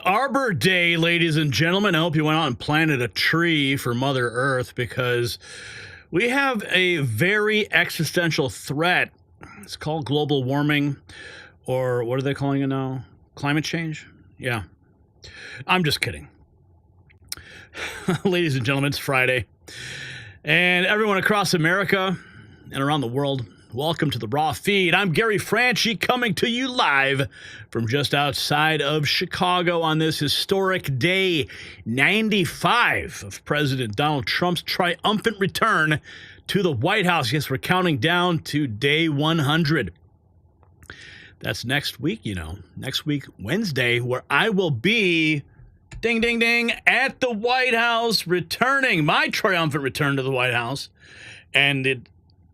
Arbor Day, ladies and gentlemen. I hope you went out and planted a tree for Mother Earth because we have a very existential threat. It's called global warming, or what are they calling it now? Climate change? Yeah. I'm just kidding. Ladies and gentlemen, it's Friday. And everyone across America and around the world, welcome to the Raw Feed. I'm Gary Franchi coming to you live from just outside of Chicago on this historic day 95 of President Donald Trump's triumphant return to the White House. Yes, we're counting down to day 100. That's next week, next week, Wednesday, where I will be, ding, ding, ding, at the White House, returning, my triumphant return to the White House. And it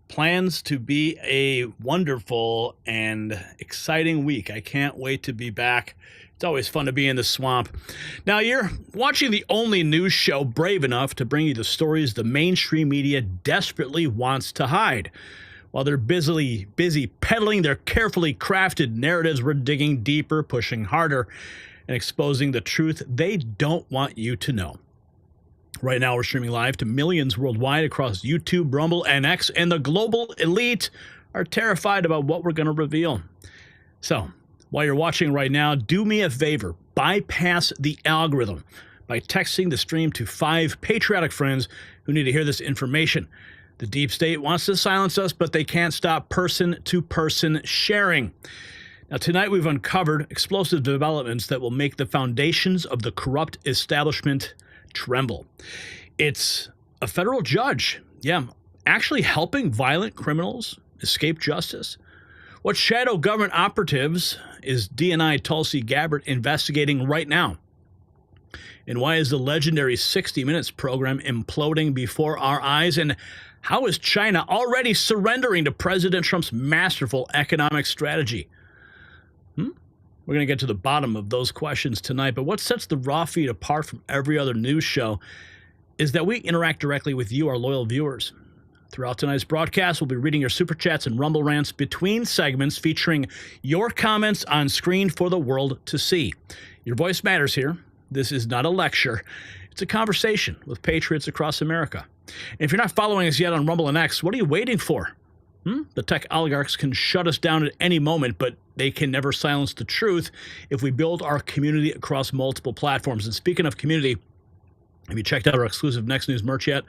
plans to be a wonderful and exciting week. I can't wait to be back. It's always fun to be in the swamp. Now, you're watching the only news show brave enough to bring you the stories the mainstream media desperately wants to hide. While they're busy peddling their carefully crafted narratives, we're digging deeper, pushing harder, and exposing the truth they don't want you to know. Right now, we're streaming live to millions worldwide across YouTube, Rumble, and X, and the global elite are terrified about what we're going to reveal. So, while you're watching right now, do me a favor. Bypass the algorithm by texting the stream to 5 patriotic friends who need to hear this information. The deep state wants to silence us, but they can't stop person-to-person sharing. Now, tonight we've uncovered explosive developments that will make the foundations of the corrupt establishment tremble. It's a federal judge, actually helping violent criminals escape justice. What shadow government operatives is DNI Tulsi Gabbard investigating right now? And why is the legendary 60 Minutes program imploding before our eyes? And how is China already surrendering to President Trump's masterful economic strategy? We're going to get to the bottom of those questions tonight, but what sets the Raw Feed apart from every other news show is that we interact directly with you, our loyal viewers. Throughout tonight's broadcast, we'll be reading your super chats and rumble rants between segments, featuring your comments on screen for the world to see. Your voice matters here. This is not a lecture. It's a conversation with patriots across America. And if you're not following us yet on Rumble and X, what are you waiting for? The tech oligarchs can shut us down at any moment, but they can never silence the truth if we build our community across multiple platforms. And speaking of community, have you checked out our exclusive Next News merch yet?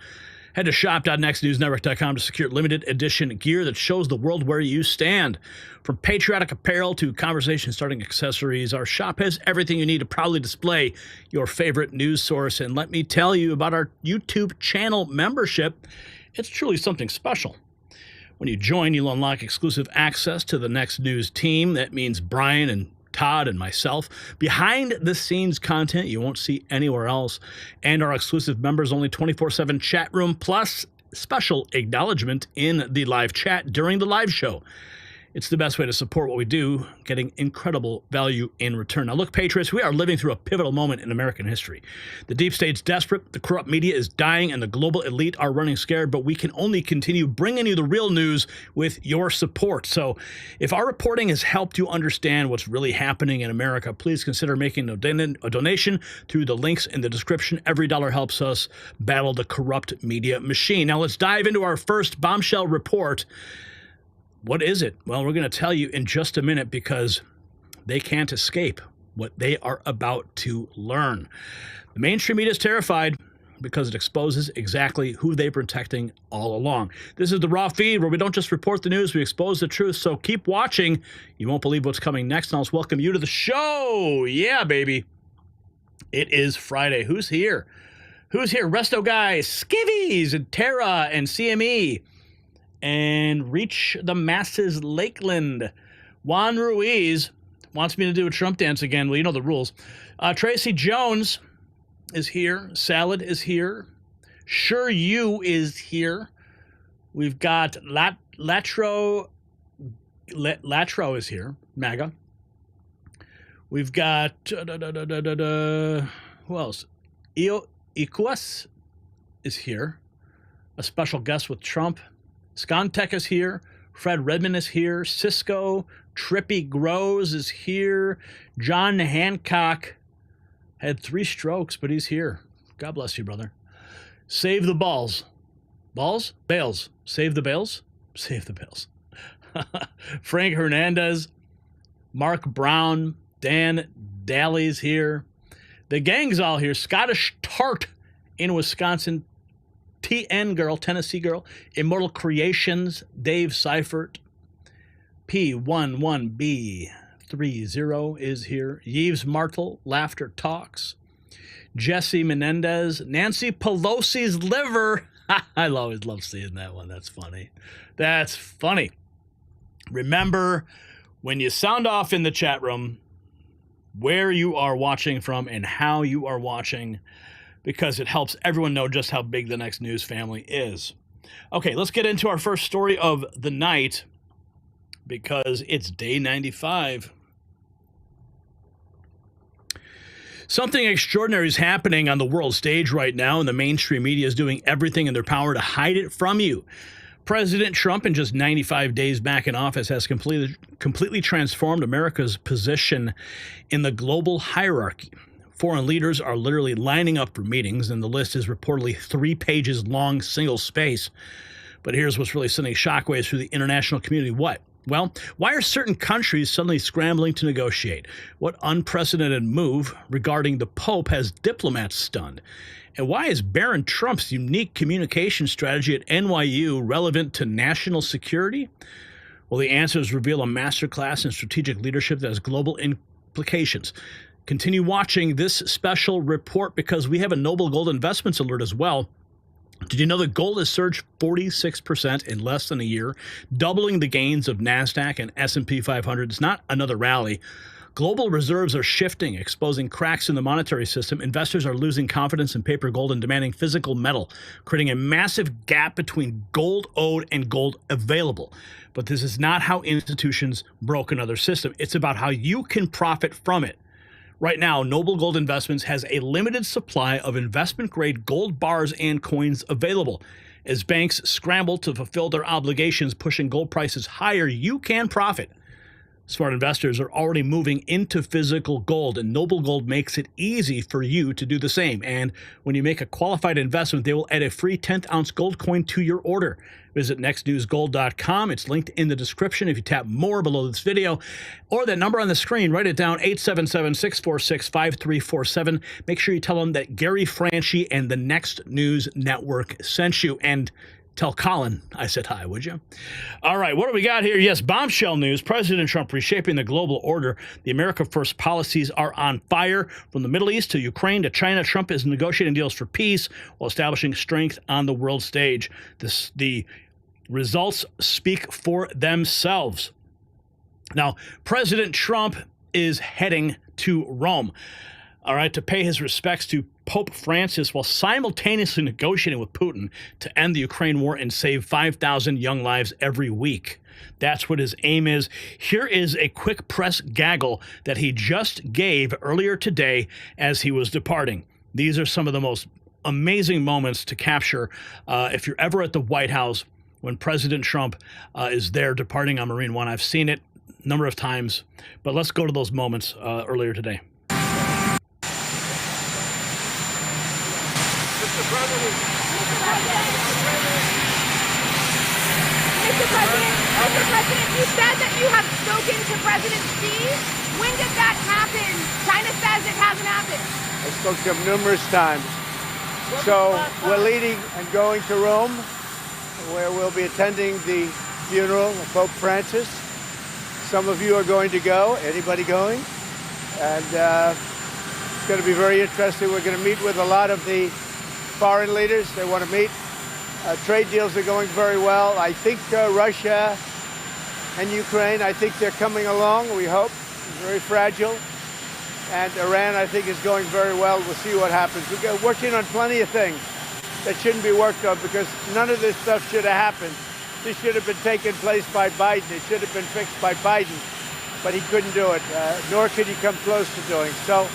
Head to shop.nextnewsnetwork.com to secure limited edition gear that shows the world where you stand. From patriotic apparel to conversation-starting accessories, our shop has everything you need to proudly display your favorite news source. And let me tell you about our YouTube channel membership. It's truly something special. When you join, you'll unlock exclusive access to the Next News team. That means Brian and Todd and myself. Behind-the-scenes content you won't see anywhere else. And our exclusive members-only 24/7 chat room, plus special acknowledgement in the live chat during the live show. It's the best way to support what we do, getting incredible value in return. Now, look, patriots, we are living through a pivotal moment in American history. The deep state's desperate, the corrupt media is dying, and the global elite are running scared, but we can only continue bringing you the real news with your support. So if our reporting has helped you understand what's really happening in America, please consider making a donation through the links in the description. Every dollar helps us battle the corrupt media machine. Now, let's dive into our first bombshell report. What is it? Well, we're going to tell you in just a minute because they can't escape what they are about to learn. The mainstream media is terrified because it exposes exactly who they're protecting all along. This is the Raw Feed, where we don't just report the news, we expose the truth. So keep watching. You won't believe what's coming next. And I'll welcome you to the show. Yeah, baby. It is Friday. Who's here? Who's here? Resto Guy, Skivvies, and Tara, and CME. And Reach the Masses Lakeland. Juan Ruiz wants me to do a Trump dance again. Well, you know the rules. Tracy Jones is here. Salad is here. Sure You is here. We've got Latro is here. MAGA. We've got who else? Ikuas is here. A special guest with Trump. Scontech is here. Fred Redmond is here. Cisco. Trippy Grows is here. John Hancock Had 3 strokes, but he's here. God bless you, brother. Save the balls. Balls? Bales. Save the bales? Save the bales. Frank Hernandez, Mark Brown, Dan Daly's here. The gang's all here. Scottish Tart in Wisconsin. TN Girl, Tennessee Girl. Immortal Creations, Dave Seifert. P11B30 is here. Yves Martel, Laughter Talks. Jesse Menendez, Nancy Pelosi's liver. I always love seeing that one. That's funny. That's funny. Remember, when you sound off in the chat room, where you are watching from and how you are watching, because it helps everyone know just how big the next news family is. Okay, let's get into our first story of the night, because it's day 95. Something extraordinary is happening on the world stage right now, and the mainstream media is doing everything in their power to hide it from you. President Trump, in just 95 days back in office, has completely transformed America's position in the global hierarchy. Foreign leaders are literally lining up for meetings, and the list is reportedly 3 pages long, single space. But here's what's really sending shockwaves through the international community. What? Well, why are certain countries suddenly scrambling to negotiate? What unprecedented move regarding the Pope has diplomats stunned? And why is Barron Trump's unique communication strategy at NYU relevant to national security? Well, the answers reveal a masterclass in strategic leadership that has global implications. Continue watching this special report, because we have a Noble Gold Investments alert as well. Did you know that gold has surged 46% in less than a year, doubling the gains of NASDAQ and S&P 500? It's not another rally. Global reserves are shifting, exposing cracks in the monetary system. Investors are losing confidence in paper gold and demanding physical metal, creating a massive gap between gold owed and gold available. But this is not how institutions broke another system. It's about how you can profit from it. Right now, Noble Gold Investments has a limited supply of investment-grade gold bars and coins available. As banks scramble to fulfill their obligations, pushing gold prices higher, you can profit. Smart investors are already moving into physical gold, and Noble Gold makes it easy for you to do the same. And when you make a qualified investment, they will add a free 10th-ounce gold coin to your order. Visit nextnewsgold.com. It's linked in the description. If you tap more below this video, or that number on the screen, write it down, 877-646-5347. Make sure you tell them that Gary Franchi and the Next News Network sent you. And tell Colin I said hi, would you? All right, what do we got here? Yes, bombshell news. President Trump reshaping the global order. The America First policies are on fire. From the Middle East to Ukraine to China, Trump is negotiating deals for peace while establishing strength on the world stage. The results speak for themselves. Now, President Trump is heading to Rome, all right, to pay his respects to Pope Francis while simultaneously negotiating with Putin to end the Ukraine war and save 5,000 young lives every week. That's what his aim is. Here is a quick press gaggle that he just gave earlier today as he was departing. These are some of the most amazing moments to capture if you're ever at the White House when President Trump is there departing on Marine One. I've seen it a number of times, but let's go to those moments earlier today. Mr. President, you said that you have spoken to President Xi. When did that happen? China says it hasn't happened. I spoke to him numerous times. So we're leading and going to Rome, where we'll be attending the funeral of Pope Francis. Some of you are going to go. Anybody going? And it's going to be very interesting. We're going to meet with a lot of the foreign leaders. They want to meet. Trade deals are going very well. I think Russia and Ukraine, I think they're coming along, we hope. It's very fragile. And Iran, I think, is going very well. We'll see what happens. We're working on plenty of things that shouldn't be worked on, because none of this stuff should have happened. This should have been taken place by Biden. It should have been fixed by Biden, but he couldn't do it, nor could he come close to doing. So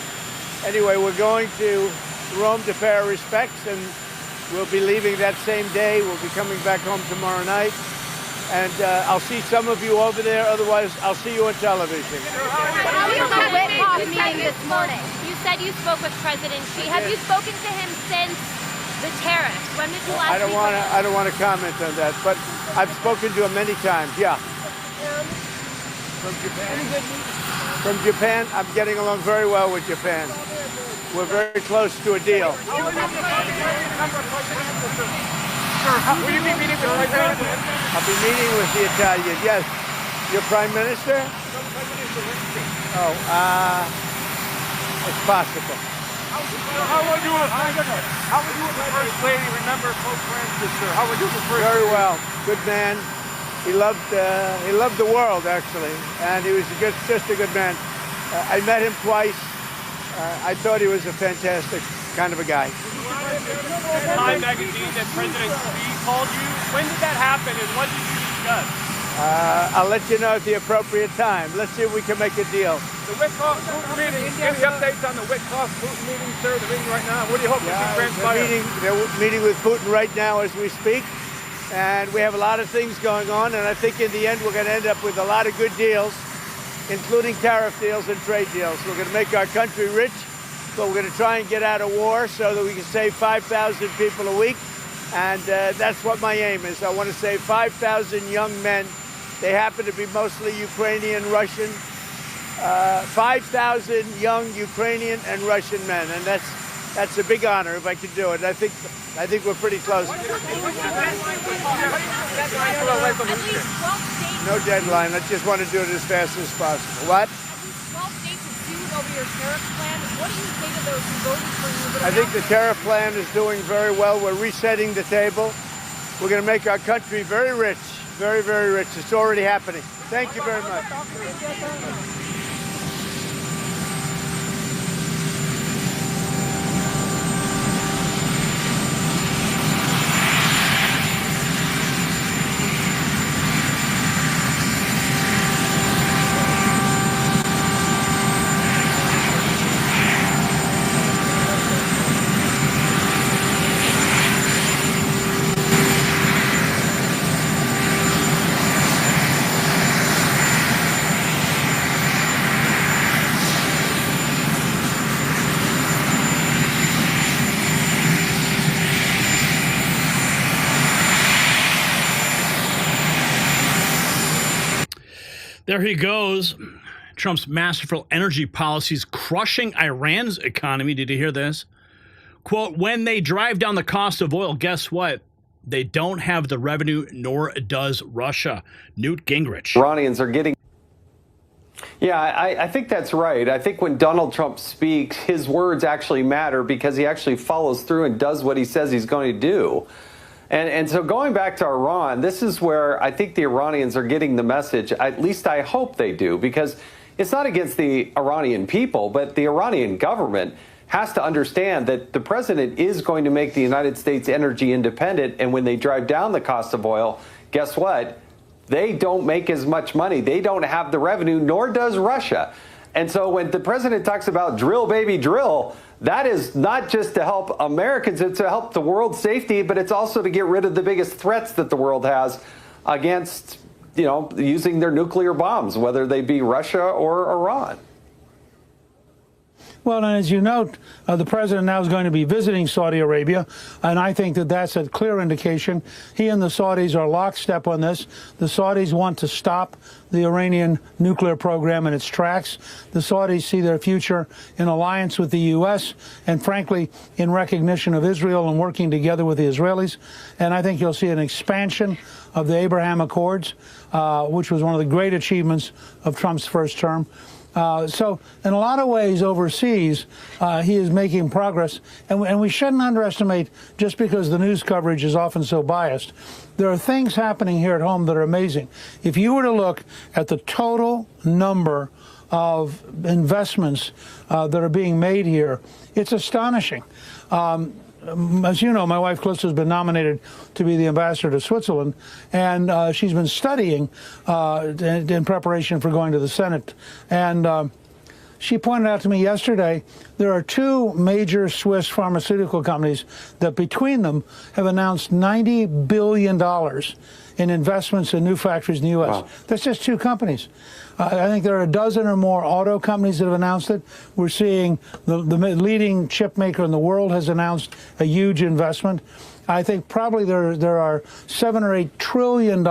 anyway, we're going to Rome to pay our respects, and we'll be leaving that same day. We'll be coming back home tomorrow night. And I'll see some of you over there. Otherwise, I'll see you on television. How was the Whitehall meeting this morning? You said you spoke with President Xi. Have you spoken to him since the tariff? When did you last I don't want to comment on that, but I've spoken to him many times. Yeah. From Japan? From Japan, I'm getting along very well with Japan. We're very close to a deal. Will you be meeting with the President? I'll be meeting with the Italian. Yes. Your Prime Minister? Oh, it's possible. How would you as First Lady remember Pope Francis, sir? How would you as First Lady? Very well. Good man. He loved the world, actually, and he was just a good man. I met him twice. I thought he was a fantastic kind of a guy. Time magazine that President Xi called you. When did that happen, and what did you discuss? I'll let you know at the appropriate time. Let's see if we can make a deal. The Witkoff-Putin meeting. Any updates on the Witkoff-Putin meeting, sir? The meeting right now. What do you hope to see transpire? They're meeting with Putin right now as we speak. And we have a lot of things going on. And I think in the end, we're going to end up with a lot of good deals, including tariff deals and trade deals. We're going to make our country rich, but we're going to try and get out of war so that we can save 5,000 people a week. And that's what my aim is. I want to save 5,000 young men. They happen to be mostly Ukrainian, Russian. 5,000 young Ukrainian and Russian men, and that's a big honor if I could do it. I think we're pretty close. No deadline. I just want to do it as fast as possible. What? 12 states have sued over your tariff plan. What do you say to those who voted for you? I think the tariff plan is doing very well. We're resetting the table. We're going to make our country very rich, very, very rich. It's already happening. Thank you very much. There he goes. Trump's masterful energy policies crushing Iran's economy. Did you hear this? Quote, when they drive down the cost of oil, guess what? They don't have the revenue, nor does Russia. Newt Gingrich. Iranians are getting... Yeah, I think that's right. I think when Donald Trump speaks, his words actually matter because he actually follows through and does what he says he's going to do. And so going back to Iran, this is where I think the Iranians are getting the message, at least I hope they do, because it's not against the Iranian people, but the Iranian government has to understand that the president is going to make the United States energy independent. And when they drive down the cost of oil, guess what? They don't make as much money. They don't have the revenue, nor does Russia. And so when the president talks about drill, baby, drill, that is not just to help Americans, it's to help the world's safety, but it's also to get rid of the biggest threats that the world has against, using their nuclear bombs, whether they be Russia or Iran. Well, and as you note, the president now is going to be visiting Saudi Arabia, and I think that that's a clear indication. He and the Saudis are lockstep on this. The Saudis want to stop the Iranian nuclear program in its tracks. The Saudis see their future in alliance with the U.S. and, frankly, in recognition of Israel and working together with the Israelis. And I think you'll see an expansion of the Abraham Accords, which was one of the great achievements of Trump's first term. So in a lot of ways overseas, he is making progress. And we shouldn't underestimate, just because the news coverage is often so biased, there are things happening here at home that are amazing. If you were to look at the total number of investments that are being made here, it's astonishing. As you know, my wife Calista has been nominated to be the ambassador to Switzerland, and she's been studying in preparation for going to the Senate. And she pointed out to me yesterday there are two major Swiss pharmaceutical companies that between them have announced $90 billion in investments in new factories in the U.S. Wow. That's just 2 companies. I think there are a dozen or more auto companies that have announced it. We're seeing the leading chip maker in the world has announced a huge investment. I think probably there are $7 or $8 trillion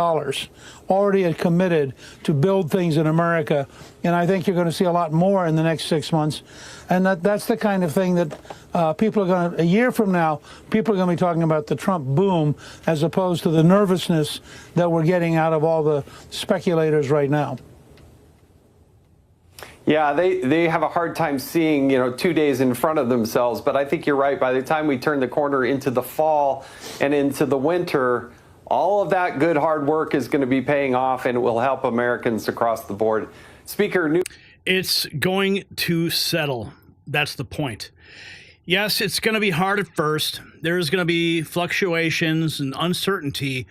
already committed to build things in America, and I think you're going to see a lot more in the next 6 months. And that's the kind of thing that people are going to, a year from now, people are going to be talking about the Trump boom as opposed to the nervousness that we're getting out of all the speculators right now. Yeah, they have a hard time seeing, 2 days in front of themselves. But I think you're right. By the time we turn the corner into the fall and into the winter, all of that good hard work is going to be paying off, and it will help Americans across the board. Speaker, it's going to settle. That's the point. Yes, it's going to be hard at first. There's going to be fluctuations and uncertainty,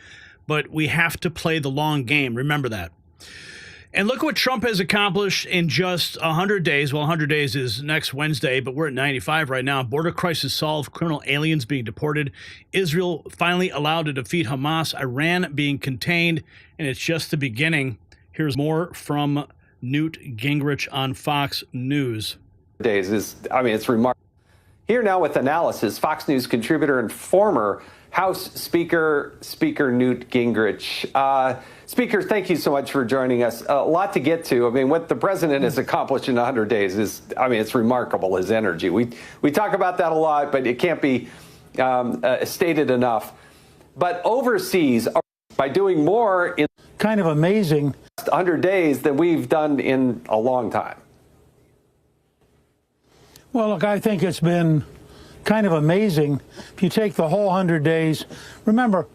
but we have to play the long game. Remember that. And look what Trump has accomplished in just 100 days. Well, 100 days is next Wednesday, but we're at 95 right now. Border crisis solved, criminal aliens being deported, Israel finally allowed to defeat Hamas, Iran being contained, and it's just the beginning. Here's more from Newt Gingrich on Fox News. Days it's remarkable. Here now with analysis, Fox News contributor and former House Speaker Newt Gingrich. Speaker, thank you so much for joining us. A lot to get to. I mean, what the president has accomplished in 100 days is, it's remarkable, his energy. We talk about that a lot, but it can't be stated enough. But overseas, by doing more in kind of amazing 100 days than we've done in a long time. Well, look, I think it's been kind of amazing. If you take the whole 100 days, remember,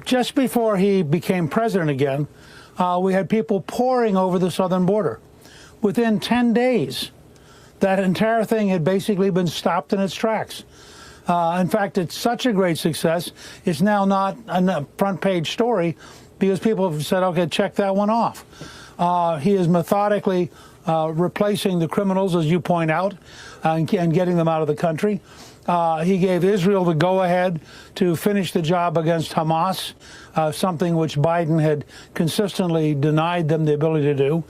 just before he became president again, we had people pouring over the southern border. Within 10 days, that entire thing had basically been stopped in its tracks. In fact, it's such a great success, it's now not a front page story because people have said, okay, check that one off. He is methodically replacing the criminals, as you point out, and getting them out of the country. He gave Israel the go-ahead to finish the job against Hamas, something which Biden had consistently denied them the ability to do.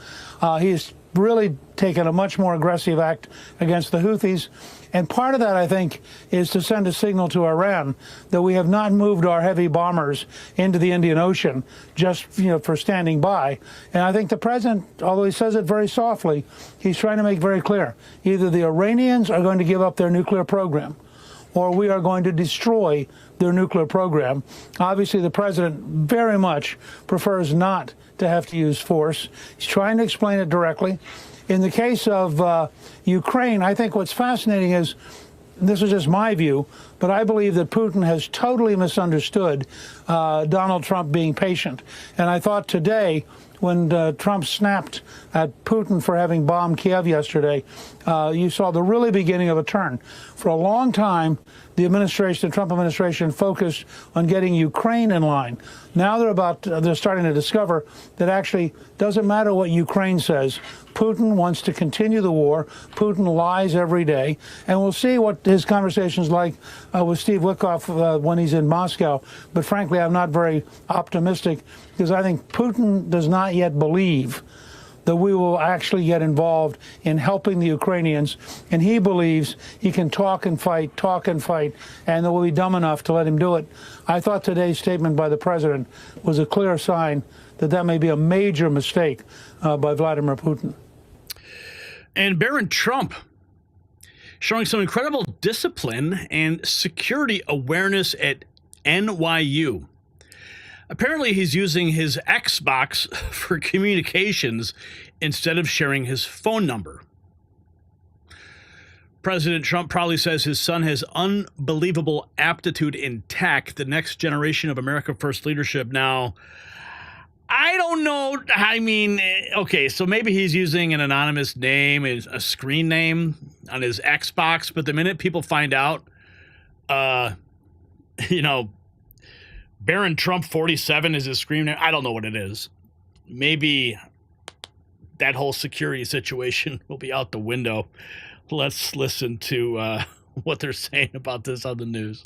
He's really taken a much more aggressive act against the Houthis. And part of that, I think, is to send a signal to Iran that we have not moved our heavy bombers into the Indian Ocean just, for standing by. And I think the president, although he says it very softly, he's trying to make very clear, either the Iranians are going to give up their nuclear program or we are going to destroy their nuclear program. Obviously, the president very much prefers not to have to use force. He's trying to explain it directly. In the case of Ukraine, I think what's fascinating is, this is just my view, but I believe that Putin has totally misunderstood Donald Trump being patient. And I thought today, when Trump snapped at Putin for having bombed Kiev yesterday, you saw the really beginning of a turn. For a long time, the Trump administration focused on getting Ukraine in line. Now they're starting to discover that actually doesn't matter what Ukraine says. Putin wants to continue the war. Putin lies every day. And we'll see what his conversation's like with Steve Witkoff when he's in Moscow. But frankly, I'm not very optimistic because I think Putin does not yet believe that we will actually get involved in helping the Ukrainians. And he believes he can talk and fight, and that we'll be dumb enough to let him do it. I thought today's statement by the president was a clear sign that that may be a major mistake by Vladimir Putin. And Barron Trump showing some incredible discipline and security awareness at NYU. Apparently, he's using his Xbox for communications instead of sharing his phone number. President Trump probably says his son has unbelievable aptitude in tech, the next generation of America First leadership. Now, I don't know. I mean, okay, so maybe he's using an anonymous name, a screen name on his Xbox, but the minute people find out, Barron Trump 47 is his screen name. I don't know what it is. Maybe that whole security situation will be out the window. Let's listen to what they're saying about this on the news.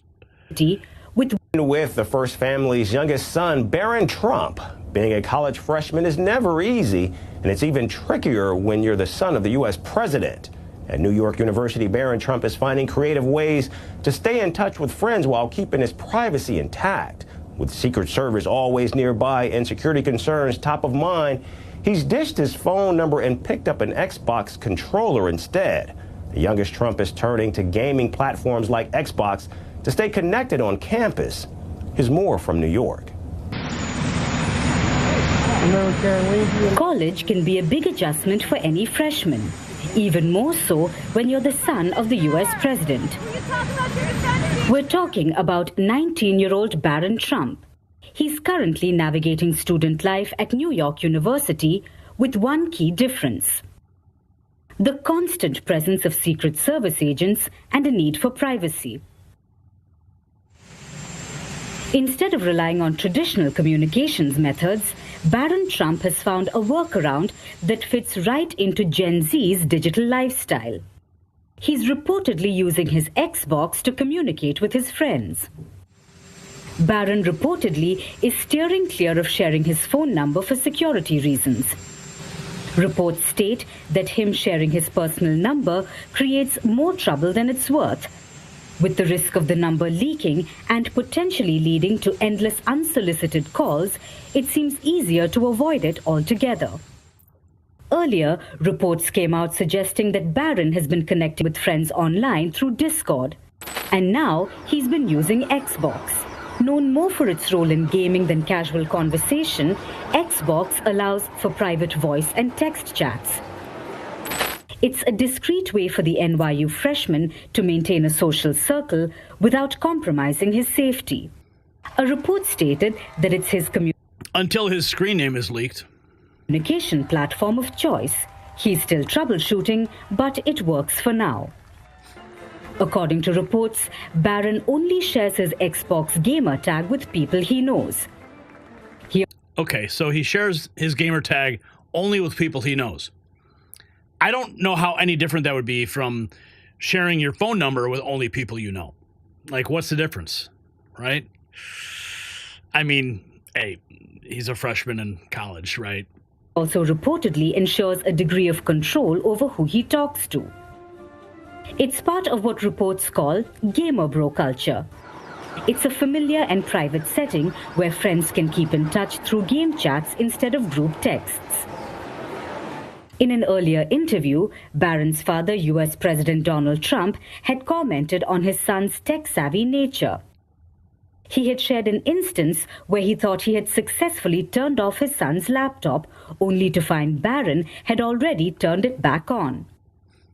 with the first family's youngest son, Barron Trump. Being a college freshman is never easy, and it's even trickier when you're the son of the U.S. president. At New York University, Barron Trump is finding creative ways to stay in touch with friends while keeping his privacy intact. With Secret Service always nearby and security concerns top of mind, he's ditched his phone number and picked up an Xbox controller instead. The youngest Trump is turning to gaming platforms like Xbox to stay connected on campus. Here's more from New York. College can be a big adjustment for any freshman, even more so when you're the son of the U.S. president. We're talking about 19-year-old Barron Trump. He's currently navigating student life at New York University with one key difference: the constant presence of Secret Service agents and a need for privacy. Instead of relying on traditional communications methods, Barron Trump has found a workaround that fits right into Gen Z's digital lifestyle. He's reportedly using his Xbox to communicate with his friends. Barron reportedly is steering clear of sharing his phone number for security reasons. Reports state that him sharing his personal number creates more trouble than it's worth, with the risk of the number leaking and potentially leading to endless unsolicited calls. It seems easier to avoid it altogether. Earlier, reports came out suggesting that Barron has been connecting with friends online through Discord, and now he's been using Xbox. Known more for its role in gaming than casual conversation, Xbox allows for private voice and text chats. It's a discreet way for the NYU freshman to maintain a social circle without compromising his safety. A report stated that it's his until his screen name is leaked. Communication platform of choice. He's still troubleshooting, but it works for now. According to reports, Barron only shares his Xbox gamer tag with people he knows. Okay, so he shares his gamer tag only with people he knows. I don't know how any different that would be from sharing your phone number with only people you know. Like, what's the difference, right? I mean, hey, he's a freshman in college, right? Also reportedly ensures a degree of control over who he talks to. It's part of what reports call gamer bro culture. It's a familiar and private setting where friends can keep in touch through game chats instead of group texts. In an earlier interview, Barron's father, U.S. President Donald Trump, had commented on his son's tech-savvy nature. He had shared an instance where he thought he had successfully turned off his son's laptop, only to find Barron had already turned it back on.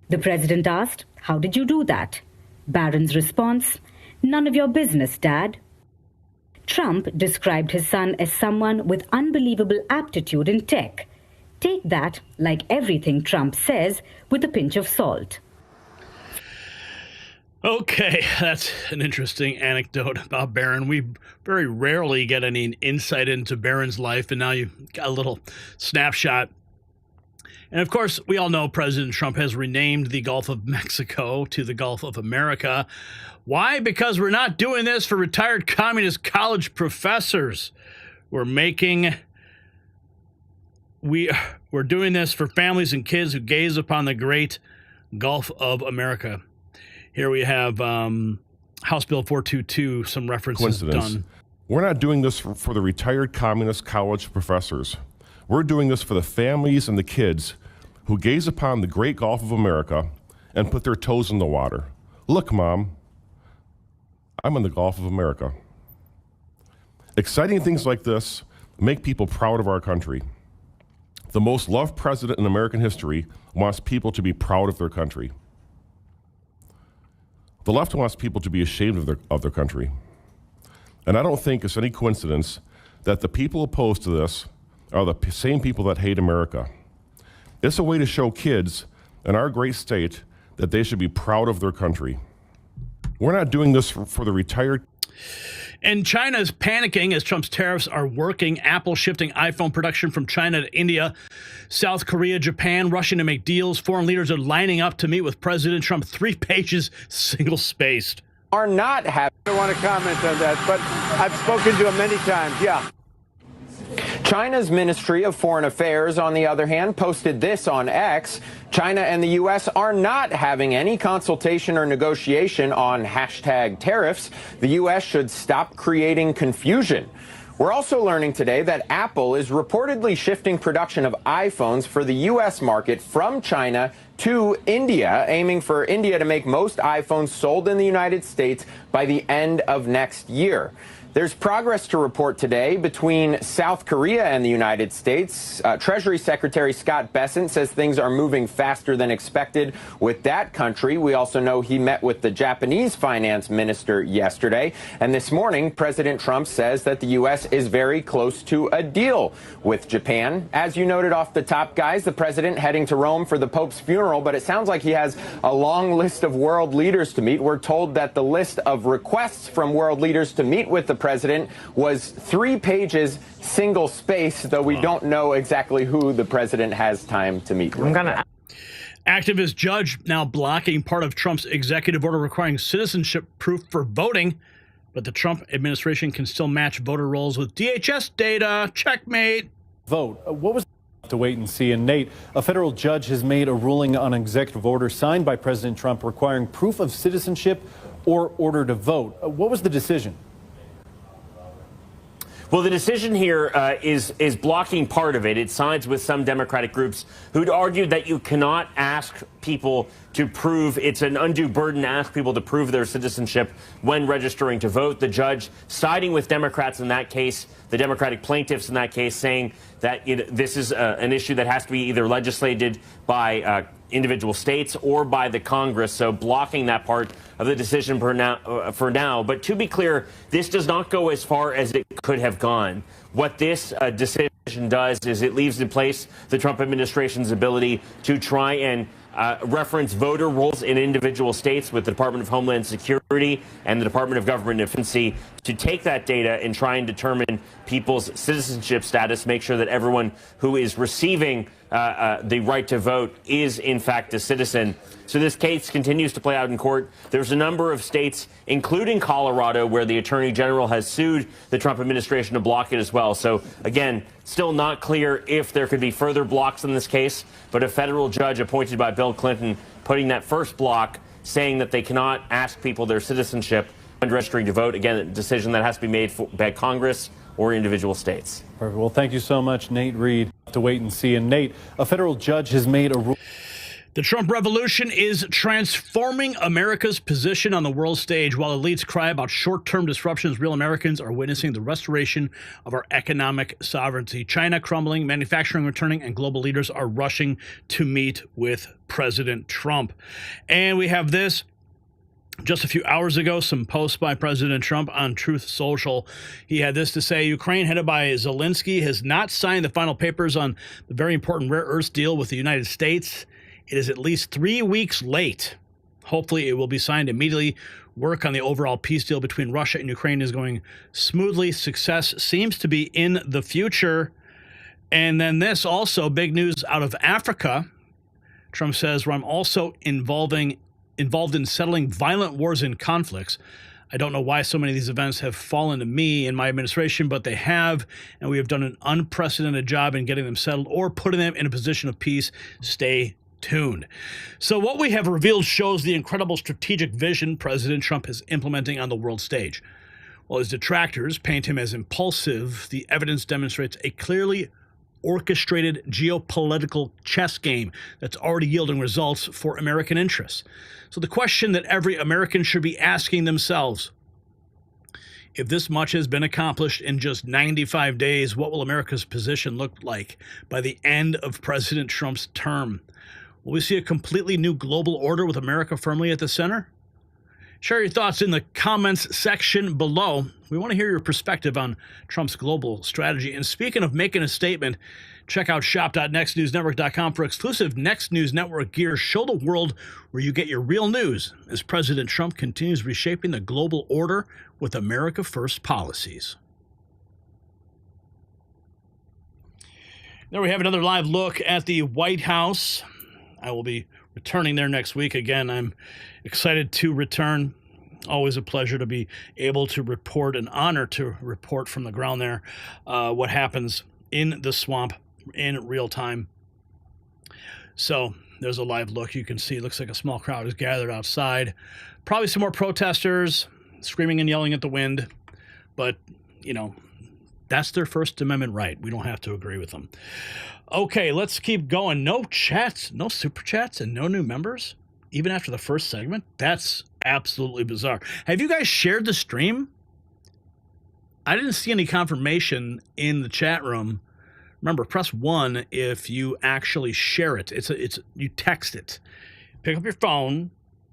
The president asked, "How did you do that?" Barron's response, "None of your business, Dad." Trump described his son as someone with unbelievable aptitude in tech. Take that, like everything Trump says, with a pinch of salt. Okay, that's an interesting anecdote about Barron. We very rarely get any insight into Barron's life, and now you got a little snapshot. And of course, we all know President Trump has renamed the Gulf of Mexico to the Gulf of America. Why? Because we're not doing this for retired communist college professors. We're doing this for families and kids who gaze upon the great Gulf of America. Here we have House Bill 422, some references done. We're not doing this for the retired communist college professors. We're doing this for the families and the kids who gaze upon the great Gulf of America and put their toes in the water. Look, Mom, I'm in the Gulf of America. Exciting things like this make people proud of our country. The most loved president in American history wants people to be proud of their country. The left wants people to be ashamed of their country. And I don't think it's any coincidence that the people opposed to this are the same people that hate America. It's a way to show kids in our great state that they should be proud of their country. We're not doing this for the retired. And China is panicking as Trump's tariffs are working. Apple shifting iPhone production from China to India. South Korea, Japan rushing to make deals. Foreign leaders are lining up to meet with President Trump. 3 pages, single-spaced. are not having. I don't want to comment on that, but I've spoken to him many times. Yeah. China's Ministry of Foreign Affairs, on the other hand, posted this on X. China and the U.S. are not having any consultation or negotiation on #tariffs. The U.S. should stop creating confusion. We're also learning today that Apple is reportedly shifting production of iPhones for the U.S. market from China to India, aiming for India to make most iPhones sold in the United States by the end of next year. There's progress to report today between South Korea and the United States. Treasury Secretary Scott Bessent says things are moving faster than expected with that country. We also know he met with the Japanese finance minister yesterday. And this morning, President Trump says that the U.S. is very close to a deal with Japan. As you noted off the top, guys, the president heading to Rome for the Pope's funeral, but it sounds like he has a long list of world leaders to meet. We're told that the list of requests from world leaders to meet with the president was 3 pages, single space, though we don't know exactly who the president has time to meet with. Activist judge now blocking part of Trump's executive order requiring citizenship proof for voting, but the Trump administration can still match voter rolls with DHS data. Checkmate. Vote. What was to wait and see? And Nate, a federal judge has made a ruling on an executive order signed by President Trump requiring proof of citizenship or order to vote. What was the decision? Well, the decision here is blocking part of it. It sides with some Democratic groups who'd argued that you cannot ask people to prove, it's an undue burden to ask people to prove their citizenship when registering to vote. The judge siding with Democrats in that case, the Democratic plaintiffs in that case, saying that this is an issue that has to be either legislated by individual states or by the Congress, so blocking that part of the decision for now. But to be clear, this does not go as far as it could have gone. What this decision does is it leaves in place the Trump administration's ability to try and reference voter rolls in individual states with the Department of Homeland Security and the Department of Government Efficiency to take that data and try and determine people's citizenship status, make sure that everyone who is receiving the right to vote is, in fact, a citizen. So this case continues to play out in court. There's a number of states, including Colorado, where the Attorney General has sued the Trump administration to block it as well. So, again, still not clear if there could be further blocks in this case, but a federal judge appointed by Bill Clinton putting that first block, saying that they cannot ask people their citizenship when registering to vote. Again, a decision that has to be made by Congress or individual states. Perfect. Well, thank you so much, Nate Reed. To wait and see. And Nate, a federal judge has made a rule. The Trump revolution is transforming America's position on the world stage. While elites cry about short-term disruptions, real Americans are witnessing the restoration of our economic sovereignty. China crumbling, manufacturing returning, and global leaders are rushing to meet with President Trump. And we have this. Just a few hours ago, some posts by President Trump on Truth Social. He had this to say: Ukraine, headed by Zelensky, has not signed the final papers on the very important rare earths deal with the United States. It is at least 3 weeks late. Hopefully it will be signed immediately. Work on the overall peace deal between Russia and Ukraine is going smoothly. Success seems to be in the future. And then this also, big news out of Africa. Trump says, where I'm also involved in settling violent wars and conflicts. I don't know why so many of these events have fallen to me in my administration, but they have, and we have done an unprecedented job in getting them settled or putting them in a position of peace. Stay tuned. So what we have revealed shows the incredible strategic vision President Trump is implementing on the world stage. While his detractors paint him as impulsive, the evidence demonstrates a clearly orchestrated geopolitical chess game that's already yielding results for American interests. So the question that every American should be asking themselves, if this much has been accomplished in just 95 days, what will America's position look like by the end of President Trump's term? Will we see a completely new global order with America firmly at the center? Share your thoughts in the comments section below. We want to hear your perspective on Trump's global strategy. And speaking of making a statement, check out shop.nextnewsnetwork.com for exclusive Next News Network gear. Show the world where you get your real news as President Trump continues reshaping the global order with America First policies. There we have another live look at the White House. I will be returning there next week. Again, I'm excited to return. Always a pleasure to be able to report, an honor to report from the ground there what happens in the swamp in real time. So there's a live look. You can see it looks like a small crowd is gathered outside. Probably some more protesters screaming and yelling at the wind. But, you know, that's their First Amendment right. We don't have to agree with them. Okay, let's keep going. No chats, no super chats, and no new members, even after the first segment. That's absolutely bizarre. Have you guys shared the stream? I didn't see any confirmation in the chat room. Remember, press 1 if you actually share it. You text it. Pick up your phone,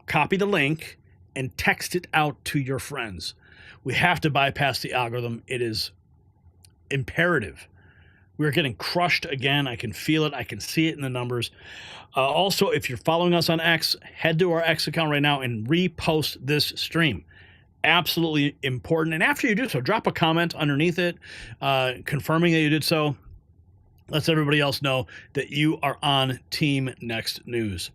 copy the link, and text it out to your friends. We have to bypass the algorithm. It is imperative. We're getting crushed again. I can feel it. I can see it in the numbers. Also, if you're following us on X, head to our X account right now and repost this stream. Absolutely important. And after you do so, drop a comment underneath it, confirming that you did so. Lets everybody else know that you are on Team Next News.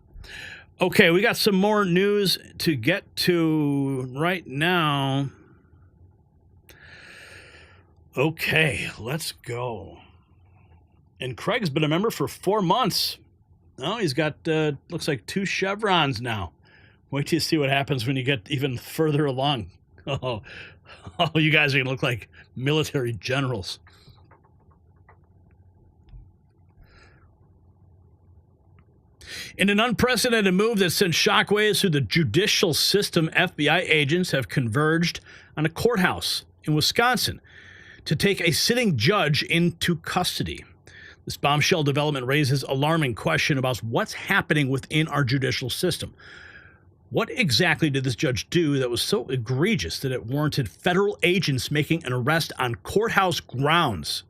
Okay, we got some more news to get to right now. Okay, let's go. And Craig's been a member for 4 months. Oh, he's got, looks like 2 chevrons now. Wait till you see what happens when you get even further along. Oh, you guys are going to look like military generals. In an unprecedented move that sent shockwaves through the judicial system, FBI agents have converged on a courthouse in Wisconsin to take a sitting judge into custody. This bombshell development raises alarming question about what's happening within our judicial system. What exactly did this judge do that was so egregious that it warranted federal agents making an arrest on courthouse grounds?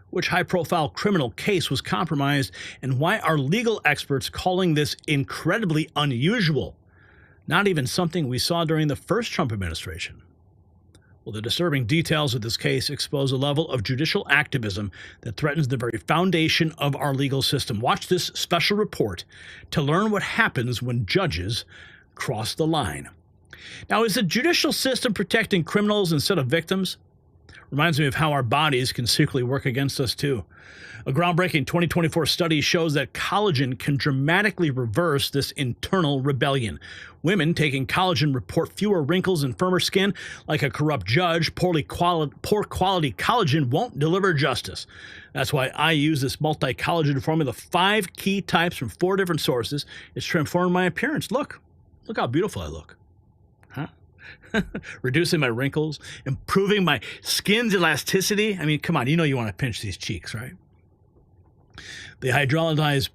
Which high-profile criminal case was compromised, and why are legal experts calling this incredibly unusual? Not even something we saw during the first Trump administration. Well, the disturbing details of this case expose a level of judicial activism that threatens the very foundation of our legal system. Watch this special report to learn what happens when judges cross the line. Now, is the judicial system protecting criminals instead of victims? Reminds me of how our bodies can secretly work against us, too. A groundbreaking 2024 study shows that collagen can dramatically reverse this internal rebellion. Women taking collagen report fewer wrinkles and firmer skin. Like a corrupt judge, poor quality collagen won't deliver justice. That's why I use this multi-collagen formula, 5 key types from 4 different sources. It's transformed my appearance. Look how beautiful I look. Huh? Reducing my wrinkles, improving my skin's elasticity. I mean, come on, you want to pinch these cheeks, right? The hydrolyzed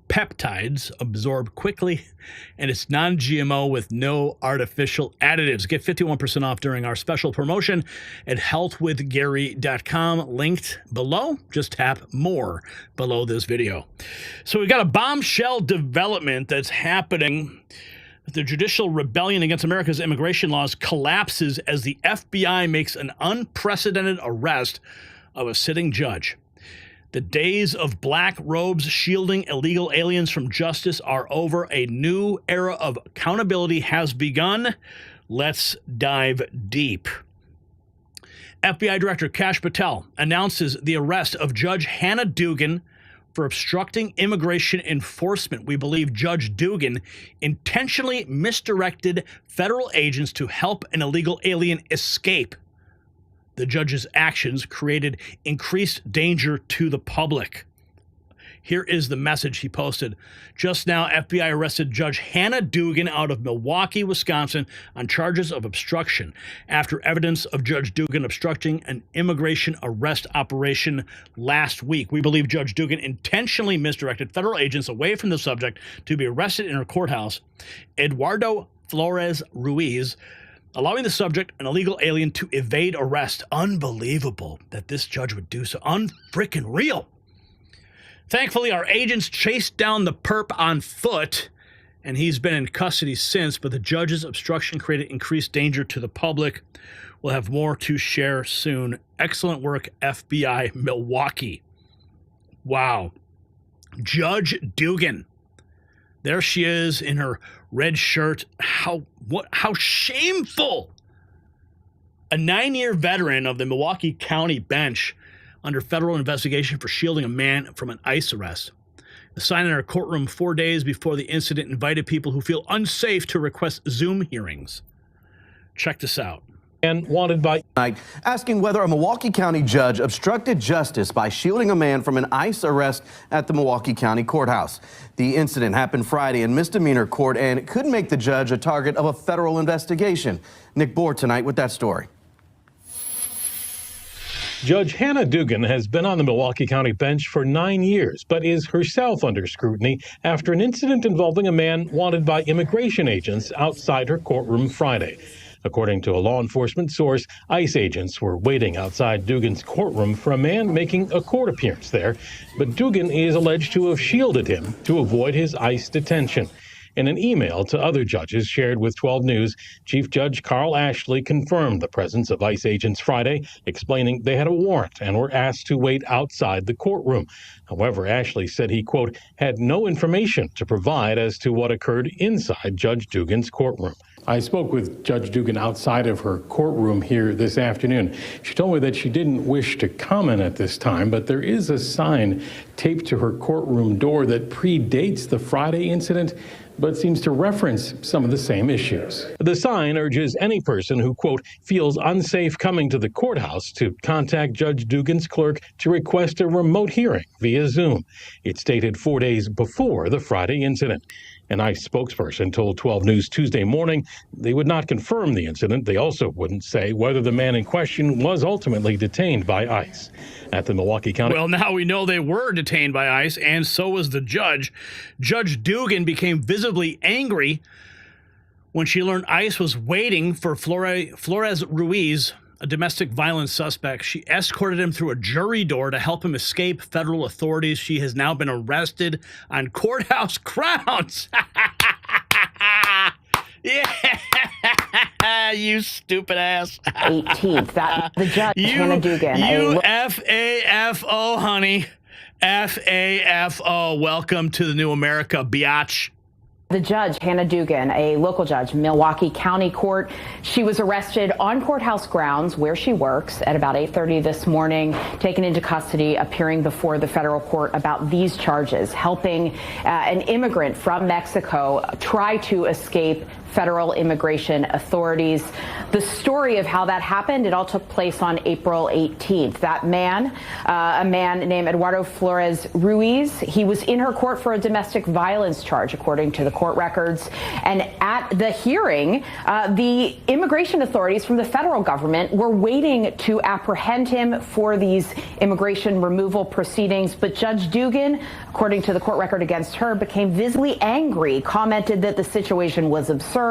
peptides absorb quickly, and it's non-GMO with no artificial additives. Get 51% off during our special promotion at healthwithgary.com, linked below. Just tap more below this video. So we've got a bombshell development that's happening. The judicial rebellion against America's immigration laws collapses as the FBI makes an unprecedented arrest of a sitting judge. The days of black robes shielding illegal aliens from justice are over. A new era of accountability has begun. Let's dive deep. FBI Director Kash Patel announces the arrest of Judge Hannah Dugan for obstructing immigration enforcement. We believe Judge Dugan intentionally misdirected federal agents to help an illegal alien escape. The judge's actions created increased danger to the public. Here is the message he posted. Just now, FBI arrested Judge Hannah Dugan out of Milwaukee, Wisconsin on charges of obstruction after evidence of Judge Dugan obstructing an immigration arrest operation last week. We believe Judge Dugan intentionally misdirected federal agents away from the subject to be arrested in her courthouse, Eduardo Flores Ruiz, allowing the subject, an illegal alien, to evade arrest. Unbelievable that this judge would do so. Unfrickin' real. Thankfully, our agents chased down the perp on foot, and he's been in custody since, but the judge's obstruction created increased danger to the public. We'll have more to share soon. Excellent work, FBI Milwaukee. Wow. Judge Dugan. There she is in her red shirt. How shameful! A 9-year veteran of the Milwaukee County bench under federal investigation for shielding a man from an ICE arrest. The sign in our courtroom 4 days before the incident invited people who feel unsafe to request Zoom hearings. Check this out. And wanted by asking whether a Milwaukee County judge obstructed justice by shielding a man from an ICE arrest at the Milwaukee County Courthouse. The incident happened Friday in misdemeanor court and could make the judge a target of a federal investigation. Nick Bohr tonight with that story. Judge Hannah Dugan has been on the Milwaukee County bench for 9 years, but is herself under scrutiny after an incident involving a man wanted by immigration agents outside her courtroom Friday. According to a law enforcement source, ICE agents were waiting outside Dugan's courtroom for a man making a court appearance there, but Dugan is alleged to have shielded him to avoid his ICE detention. In an email to other judges shared with 12 News, Chief Judge Carl Ashley confirmed the presence of ICE agents Friday, explaining they had a warrant and were asked to wait outside the courtroom. However, Ashley said he, quote, had no information to provide as to what occurred inside Judge Dugan's courtroom. I spoke with Judge Dugan outside of her courtroom here this afternoon. She told me that she didn't wish to comment at this time, but there is a sign taped to her courtroom door that predates the Friday incident, but seems to reference some of the same issues. The sign urges any person who, quote, feels unsafe coming to the courthouse to contact Judge Dugan's clerk to request a remote hearing via Zoom. It's stated 4 days before the Friday incident. An ICE spokesperson told 12 News Tuesday morning they would not confirm the incident. They also wouldn't say whether the man in question was ultimately detained by ICE. At the Milwaukee County... Well, now we know they were detained by ICE, and so was the judge. Judge Dugan became visibly angry when she learned ICE was waiting for Flores Ruiz, a domestic violence suspect. She escorted him through a jury door to help him escape federal authorities. She has now been arrested on courthouse grounds. Yeah, you stupid ass. 18th, that the judge Hannah Dugan. You F-A-F-O, honey. F-A-F-O. Welcome to the new America, biatch. The judge, Hannah Dugan, a local judge, Milwaukee County Court. She was arrested on courthouse grounds where she works at about 8:30 this morning, taken into custody, appearing before the federal court about these charges, helping an immigrant from Mexico try to escape federal immigration authorities. The story of how that happened, it all took place on April 18th. That man, a man named Eduardo Flores Ruiz, he was in her court for a domestic violence charge, according to the court records. And at the hearing, the immigration authorities from the federal government were waiting to apprehend him for these immigration removal proceedings. But Judge Dugan, according to the court record against her, became visibly angry, commented that the situation was absurd,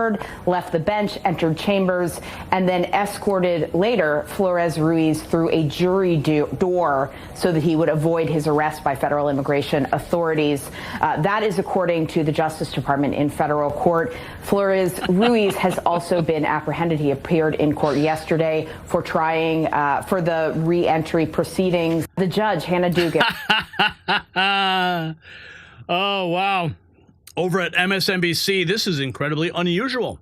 left the bench, entered chambers, and then escorted later Flores Ruiz through a jury door so that he would avoid his arrest by federal immigration authorities. That is according to the Justice Department in federal court. Flores Ruiz has also been apprehended. He appeared in court yesterday for trying for the re-entry proceedings. The judge, Hannah Dugan. Oh, wow. Over at MSNBC, this is incredibly unusual.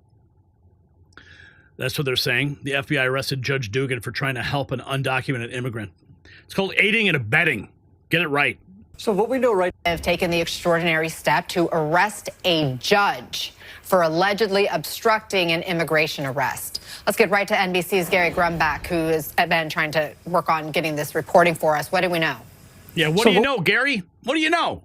That's what they're saying. The FBI arrested Judge Dugan for trying to help an undocumented immigrant. It's called aiding and abetting. Get it right. So what we know right now, have taken the extraordinary step to arrest a judge for allegedly obstructing an immigration arrest. Let's get right to NBC's Gary Grumbach, who has been trying to work on getting this reporting for us. What do we know? Yeah, what do you know, Gary? What do you know?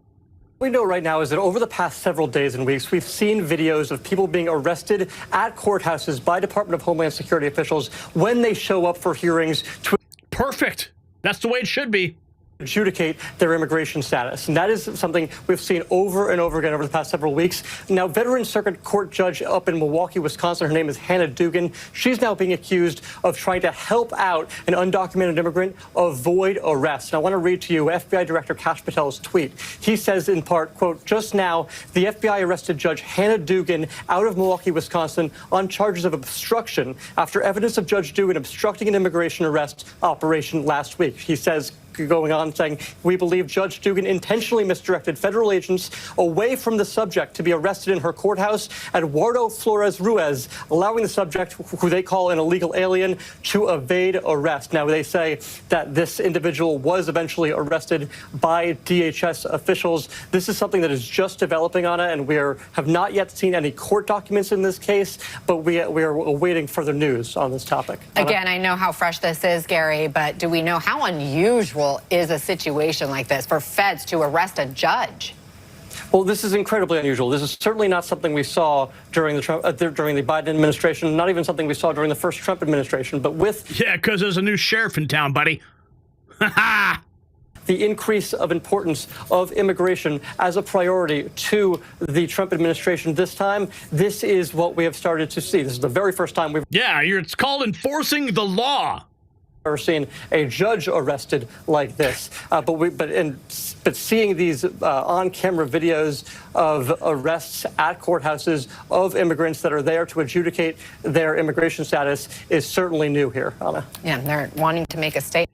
What we know right now is that over the past several days and weeks, we've seen videos of people being arrested at courthouses by Department of Homeland Security officials when they show up for hearings to... Perfect. That's the way it should be. Adjudicate their immigration status. And that is something we've seen over and over again over the past several weeks. Now, veteran circuit court judge up in Milwaukee, Wisconsin, her name is Hannah Dugan. She's now being accused of trying to help out an undocumented immigrant avoid arrest. And I want to read to you FBI Director Kash Patel's tweet. He says in part, quote, just now, the FBI arrested Judge Hannah Dugan out of Milwaukee, Wisconsin on charges of obstruction after evidence of Judge Dugan obstructing an immigration arrest operation last week. He says, going on saying, we believe Judge Dugan intentionally misdirected federal agents away from the subject to be arrested in her courthouse, Eduardo Flores Ruiz, allowing the subject, who they call an illegal alien, to evade arrest. Now, they say that this individual was eventually arrested by DHS officials. This is something that is just developing, Anna, and we have not yet seen any court documents in this case, but we are awaiting further news on this topic. Anna? Again, I know how fresh this is, Gary, but do we know how unusual is a situation like this for feds to arrest a judge? Well, this is incredibly unusual. This is certainly not something we saw during the Biden administration, not even something we saw during the first Trump administration. But with because there's a new sheriff in town, buddy. The increase of importance of immigration as a priority to the Trump administration this time, this is what we have started to see. This is the very first time we've it's called enforcing the law. Ever seen a judge arrested like this, but seeing these on-camera videos of arrests at courthouses of immigrants that are there to adjudicate their immigration status is certainly new here, Anna. Yeah, they're wanting to make a statement.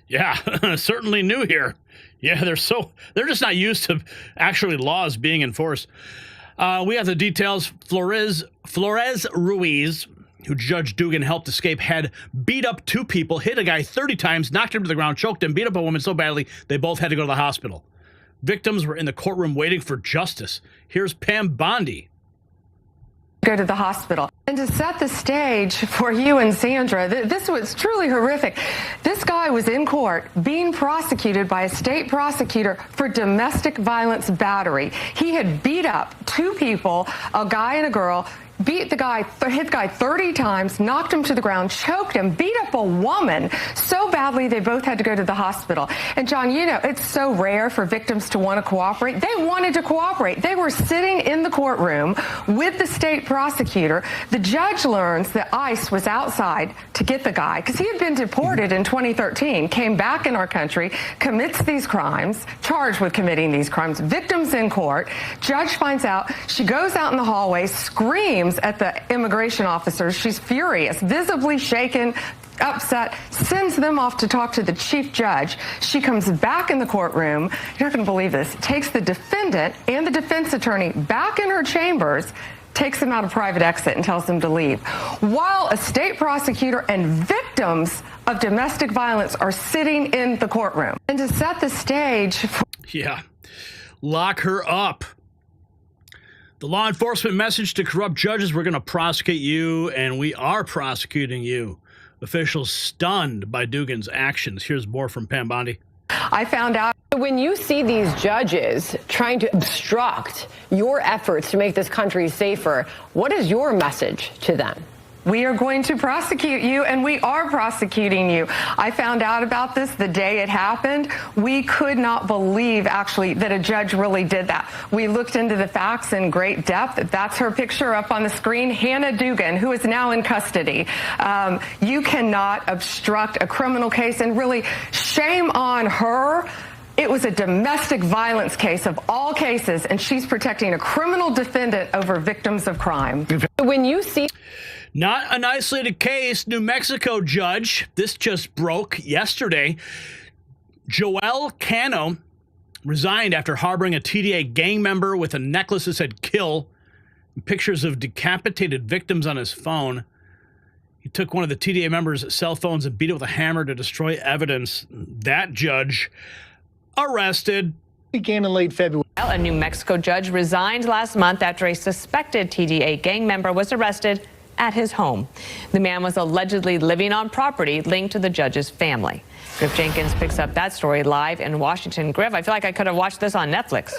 Yeah, certainly new here. Yeah, they're just not used to actually laws being enforced. We have the details. Flores Ruiz, who Judge Dugan helped escape, had beat up two people, hit a guy 30 times, knocked him to the ground, choked him, beat up a woman so badly they both had to go to the hospital. Victims were in the courtroom waiting for justice. Here's Pam Bondi. Go to the hospital. And to set the stage for you and Sandra, this was truly horrific. This guy was in court being prosecuted by a state prosecutor for domestic violence battery. He had beat up two people, a guy and a girl, hit the guy 30 times, knocked him to the ground, choked him, beat up a woman so badly they both had to go to the hospital. And John, you know, it's so rare for victims to want to cooperate. They wanted to cooperate. They were sitting in the courtroom with the state prosecutor. The judge learns that ICE was outside to get the guy because he had been deported in 2013, came back in our country, commits these crimes, charged with committing these crimes, victims in court. Judge finds out. She goes out in the hallway, screams at the immigration officers. She's furious, visibly shaken, upset, sends them off to talk to the chief judge. She comes back in the courtroom. You're not going to believe this. Takes the defendant and the defense attorney back in her chambers, takes them out of private exit and tells them to leave. While a state prosecutor and victims of domestic violence are sitting in the courtroom. And to set the stage. Lock her up. The law enforcement message to corrupt judges: we're going to prosecute you, and we are prosecuting you. Officials stunned by Dugan's actions. Here's more from Pam Bondi. I found out when you see these judges trying to obstruct your efforts to make this country safer, what is your message to them? We are going to prosecute you, and we are prosecuting you. I found out about this the day it happened. We could not believe, actually, that a judge really did that. We looked into the facts in great depth. That's her picture up on the screen, Hannah Dugan, who is now in custody. You cannot obstruct a criminal case, and really, shame on her. It was a domestic violence case of all cases, and she's protecting a criminal defendant over victims of crime. When you see... Not an isolated case. New Mexico judge, this just broke yesterday. Joel Cano resigned after harboring a TDA gang member with a necklace that said "kill," pictures of decapitated victims on his phone. He took one of the TDA members' cell phones and beat it with a hammer to destroy evidence. That judge arrested. Began in late February. A New Mexico judge resigned last month after a suspected TDA gang member was arrested at his home. The man was allegedly living on property linked to the judge's family. Griff Jenkins picks up that story live in Washington. Griff, I feel like I could have watched this on Netflix.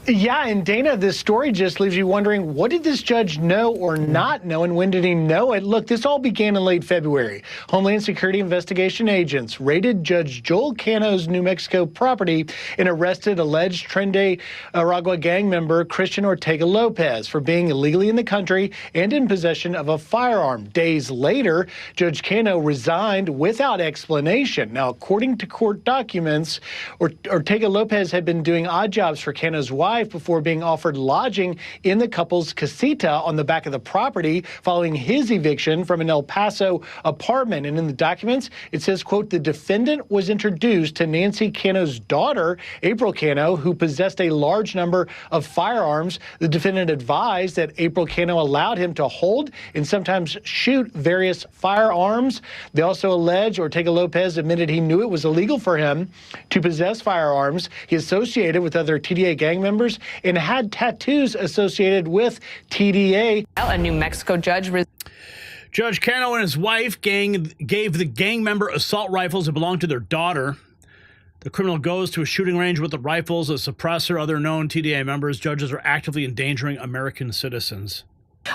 Yeah, and Dana, this story just leaves you wondering, what did this judge know or not know, and when did he know it? Look, this all began in late February. Homeland Security investigation agents raided Judge Joel Cano's New Mexico property and arrested alleged Tren de Aragua gang member Christian Ortega Lopez for being illegally in the country and in possession of a firearm. Days later, Judge Cano resigned without explanation. Now, according to court documents, Ortega Lopez had been doing odd jobs for Cano's wife wife before being offered lodging in the couple's casita on the back of the property following his eviction from an El Paso apartment. And in the documents, it says, quote, the defendant was introduced to Nancy Cano's daughter, April Cano, who possessed a large number of firearms. The defendant advised that April Cano allowed him to hold and sometimes shoot various firearms. They also allege Ortega Lopez admitted he knew it was illegal for him to possess firearms. He associated with other TDA gang members and had tattoos associated with TDA. A New Mexico judge. Judge Cano and his wife gave the gang member assault rifles that belonged to their daughter. The criminal goes to a shooting range with the rifles, a suppressor, other known TDA members. Judges are actively endangering American citizens.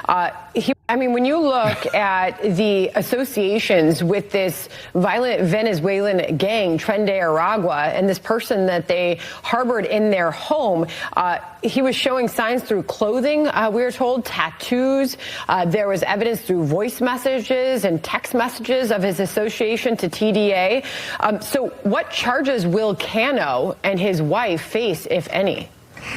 I mean, when you look at the associations with this violent Venezuelan gang, Tren de Aragua, and this person that they harbored in their home, he was showing signs through clothing, we were told, tattoos. There was evidence through voice messages and text messages of his association to TDA. So what charges will Cano and his wife face, if any?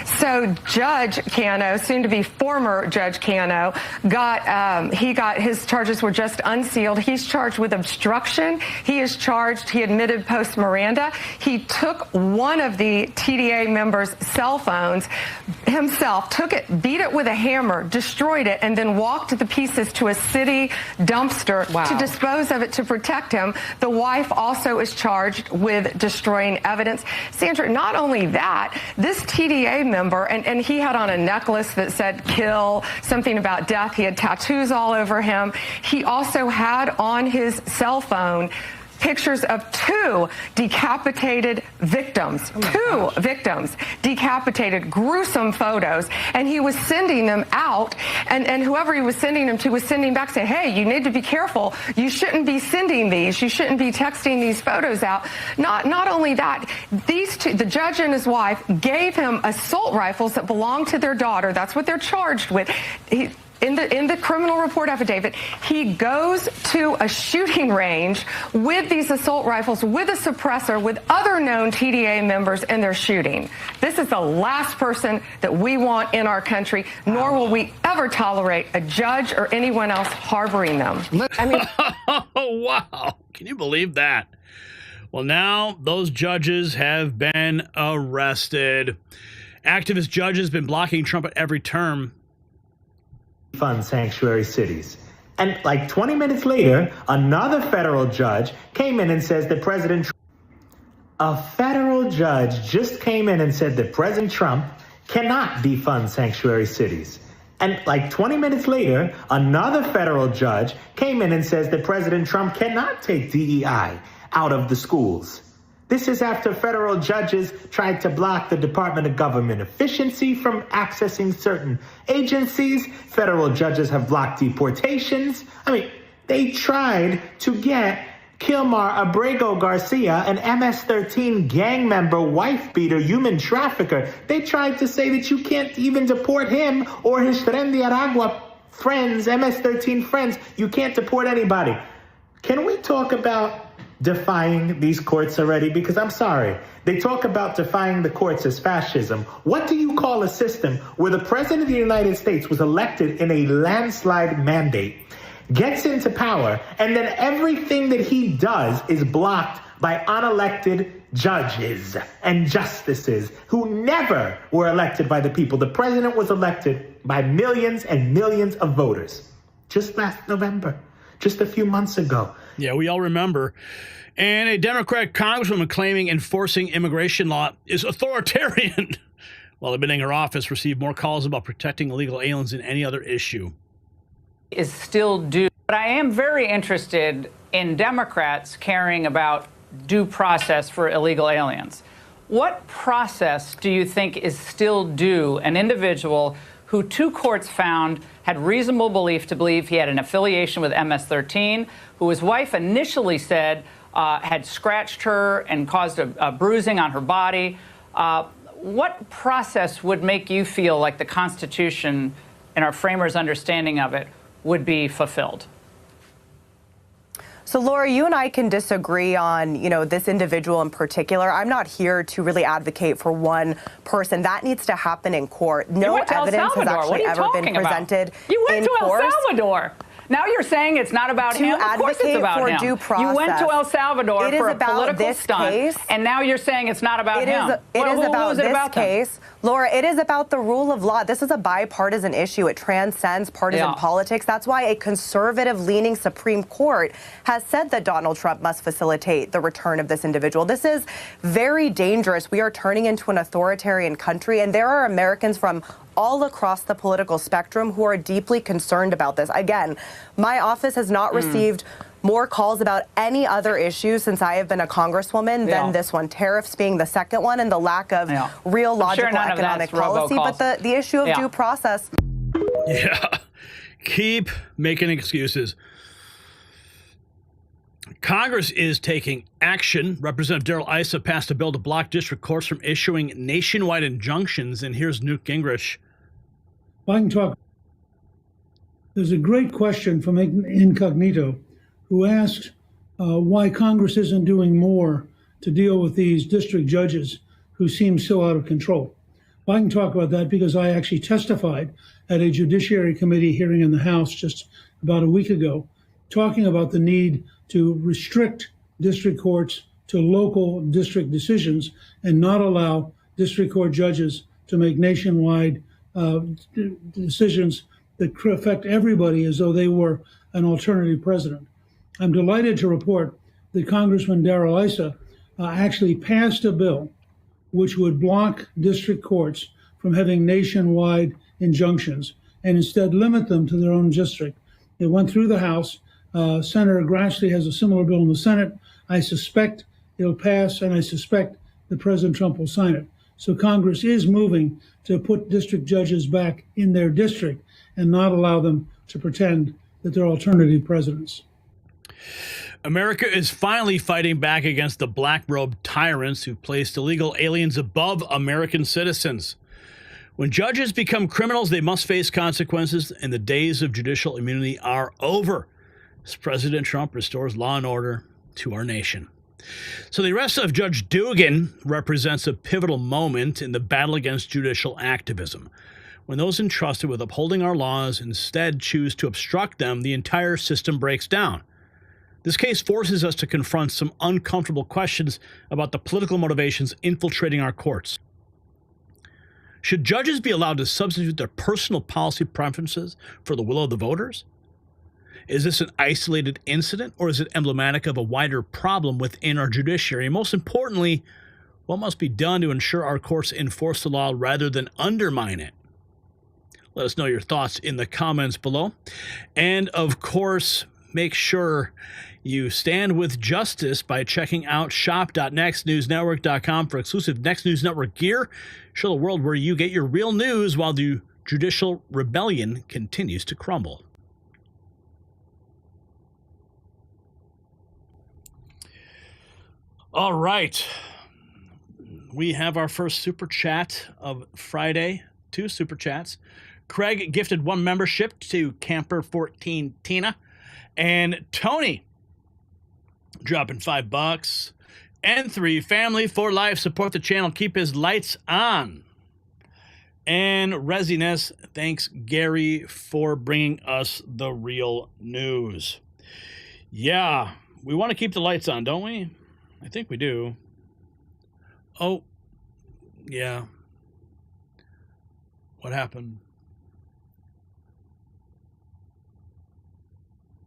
So Judge Cano, soon to be former Judge Cano, got his charges were just unsealed. He's charged with obstruction. He is charged, he admitted post Miranda. He took one of the TDA members' cell phones himself, took it, beat it with a hammer, destroyed it, and then walked the pieces to a city dumpster to dispose of it to protect him. The wife also is charged with destroying evidence. Sandra, not only that, this TDA member, and he had on a necklace that said kill, something about death. He had tattoos all over him. He also had on his cell phone pictures of two decapitated victims, victims, decapitated, gruesome photos, and he was sending them out, and whoever he was sending them to was sending back saying, hey, you need to be careful. You shouldn't be sending these. You shouldn't be texting these photos out. Not only that, these two, the judge and his wife, gave him assault rifles that belonged to their daughter. That's what they're charged with. In the criminal report affidavit, he goes to a shooting range with these assault rifles, with a suppressor, with other known TDA members, and they're shooting. This is the last person that we want in our country, nor will we ever tolerate a judge or anyone else harboring them. I mean, oh, wow. Can you believe that? Well, now those judges have been arrested. Activist judges been blocking Trump at every turn. Fund sanctuary cities. And like 20 minutes later, another federal judge came in and says that a federal judge just came in and said that President Trump cannot defund sanctuary cities. And like 20 minutes later, another federal judge came in and says that President Trump cannot take DEI out of the schools. This is after federal judges tried to block the Department of Government Efficiency from accessing certain agencies. Federal judges have blocked deportations. I mean, they tried to get Kilmar Abrego Garcia, an MS-13 gang member, wife beater, human trafficker. They tried to say that you can't even deport him or his Tren de Aragua friends, MS-13 friends. You can't deport anybody. Can we talk about defying these courts already? Because I'm sorry, they talk about defying the courts as fascism. What do you call a system where the president of the United States was elected in a landslide mandate, gets into power, and then everything that he does is blocked by unelected judges and justices who never were elected by the people? The president was elected by millions and millions of voters just last November, just a few months ago. Yeah, we all remember. And a Democratic congresswoman claiming enforcing immigration law is authoritarian. While admitting her office received more calls about protecting illegal aliens than any other issue. Is still due. But I am very interested in Democrats caring about due process for illegal aliens. What process do you think is still due an individual who two courts found had reasonable belief to believe he had an affiliation with MS-13, who his wife initially said had scratched her and caused a bruising on her body? What process would make you feel like the Constitution and our framers' understanding of it would be fulfilled? So, Laura, you and I can disagree on, this individual in particular. I'm not here to really advocate for one person. That needs to happen in court. No evidence has actually ever been presented. You went to El court. Salvador. Now you're saying it's not about him. Of course it's about him. Due process. You went to El Salvador for a political stunt, and now you're saying it's not about him. It is about this case. Laura, it is about the rule of law. This is a bipartisan issue. It transcends partisan politics. That's why a conservative-leaning Supreme Court has said that Donald Trump must facilitate the return of this individual. This is very dangerous. We are turning into an authoritarian country, and there are Americans from all across the political spectrum who are deeply concerned about this. Again, my office has not received more calls about any other issue since I have been a congresswoman than this one, tariffs being the second one, and the lack of real logical economic policy, but the issue of due process. Yeah, keep making excuses. Congress is taking action. Representative Darrell Issa passed a bill to block district courts from issuing nationwide injunctions, and here's Newt Gingrich. I can talk. There's a great question from Incognito who asks why Congress isn't doing more to deal with these district judges who seem so out of control. I can talk about that because I actually testified at a Judiciary Committee hearing in the House just about a week ago, talking about the need to restrict district courts to local district decisions and not allow district court judges to make nationwide decisions that affect everybody as though they were an alternative president. I'm delighted to report that Congressman Darrell Issa actually passed a bill which would block district courts from having nationwide injunctions and instead limit them to their own district. It went through the House. Senator Grassley has a similar bill in the Senate. I suspect it'll pass, and I suspect that President Trump will sign it. So Congress is moving to put district judges back in their district and not allow them to pretend that they're alternative presidents. America is finally fighting back against the black-robed tyrants who placed illegal aliens above American citizens. When judges become criminals, they must face consequences, and the days of judicial immunity are over, as President Trump restores law and order to our nation. So the arrest of Judge Dugan represents a pivotal moment in the battle against judicial activism. When those entrusted with upholding our laws instead choose to obstruct them, the entire system breaks down. This case forces us to confront some uncomfortable questions about the political motivations infiltrating our courts. Should judges be allowed to substitute their personal policy preferences for the will of the voters? Is this an isolated incident, or is it emblematic of a wider problem within our judiciary? And most importantly, what must be done to ensure our courts enforce the law rather than undermine it? Let us know your thoughts in the comments below. And of course, make sure you stand with justice by checking out shop.nextnewsnetwork.com for exclusive Next News Network gear. Show the world where you get your real news while the judicial rebellion continues to crumble. All right. We have our first super chat of Friday. 2 super chats. Craig gifted 1 membership to Camper14 Tina. And Tony dropping $5. And 3 family for life. Support the channel. Keep his lights on. And Resiness, thanks Gary for bringing us the real news. Yeah, we want to keep the lights on, don't we? I think we do. Oh, yeah. What happened?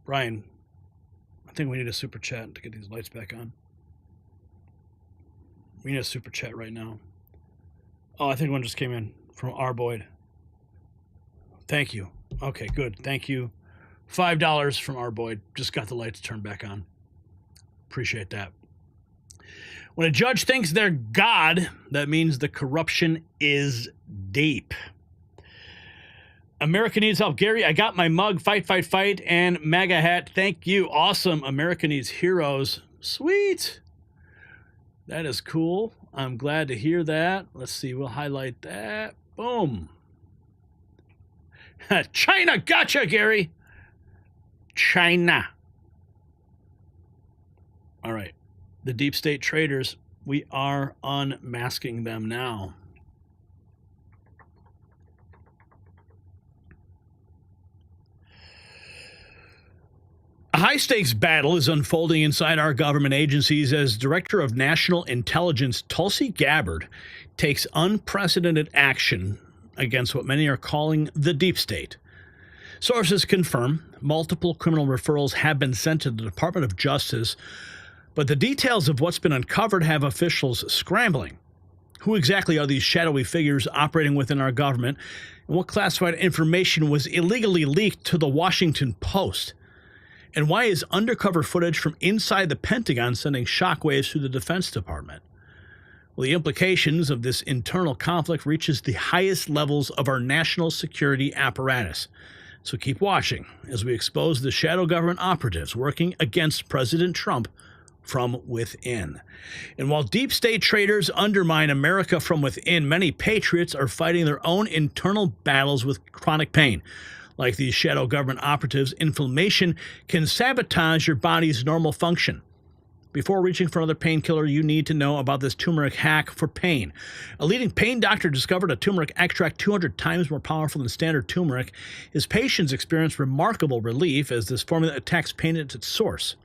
Brian, I think we need a super chat to get these lights back on. We need a super chat right now. Oh, I think one just came in from R. Boyd. Thank you. Okay, good. Thank you. $5 from R. Boyd. Just got the lights turned back on. Appreciate that. When a judge thinks they're God, that means the corruption is deep. America needs help. Gary, I got my mug, fight, fight, fight, and MAGA hat. Thank you. Awesome. America needs heroes. Sweet. That is cool. I'm glad to hear that. Let's see. We'll highlight that. Boom. China. Gotcha, Gary. China. All right. The deep state traitors, we are unmasking them now. A high-stakes battle is unfolding inside our government agencies as Director of National Intelligence Tulsi Gabbard takes unprecedented action against what many are calling the deep state. Sources confirm multiple criminal referrals have been sent to the Department of Justice, but the details of what's been uncovered have officials scrambling. Who exactly are these shadowy figures operating within our government, and what classified information was illegally leaked to the Washington Post? And why is undercover footage from inside the Pentagon sending shockwaves through the Defense Department? Well, the implications of this internal conflict reaches the highest levels of our national security apparatus. So keep watching as we expose the shadow government operatives working against President Trump from within. And while deep state traitors undermine America from within, many patriots are fighting their own internal battles with chronic pain. Like these shadow government operatives, inflammation can sabotage your body's normal function. Before reaching for another painkiller, you need to know about this turmeric hack for pain. A leading pain doctor discovered a turmeric extract 200 times more powerful than standard turmeric. His patients experienced remarkable relief as this formula attacks pain at its source.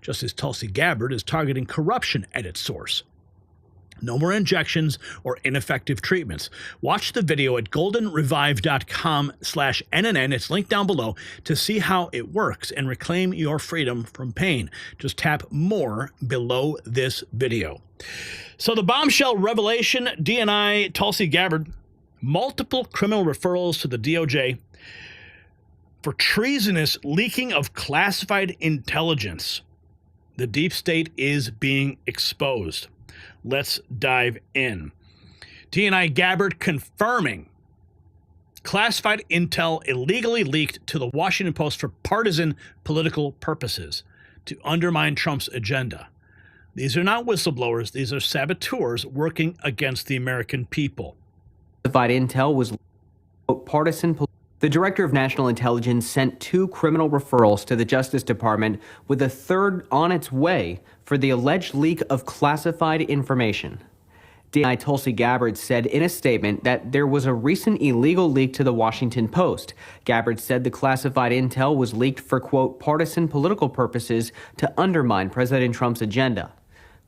Justice Tulsi Gabbard is targeting corruption at its source. No more injections or ineffective treatments. Watch the video at goldenrevive.com/NNN. It's linked down below to see how it works and reclaim your freedom from pain. Just tap more below this video. So the bombshell revelation, DNI Tulsi Gabbard, multiple criminal referrals to the DOJ for treasonous leaking of classified intelligence. The deep state is being exposed. Let's dive in. DNI Gabbard confirming classified intel illegally leaked to the Washington Post for partisan political purposes to undermine Trump's agenda. These are not whistleblowers. These are saboteurs working against the American people. Classified intel was partisan. The Director of National Intelligence sent 2 criminal referrals to the Justice Department, with a third on its way for the alleged leak of classified information. DNI Tulsi Gabbard said in a statement that there was a recent illegal leak to the Washington Post. Gabbard said the classified intel was leaked for, quote, partisan political purposes to undermine President Trump's agenda.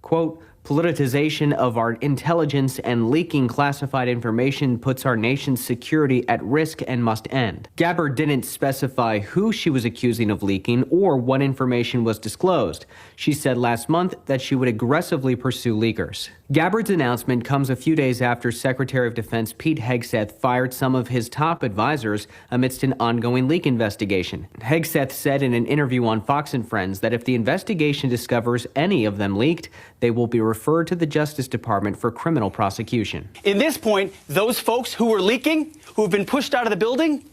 Quote, politicization of our intelligence and leaking classified information puts our nation's security at risk and must end. Gabbard didn't specify who she was accusing of leaking or what information was disclosed. She said last month that she would aggressively pursue leakers. Gabbard's announcement comes a few days after Secretary of Defense Pete Hegseth fired some of his top advisors amidst an ongoing leak investigation. Hegseth said in an interview on Fox and Friends that if the investigation discovers any of them leaked, they will be referred to the Justice Department for criminal prosecution. In this point, those folks who were leaking, who have been pushed out of the building,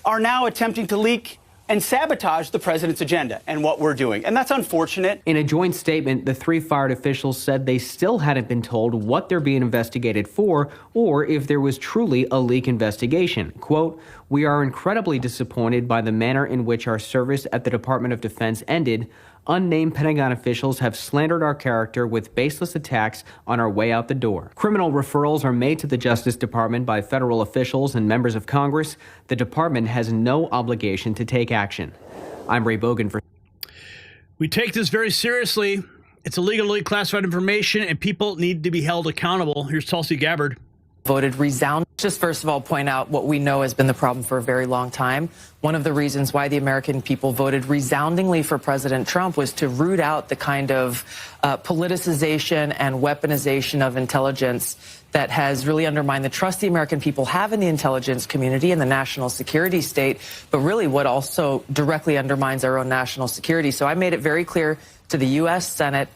are now attempting to leak and sabotage the president's agenda and what we're doing. And that's unfortunate. In a joint statement, the 3 fired officials said they still hadn't been told what they're being investigated for or if there was truly a leak investigation. Quote, we are incredibly disappointed by the manner in which our service at the Department of Defense ended. Unnamed Pentagon officials have slandered our character with baseless attacks on our way out the door. Criminal referrals are made to the Justice Department by federal officials and members of Congress. The department has no obligation to take action. I'm Ray Bogan for... We take this very seriously. It's illegally classified information, and people need to be held accountable. Here's Tulsi Gabbard. Voted resound. Just first of all, point out what we know has been the problem for a very long time. One of the reasons why the American people voted resoundingly for President Trump was to root out the kind of politicization and weaponization of intelligence that has really undermined the trust the American people have in the intelligence community and the national security state, but really what also directly undermines our own national security. So I made it very clear to the U.S. Senate,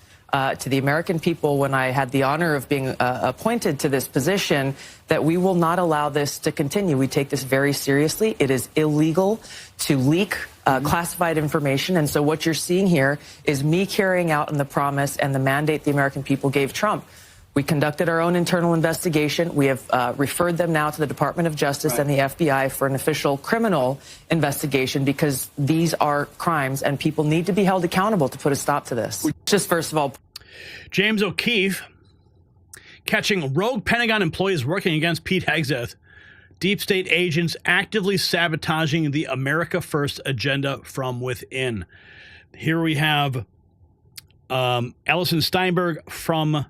to the American people when I had the honor of being appointed to this position, that we will not allow this to continue. We take this very seriously. It is illegal to leak classified information. And so what you're seeing here is me carrying out on the promise and the mandate the American people gave Trump. We conducted our own internal investigation. We have referred them now to the Department of Justice and the FBI for an official criminal investigation because these are crimes and people need to be held accountable to put a stop to this. Just first of all, James O'Keefe catching rogue Pentagon employees working against Pete Hegseth. Deep state agents actively sabotaging the America First agenda from within. Here we have Allison Steinberg from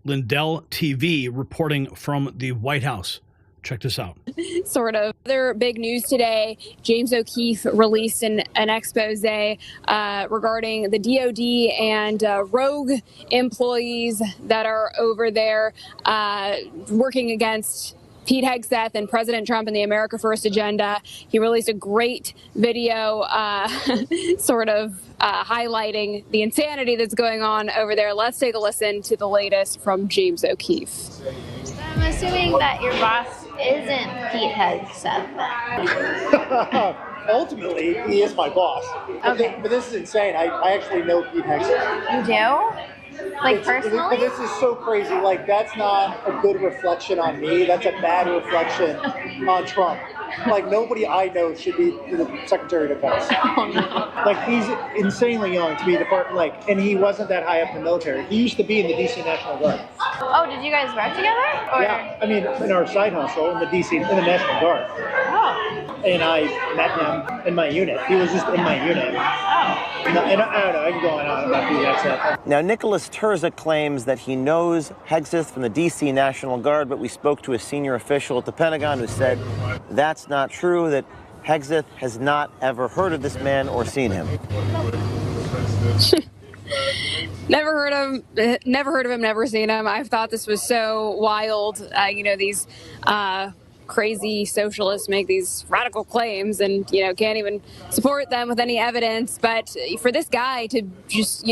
Lindell TV reporting from the White House. Check this out. Sort of. Other big news today, James O'Keefe released an expose regarding the DOD and rogue employees that are over there working against Pete Hegseth and President Trump and the America First agenda. He released a great video sort of highlighting the insanity that's going on over there. Let's take a listen to the latest from James O'Keefe. I'm assuming that your boss isn't Pete Hegseth. Ultimately, he is my boss. Okay. But this is insane. I actually know Pete Hegseth. You do? Like personally? But this is so crazy. Like, that's not a good reflection on me. That's a bad reflection on Trump. Like, nobody I know should be the Secretary of Defense. Oh, no. Like, he's insanely young to be and he wasn't that high up in the military. He used to be in the D.C. National Guard. Oh, did you guys work together? Or? Yeah, I mean, in our side hustle in the National Guard. Oh. And I met him in my unit. He was just in my unit. Oh. And I don't know, I can go on about Pete Hegseth. Now, Nicholas Terza claims that he knows Hegseth from the D.C. National Guard, but we spoke to a senior official at the Pentagon who said that's not true, that Hegseth has not ever heard of this man or seen him. Never heard of him, never seen him. I thought this was so wild. These crazy socialists make these radical claims and, can't even support them with any evidence. But for this guy to just,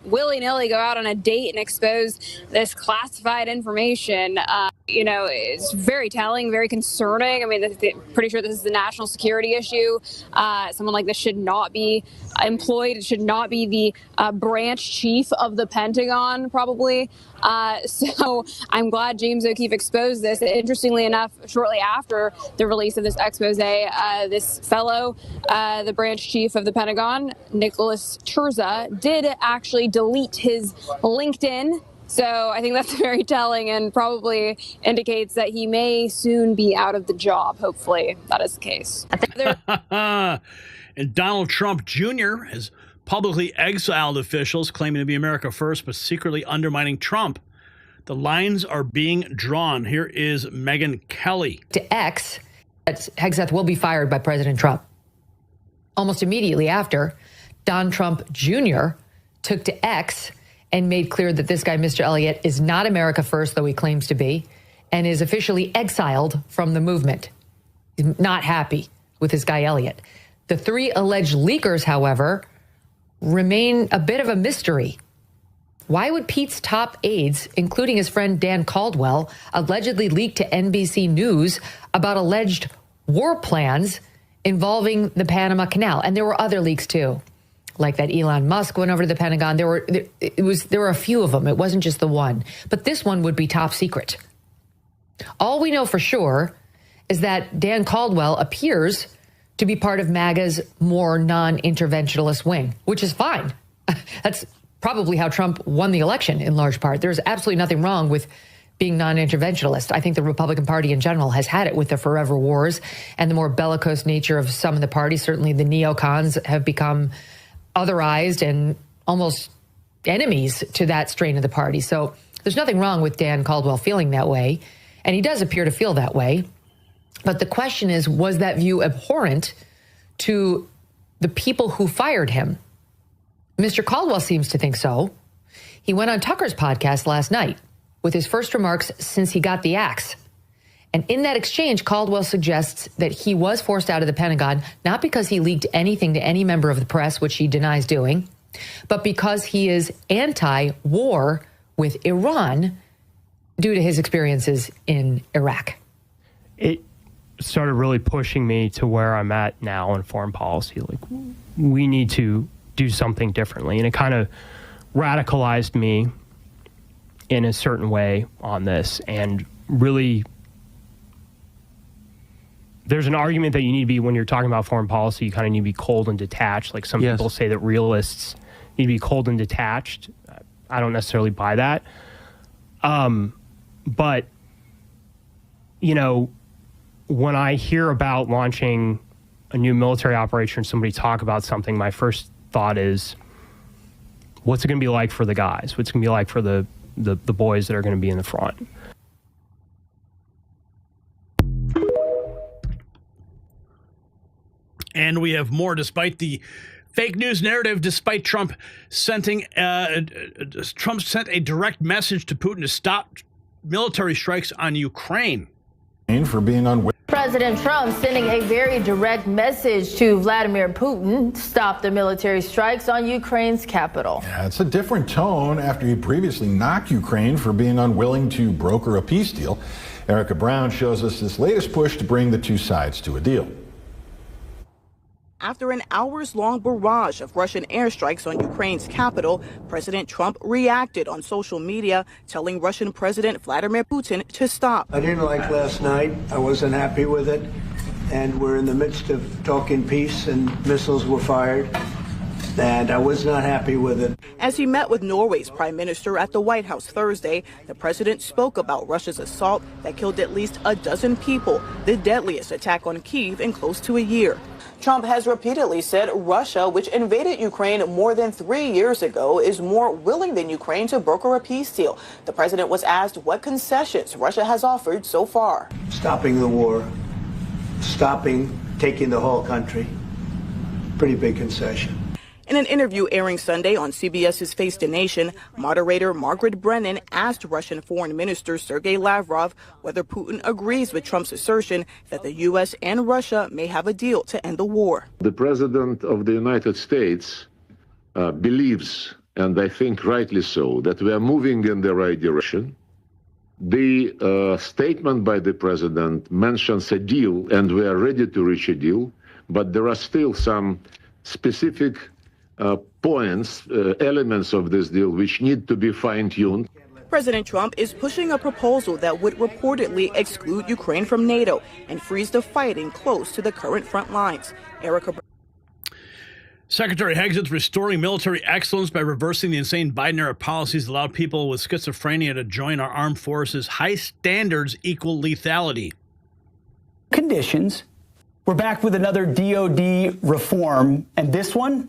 willy-nilly go out on a date and expose this classified information, it's very telling, very concerning. I mean, pretty sure this is a national security issue. Someone like this should not be employed. It should not be the branch chief of the Pentagon, probably. So I'm glad James O'Keefe exposed this. Interestingly enough, shortly after the release of this expose, this fellow, the branch chief of the Pentagon, Nicholas Terza, did actually delete his LinkedIn. So I think that's very telling and probably indicates that he may soon be out of the job. Hopefully that is the case. And Donald Trump Jr. has publicly exiled officials claiming to be America First, but secretly undermining Trump. The lines are being drawn. Here is Megyn Kelly. To X, that Hegseth will be fired by President Trump. Almost immediately after, Don Trump Jr. took to X and made clear that this guy, Mr. Elliott, is not America First, though he claims to be, and is officially exiled from the movement. He's not happy with this guy, Elliott. The three alleged leakers, however, remain a bit of a mystery. Why would Pete's top aides, including his friend Dan Caldwell, allegedly leak to NBC News about alleged war plans involving the Panama Canal? And there were other leaks, too, like that Elon Musk went over to the Pentagon. There were a few of them. It wasn't just the one. But this one would be top secret. All we know for sure is that Dan Caldwell appears to be part of MAGA's more non-interventionalist wing, which is fine. That's probably how Trump won the election in large part. There's absolutely nothing wrong with being non-interventionalist. I think the Republican Party in general has had it with the forever wars and the more bellicose nature of some of the parties. Certainly the neocons have become otherized and almost enemies to that strain of the party. So there's nothing wrong with Dan Caldwell feeling that way. And he does appear to feel that way. But the question is, was that view abhorrent to the people who fired him? Mr. Caldwell seems to think so. He went on Tucker's podcast last night with his first remarks since he got the axe. And in that exchange, Caldwell suggests that he was forced out of the Pentagon, not because he leaked anything to any member of the press, which he denies doing, but because he is anti-war with Iran due to his experiences in Iraq. It started really pushing me to where I'm at now in foreign policy. Like, we need to do something differently. And it kind of radicalized me in a certain way on this. And really, there's an argument that you need to be, when you're talking about foreign policy, you kind of need to be cold and detached. Like some people say that realists need to be cold and detached. I don't necessarily buy that. But, you know, when I hear about launching a new military operation, somebody talk about something, my first thought is, what's it going to be like for the guys? What's it going to be like for the boys that are going to be in the front? And we have more. Despite the fake news narrative, despite Trump sent a direct message to Putin to stop military strikes on Ukraine. For being unwilling. President Trump sending a very direct message to Vladimir Putin to stop the military strikes on Ukraine's capital. Yeah, it's a different tone after he previously knocked Ukraine for being unwilling to broker a peace deal. Erica Brown shows us this latest push to bring the two sides to a deal. After an hours-long barrage of Russian airstrikes on Ukraine's capital, President Trump reacted on social media, telling Russian President Vladimir Putin to stop. I didn't like last night. I wasn't happy with it. And we're in the midst of talking peace, and missiles were fired. And I was not happy with it. As he met with Norway's prime minister at the White House Thursday, the president spoke about Russia's assault that killed at least a dozen people, the deadliest attack on Kyiv in close to a year. Trump has repeatedly said Russia, which invaded Ukraine more than 3 years ago, is more willing than Ukraine to broker a peace deal. The president was asked what concessions Russia has offered so far. Stopping the war, stopping taking the whole country. Pretty big concession. In an interview airing Sunday on CBS's Face the Nation, moderator Margaret Brennan asked Russian Foreign Minister Sergei Lavrov whether Putin agrees with Trump's assertion that the U.S. and Russia may have a deal to end the war. The President of the United States believes, and I think rightly so, that we are moving in the right direction. The statement by the President mentions a deal, and we are ready to reach a deal, but there are still some specific points, elements of this deal which need to be fine-tuned. President Trump is pushing a proposal that would reportedly exclude Ukraine from NATO and freeze the fighting close to the current front lines. Erica. Secretary Hegseth restoring military excellence by reversing the insane Biden-era policies that allowed people with schizophrenia to join our armed forces. High standards equal lethality. Conditions. We're back with another DOD reform, and this one,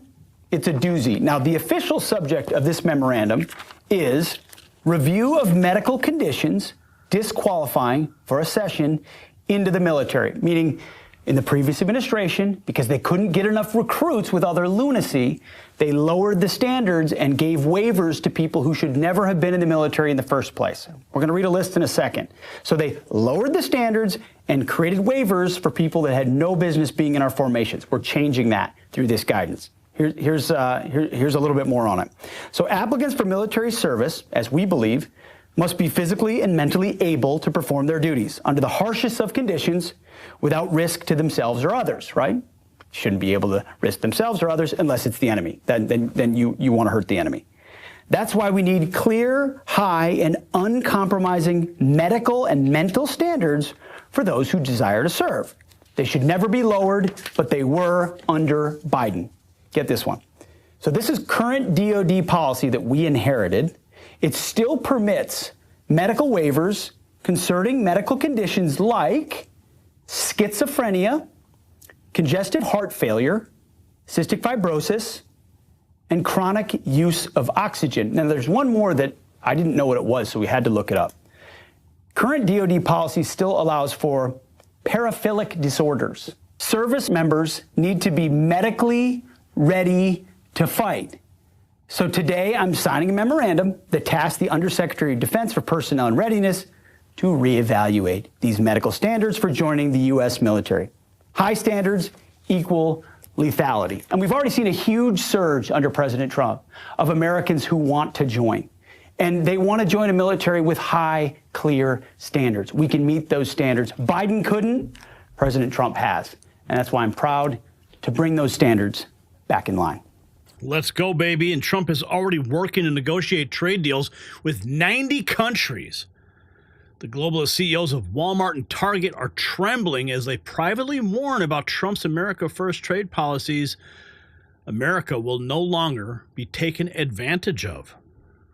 it's a doozy. Now, the official subject of this memorandum is review of medical conditions disqualifying for accession into the military, meaning in the previous administration, because they couldn't get enough recruits with all their lunacy, they lowered the standards and gave waivers to people who should never have been in the military in the first place. We're going to read a list in a second. So they lowered the standards and created waivers for people that had no business being in our formations. We're changing that through this guidance. Here's a little bit more on it. So applicants for military service, as we believe, must be physically and mentally able to perform their duties under the harshest of conditions without risk to themselves or others, right? Shouldn't be able to risk themselves or others unless it's the enemy. Then you want to hurt the enemy. That's why we need clear, high, and uncompromising medical and mental standards for those who desire to serve. They should never be lowered, but they were under Biden. Get this one. So this is current DOD policy that we inherited. It still permits medical waivers concerning medical conditions like schizophrenia, congestive heart failure, cystic fibrosis, and chronic use of oxygen. Now, there's one more that I didn't know what it was, so we had to look it up. Current DOD policy still allows for paraphilic disorders. Service members need to be medically ready to fight. So today I'm signing a memorandum that tasks the Undersecretary of Defense for Personnel and Readiness to reevaluate these medical standards for joining the U.S. military. High standards equal lethality. And we've already seen a huge surge under President Trump of Americans who want to join. And they want to join a military with high, clear standards. We can meet those standards. Biden couldn't, President Trump has. And that's why I'm proud to bring those standards back in line. Let's go, baby. And Trump is already working to negotiate trade deals with 90 countries. The globalist CEOs of Walmart and Target are trembling as they privately warn about Trump's America First trade policies. America will no longer be taken advantage of.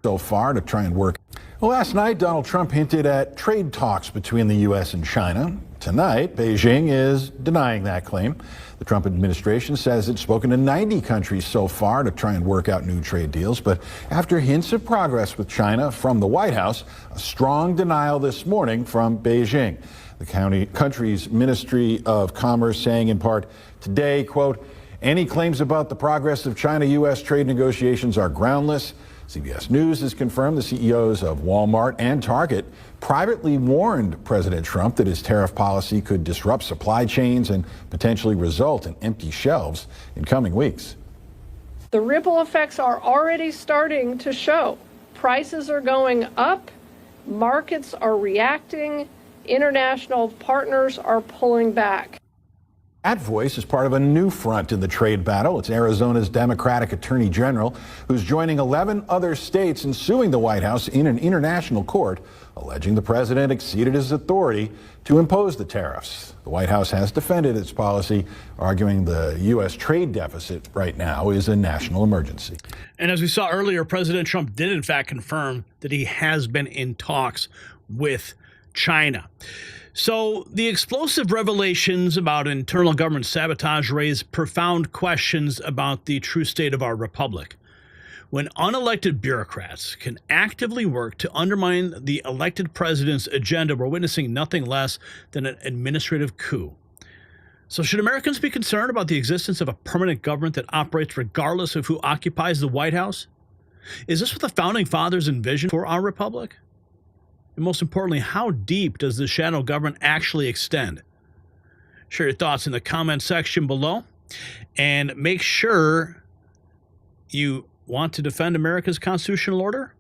So far to try and work. Well, last night, Donald Trump hinted at trade talks between the U.S. and China. Tonight, Beijing is denying that claim. The Trump administration says it's spoken to 90 countries so far to try and work out new trade deals. But after hints of progress with China from the White House, a strong denial this morning from Beijing. The country's Ministry of Commerce saying in part today, quote, any claims about the progress of China-U.S. trade negotiations are groundless. CBS News has confirmed the CEOs of Walmart and Target privately warned President Trump that his tariff policy could disrupt supply chains and potentially result in empty shelves in coming weeks. The ripple effects are already starting to show. Prices are going up, markets are reacting, international partners are pulling back. That voice is part of a new front in the trade battle. It's Arizona's Democratic Attorney General, who's joining 11 other states in suing the White House in an international court, alleging the president exceeded his authority to impose the tariffs. The White House has defended its policy, arguing the U.S. trade deficit right now is a national emergency. And as we saw earlier, President Trump did in fact confirm that he has been in talks with China. So the explosive revelations about internal government sabotage raise profound questions about the true state of our republic. When unelected bureaucrats can actively work to undermine the elected president's agenda, we're witnessing nothing less than an administrative coup. So should Americans be concerned about the existence of a permanent government that operates regardless of who occupies the White House? Is this what the founding fathers envisioned for our republic? And most importantly, how deep does the shadow government actually extend? Share your thoughts in the comment section below. And make sure you want to defend America's constitutional order.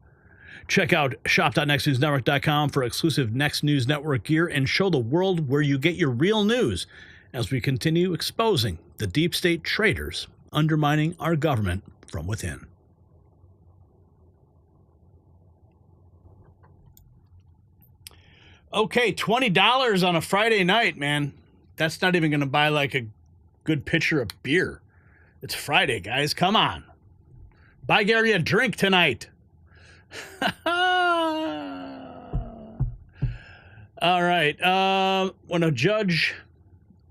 Check out shop.nextnewsnetwork.com for exclusive Next News Network gear and show the world where you get your real news as we continue exposing the deep state traitors undermining our government from within. Okay, $20 on a Friday night, man. That's not even going to buy like a good pitcher of beer. It's Friday, guys. Come on. Buy Gary a drink tonight. All right. When a judge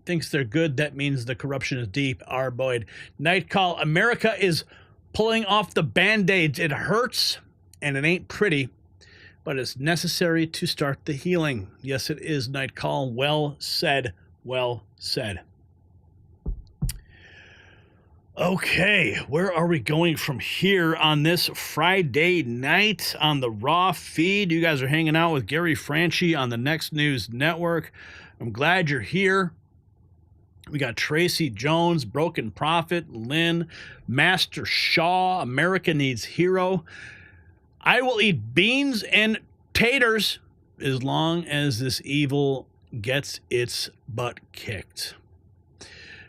thinks they're good, that means the corruption is deep. R. Boyd. Night call. America is pulling off the Band-Aids. It hurts, and it ain't pretty, but it's necessary to start the healing. Yes, it is, Night Call. Well said. Well said. Okay, where are we going from here on this Friday night on the Raw feed? You guys are hanging out with Gary Franchi on the Next News Network. I'm glad you're here. We got Tracy Jones, Broken Prophet, Lynn, Master Shaw, America Needs Hero. I will eat beans and taters as long as this evil gets its butt kicked.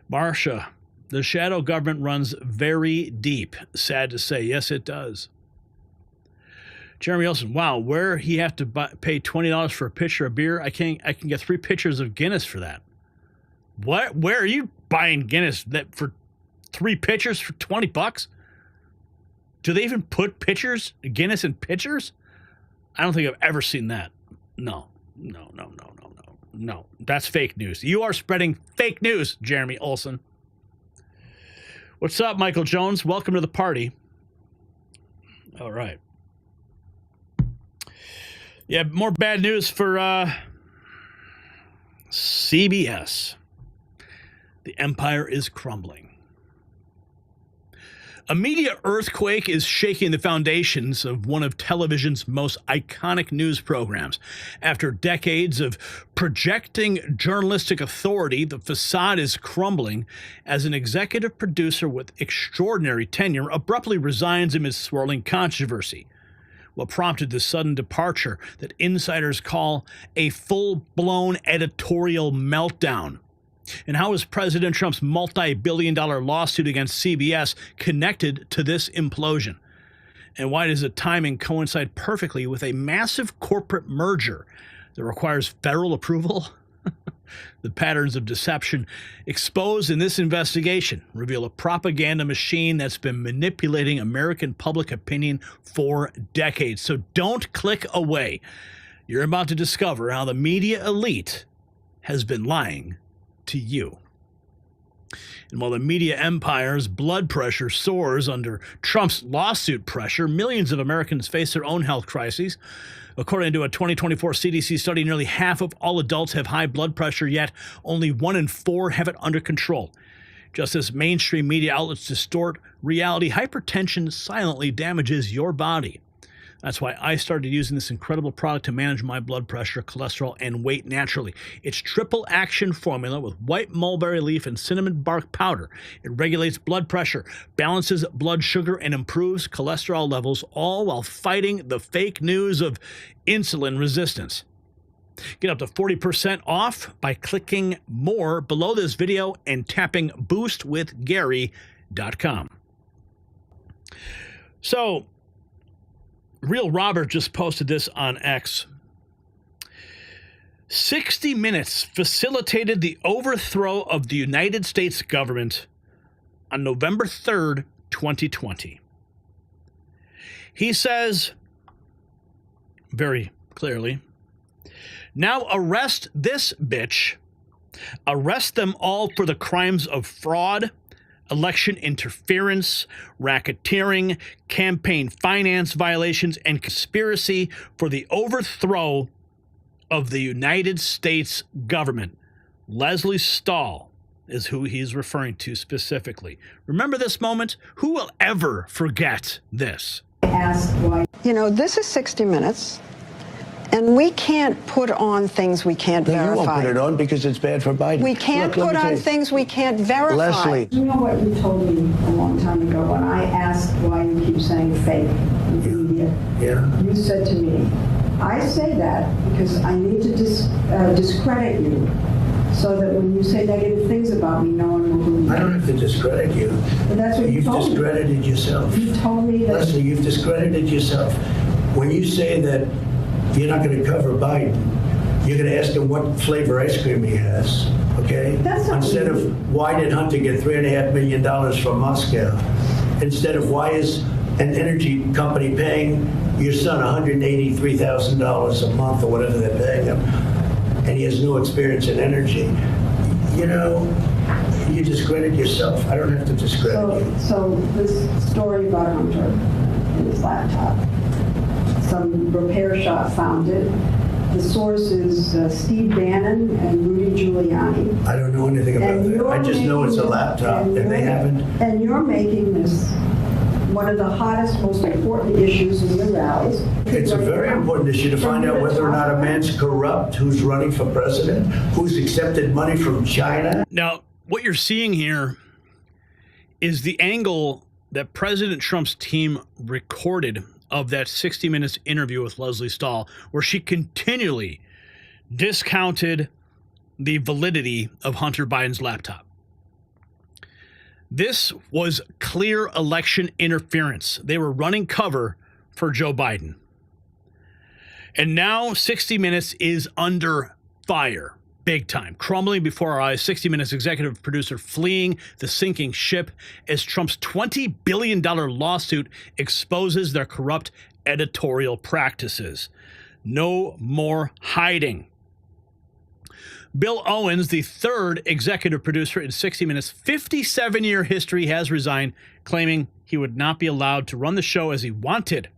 Marcia, the shadow government runs very deep. Sad to say. Yes, it does. Jeremy Olson, wow, where he have to pay $20 for a pitcher of beer? I can get 3 pitchers of Guinness for that. What? Where are you buying Guinness that for 3 pitchers for $20? Do they even put pitchers, Guinness in pitchers? I don't think I've ever seen that. No. That's fake news. You are spreading fake news, Jeremy Olson. What's up, Michael Jones? Welcome to the party. All right. Yeah, more bad news for CBS. The empire is crumbling. A media earthquake is shaking the foundations of one of television's most iconic news programs. After decades of projecting journalistic authority, the facade is crumbling as an executive producer with extraordinary tenure abruptly resigns amid swirling controversy. What prompted the sudden departure that insiders call a full-blown editorial meltdown? And how is President Trump's multi-billion-dollar lawsuit against CBS connected to this implosion? And why does the timing coincide perfectly with a massive corporate merger that requires federal approval? The patterns of deception exposed in this investigation reveal a propaganda machine that's been manipulating American public opinion for decades. So don't click away. You're about to discover how the media elite has been lying to you. And while the media empire's blood pressure soars under Trump's lawsuit pressure, millions of Americans face their own health crises. According to a 2024 CDC study, nearly half of all adults have high blood pressure, yet only 1 in 4 have it under control. Just as mainstream media outlets distort reality, hypertension silently damages your body. That's why I started using this incredible product to manage my blood pressure, cholesterol, and weight naturally. It's triple action formula with white mulberry leaf and cinnamon bark powder. It regulates blood pressure, balances blood sugar, and improves cholesterol levels, all while fighting the fake news of insulin resistance. Get up to 40% off by clicking more below this video and tapping boostwithgary.com. So, Real Robert just posted this on X. 60 Minutes facilitated the overthrow of the United States government on November 3rd, 2020. He says, very clearly, now arrest this bitch. Arrest them all for the crimes of fraud, election interference, racketeering, campaign finance violations, and conspiracy for the overthrow of the United States government. Leslie Stahl is who he's referring to specifically. Remember this moment? Who will ever forget this? You know, this is 60 Minutes. And we can't put on things we can't verify. You won't put it on because it's bad for Biden. We can't put on things we can't verify. Leslie. You know what you told me a long time ago when I asked why you keep saying fake with the media? Yeah. You said to me, I say that because I need to discredit you so that when you say negative things about me, no one will believe I don't have to discredit you. But that's what you've you told discredited yourself. You told me that. Leslie, you've discredited yourself. When you say that you're not going to cover Biden, you're going to ask him what flavor ice cream he has, okay? Instead of why did Hunter get $3.5 million from Moscow? Instead of why is an energy company paying your son $183,000 a month or whatever they're paying him, and he has no experience in energy. You know, you discredit yourself. I don't have to discredit you. So this story about Hunter and his laptop. Some repair shop found it. The source is Steve Bannon and Rudy Giuliani. I don't know anything about that. I just know it's a laptop, and they haven't. And you're making this one of the hottest, most important issues in the rallies. It's a very important issue to find out whether or not a man's corrupt, who's running for president, who's accepted money from China. Now, what you're seeing here is the angle that President Trump's team recorded of that 60 Minutes interview with Leslie Stahl, where she continually discounted the validity of Hunter Biden's laptop. This was clear election interference. They were running cover for Joe Biden. And now 60 Minutes is under fire. Big time. Crumbling before our eyes, 60 Minutes executive producer fleeing the sinking ship as Trump's $20 billion lawsuit exposes their corrupt editorial practices. No more hiding. Bill Owens, the third executive producer in 60 Minutes' 57-year history, has resigned, claiming he would not be allowed to run the show as he wanted.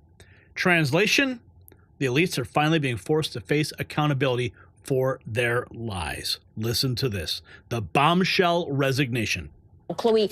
Translation, the elites are finally being forced to face accountability for their lies. Listen to this. The bombshell resignation. Chloe,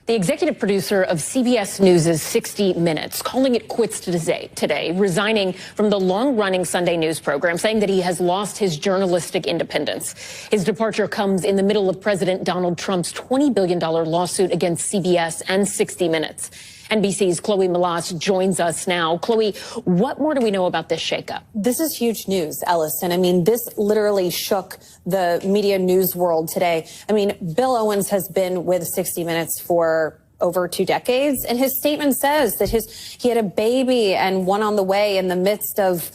the executive producer of CBS News' 60 Minutes, calling it quits today, resigning from the long-running Sunday news program, saying that he has lost his journalistic independence. His departure comes in the middle of President Donald Trump's $20 billion lawsuit against CBS and 60 Minutes. NBC's Chloe Melas joins us now. Chloe, what more do we know about this shakeup? This is huge news, Ellison. I mean, this literally shook the media news world today. I mean, Bill Owens has been with 60 Minutes for over 2 decades, and his statement says that he had a baby and one on the way in the midst of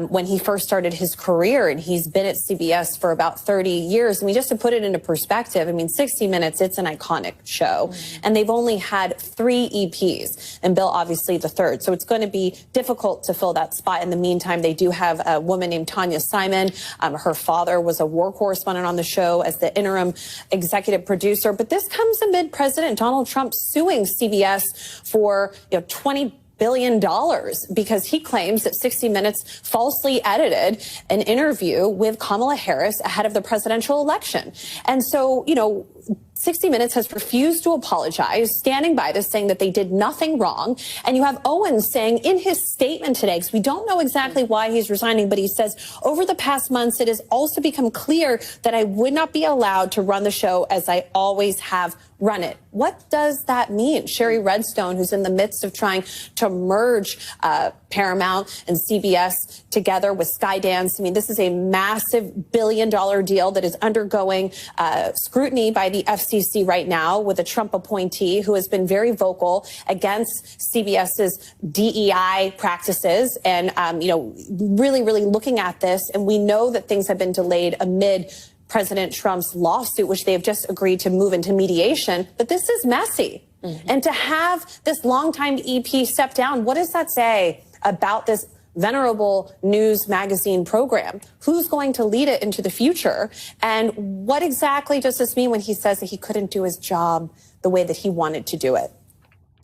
when he first started his career, and he's been at CBS for about 30 years. I mean, just to put it into perspective, I mean, 60 Minutes, it's an iconic show, and they've only had 3 EPs, and Bill obviously the third. So it's going to be difficult to fill that spot. In the meantime, they do have a woman named Tanya Simon. Her father was a war correspondent on the show as the interim executive producer. But this comes amid President Donald Trump suing CBS for $20 billion because he claims that 60 Minutes falsely edited an interview with Kamala Harris ahead of the presidential election. And so, 60 Minutes has refused to apologize, standing by this, saying that they did nothing wrong. And you have Owens saying in his statement today, because we don't know exactly why he's resigning, but he says, over the past months, it has also become clear that I would not be allowed to run the show as I always have run it. What does that mean? Sherry Redstone, who's in the midst of trying to merge Paramount and CBS together with Skydance. I mean, this is a massive billion-dollar deal that is undergoing scrutiny by the FCC right now with a Trump appointee who has been very vocal against CBS's DEI practices and, really, really looking at this. And we know that things have been delayed amid President Trump's lawsuit, which they have just agreed to move into mediation. But this is messy. And to have this longtime EP step down, what does that say about this venerable news magazine program? Who's going to lead it into the future? And what exactly does this mean when he says that he couldn't do his job the way that he wanted to do it?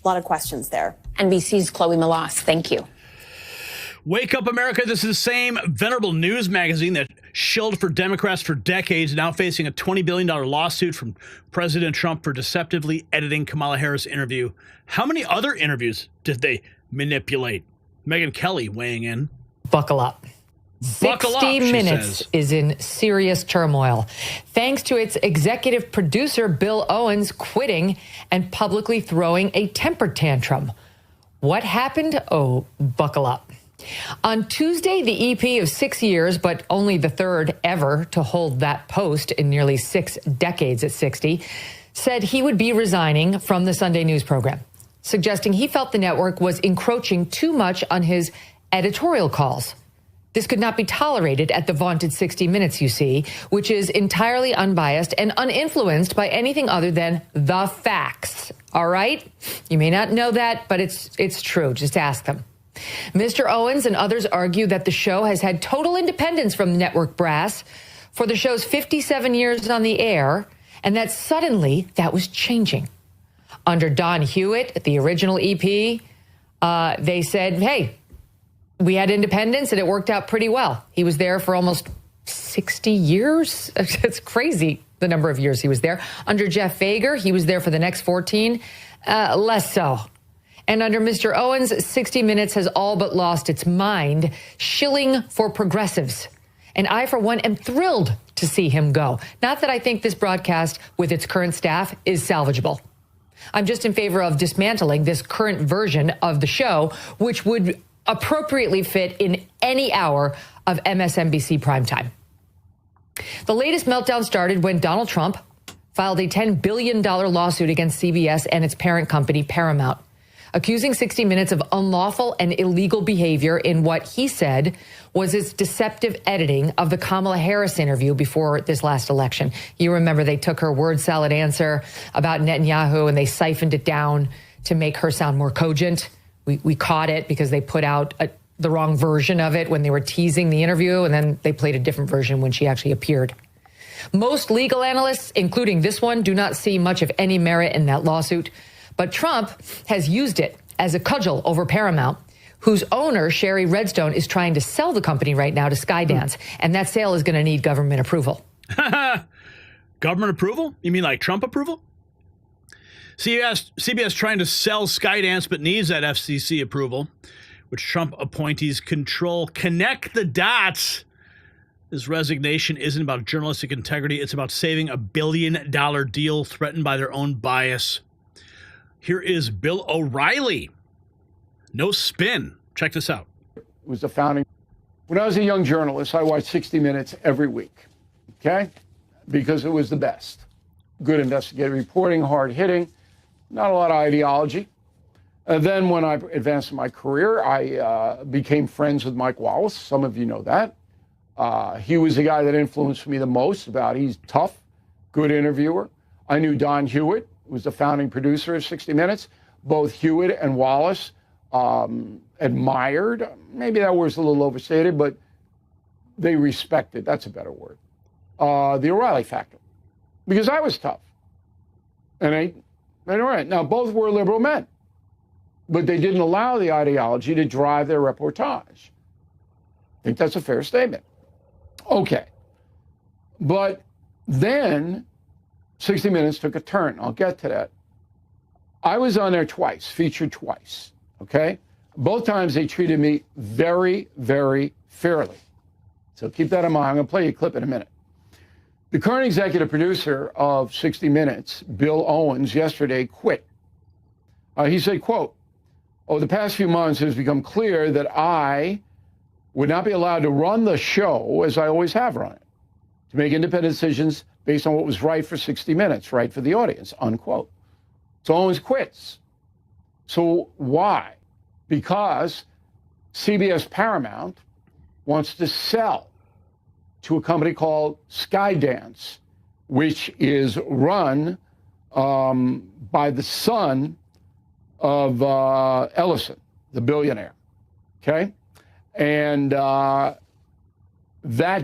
A lot of questions there. NBC's Chloe Melas, thank you. Wake up, America. This is the same venerable news magazine that shilled for Democrats for decades, now facing a $20 billion lawsuit from President Trump for deceptively editing Kamala Harris' interview. How many other interviews did they manipulate? Megyn Kelly weighing in. Buckle up. Buckle 60 up, she Minutes says. is in serious turmoil, thanks to its executive producer, Bill Owens, quitting and publicly throwing a temper tantrum. What happened? Oh, buckle up. On Tuesday, the EP of 6 years, but only the third ever to hold that post in nearly 6 decades at 60, said he would be resigning from the Sunday news program, suggesting he felt the network was encroaching too much on his editorial calls. This could not be tolerated at the vaunted 60 Minutes, you see, which is entirely unbiased and uninfluenced by anything other than the facts. All right? You may not know that, but it's true. Just ask them. Mr. Owens and others argue that the show has had total independence from the network brass for the show's 57 years on the air, and that suddenly that was changing. Under Don Hewitt, the original EP, they said, hey, we had independence and it worked out pretty well. He was there for almost 60 years. It's crazy, the number of years he was there. Under Jeff Fager, he was there for the next 14, less so. And under Mr. Owens, 60 Minutes has all but lost its mind, shilling for progressives. And I, for one, am thrilled to see him go. Not that I think this broadcast with its current staff is salvageable. I'm just in favor of dismantling this current version of the show, which would appropriately fit in any hour of MSNBC primetime. The latest meltdown started when Donald Trump filed a $10 billion lawsuit against CBS and its parent company, Paramount, accusing 60 Minutes of unlawful and illegal behavior in what he said was its deceptive editing of the Kamala Harris interview before this last election. You remember they took her word salad answer about Netanyahu and they siphoned it down to make her sound more cogent. We caught it because they put out the wrong version of it when they were teasing the interview, and then they played a different version when she actually appeared. Most legal analysts, including this one, do not see much of any merit in that lawsuit. But Trump has used it as a cudgel over Paramount, whose owner, Sherry Redstone, is trying to sell the company right now to Skydance. And that sale is going to need government approval. Government approval? You mean like Trump approval? CBS trying to sell Skydance but needs that FCC approval, which Trump appointees control. Connect the dots. His resignation isn't about journalistic integrity. It's about saving a $1 billion deal threatened by their own bias. Here is Bill O'Reilly. No spin. Check this out. It was the founding. When I was a young journalist, I watched 60 Minutes every week, okay? Because it was the best. Good investigative reporting, hard hitting, not a lot of ideology. Then when I advanced in my career, I became friends with Mike Wallace. Some of you know that. He was the guy that influenced me the most he's tough, good interviewer. I knew Don Hewitt, who was the founding producer of 60 Minutes. Both Hewitt and Wallace admired, maybe that word's a little overstated, but they respected, that's a better word, the O'Reilly factor. Because I was tough. And they were right. Now, both were liberal men, but they didn't allow the ideology to drive their reportage. I think that's a fair statement. Okay. But then 60 Minutes took a turn. I'll get to that. I was on there twice, featured twice, okay? Both times they treated me very, very fairly. So keep that in mind. I'm going to play you a clip in a minute. The current executive producer of 60 Minutes, Bill Owens, yesterday quit. He said, quote, "Over the past few months, it has become clear that I would not be allowed to run the show as I always have run it, to make independent decisions based on what was right for 60 Minutes, right for the audience," unquote. So Owens quits. So why? Because CBS Paramount wants to sell to a company called Skydance, which is run by the son of Ellison, the billionaire, okay? And that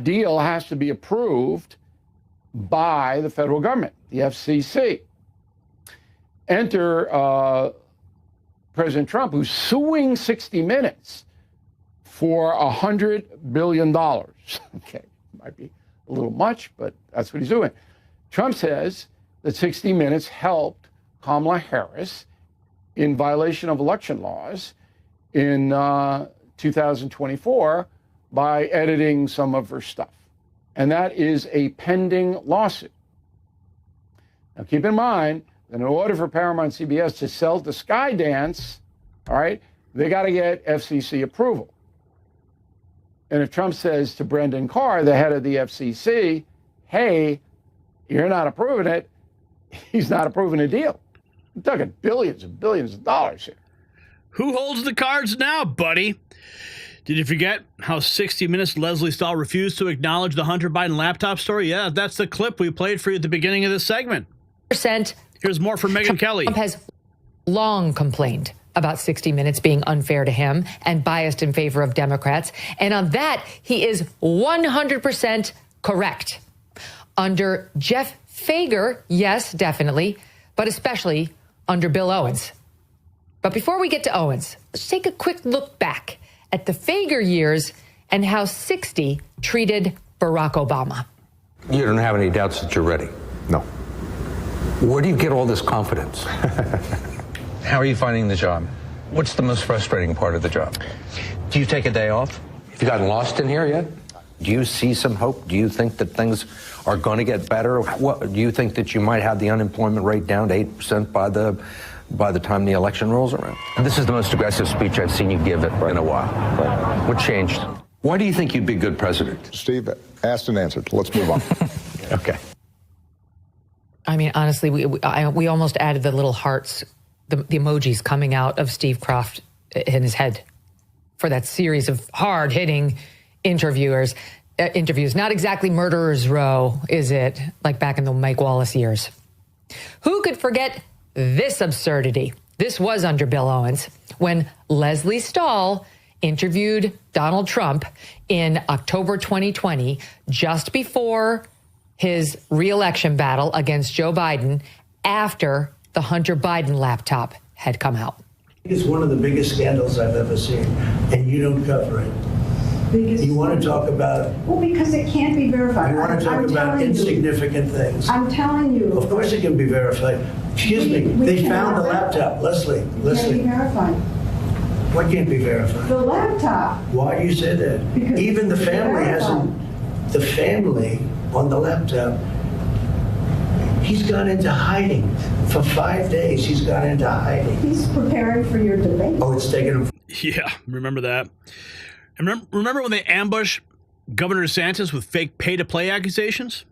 deal has to be approved by the federal government, the FCC. Enter President Trump, who's suing 60 Minutes for $100 billion. Okay, might be a little much, but that's what he's doing. Trump says that 60 Minutes helped Kamala Harris in violation of election laws in 2024 by editing some of her stuff. And that is a pending lawsuit. Now, keep in mind that in order for Paramount and CBS to sell to Skydance, all right, they got to get FCC approval. And if Trump says to Brendan Carr, the head of the FCC, hey, you're not approving it, he's not approving a deal. We're talking billions and billions of dollars here. Who holds the cards now, buddy? Did you forget how 60 Minutes Leslie Stahl refused to acknowledge the Hunter Biden laptop story? Yeah, that's the clip we played for you at the beginning of this segment. Here's more from Megyn Kelly. Trump has long complained about 60 Minutes being unfair to him and biased in favor of Democrats. And on that, he is 100% correct. Under Jeff Fager, yes, definitely, but especially under Bill Owens. But before we get to Owens, let's take a quick look back at the Fager years and how 60 treated Barack Obama. You don't have any doubts that you're ready? No. Where do you get all this confidence? How are you finding the job? What's the most frustrating part of the job? Do you take a day off? Have you gotten lost in here yet? Do you see some hope? Do you think that things are going to get better? What, do you think that you might have the unemployment rate down to 8% by the time the election rolls around? And this is the most aggressive speech I've seen you give it in a while. Right. What changed? Why do you think you'd be a good president? Steve, asked and answered. Let's move on. Okay. I mean, honestly, we almost added the little hearts, the emojis coming out of Steve Kroft in his head for that series of hard-hitting interviews. Not exactly murderer's row, is it? Like back in the Mike Wallace years. Who could forget this absurdity? This was under Bill Owens when Leslie Stahl interviewed Donald Trump in October 2020, just before his re-election battle against Joe Biden, after the Hunter Biden laptop had come out. It's one of the biggest scandals I've ever seen, and you don't cover it. You want to talk about... Well, because it can't be verified. You want to talk about insignificant things. I'm telling you. Of course it can be verified. Excuse me, they found the laptop. Leslie. It can't be verified. What can't be verified? The laptop. Why do you say that? Because even the family hasn't... The family on the laptop, he's gone into hiding For 5 days, he's gone into hiding. He's preparing for your debate. Oh, it's taken him. Yeah, remember that. And remember when they ambushed Governor DeSantis with fake pay-to-play accusations?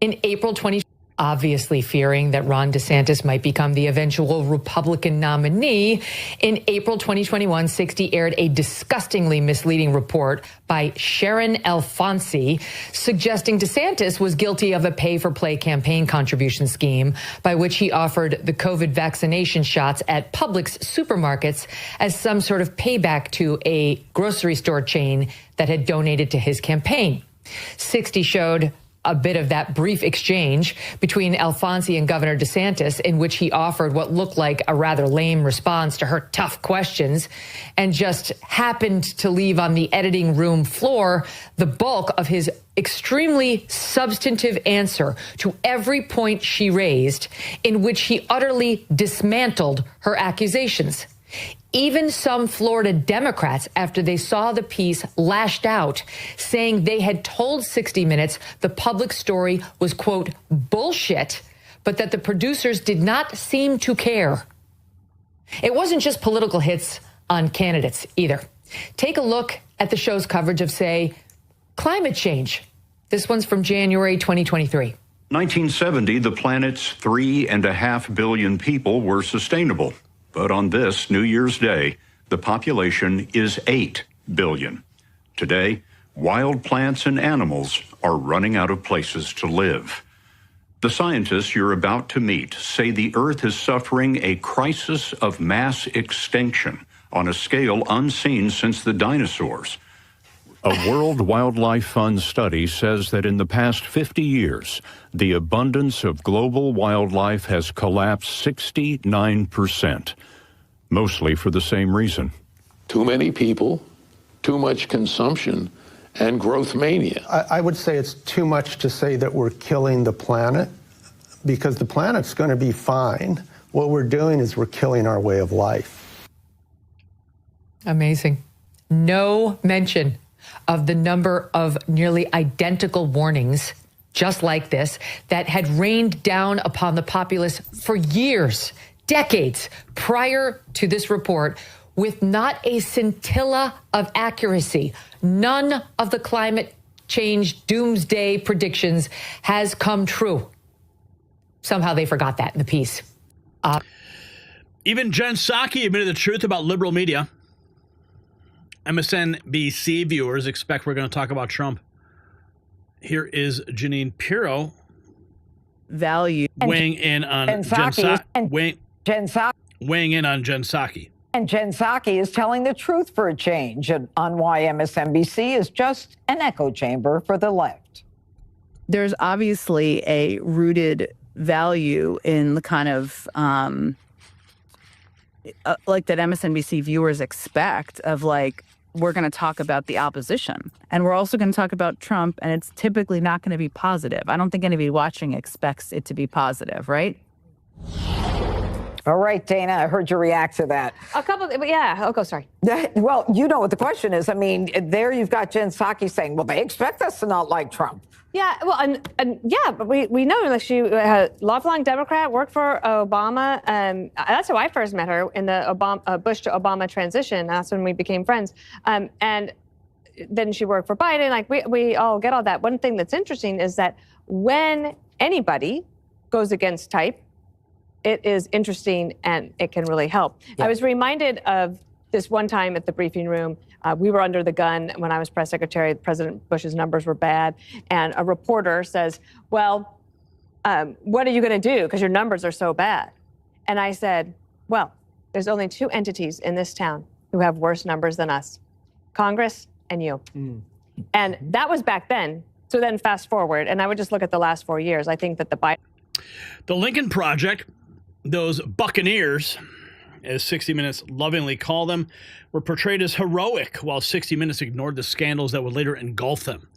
In April 2020, obviously fearing that Ron DeSantis might become the eventual Republican nominee, in April 2021, 60 aired a disgustingly misleading report by Sharon Alfonsi suggesting DeSantis was guilty of a pay-for-play campaign contribution scheme by which he offered the COVID vaccination shots at Publix supermarkets as some sort of payback to a grocery store chain that had donated to his campaign. 60 showed a bit of that brief exchange between Alfonsi and Governor DeSantis, in which he offered what looked like a rather lame response to her tough questions and just happened to leave on the editing room floor the bulk of his extremely substantive answer to every point she raised, in which he utterly dismantled her accusations. Even some Florida Democrats, after they saw the piece, lashed out, saying they had told 60 Minutes the public story was, quote, bullshit, but that the producers did not seem to care. It wasn't just political hits on candidates either. Take a look at the show's coverage of, say, climate change. This one's from January 2023. 1970, the planet's 3.5 billion people were sustainable. But on this New Year's Day, the population is 8 billion. Today, wild plants and animals are running out of places to live. The scientists you're about to meet say the Earth is suffering a crisis of mass extinction on a scale unseen since the dinosaurs. A World Wildlife Fund study says that in the past 50 years, the abundance of global wildlife has collapsed 69%, mostly for the same reason. Too many people, too much consumption, and growth mania. I would say it's too much to say that we're killing the planet, because the planet's going to be fine. What we're doing is we're killing our way of life. Amazing. No mention of the number of nearly identical warnings just like this that had rained down upon the populace for years, decades prior to this report, with not a scintilla of accuracy. None of the climate change doomsday predictions has come true. Somehow they forgot that in the piece. Even Jen Psaki admitted the truth about liberal media. MSNBC viewers expect we're going to talk about Trump. Here is Jeanine Pirro weighing in on Jen Psaki. Weighing in on Jen Psaki. And Jen Psaki is telling the truth for a change on why MSNBC is just an echo chamber for the left. There's obviously a rooted value in the kind of like that MSNBC viewers expect of, like, we're going to talk about the opposition and we're also going to talk about Trump, and it's typically not going to be positive. I don't think anybody watching expects it to be positive, right? All right, Dana, I heard you react to that. Sorry. Well, you know what the question is. I mean, there you've got Jen Psaki saying, well, they expect us to not like Trump. Yeah, well, and yeah, but we know that she had a lifelong Democrat, worked for Obama. That's how I first met her, in the Bush to Obama transition. That's when we became friends. And then she worked for Biden. Like, we all get all that. One thing that's interesting is that when anybody goes against type, it is interesting and it can really help. Yeah. I was reminded of this one time at the briefing room. We were under the gun when I was press secretary. President Bush's numbers were bad. And a reporter says, well, what are you going to do? Because your numbers are so bad. And I said, well, there's only two entities in this town who have worse numbers than us: Congress and you. And that was back then. So then fast forward, and I would just look at the last 4 years. I think that the Lincoln Project, those Buccaneers, as 60 Minutes lovingly call them, were portrayed as heroic, while 60 Minutes ignored the scandals that would later engulf them.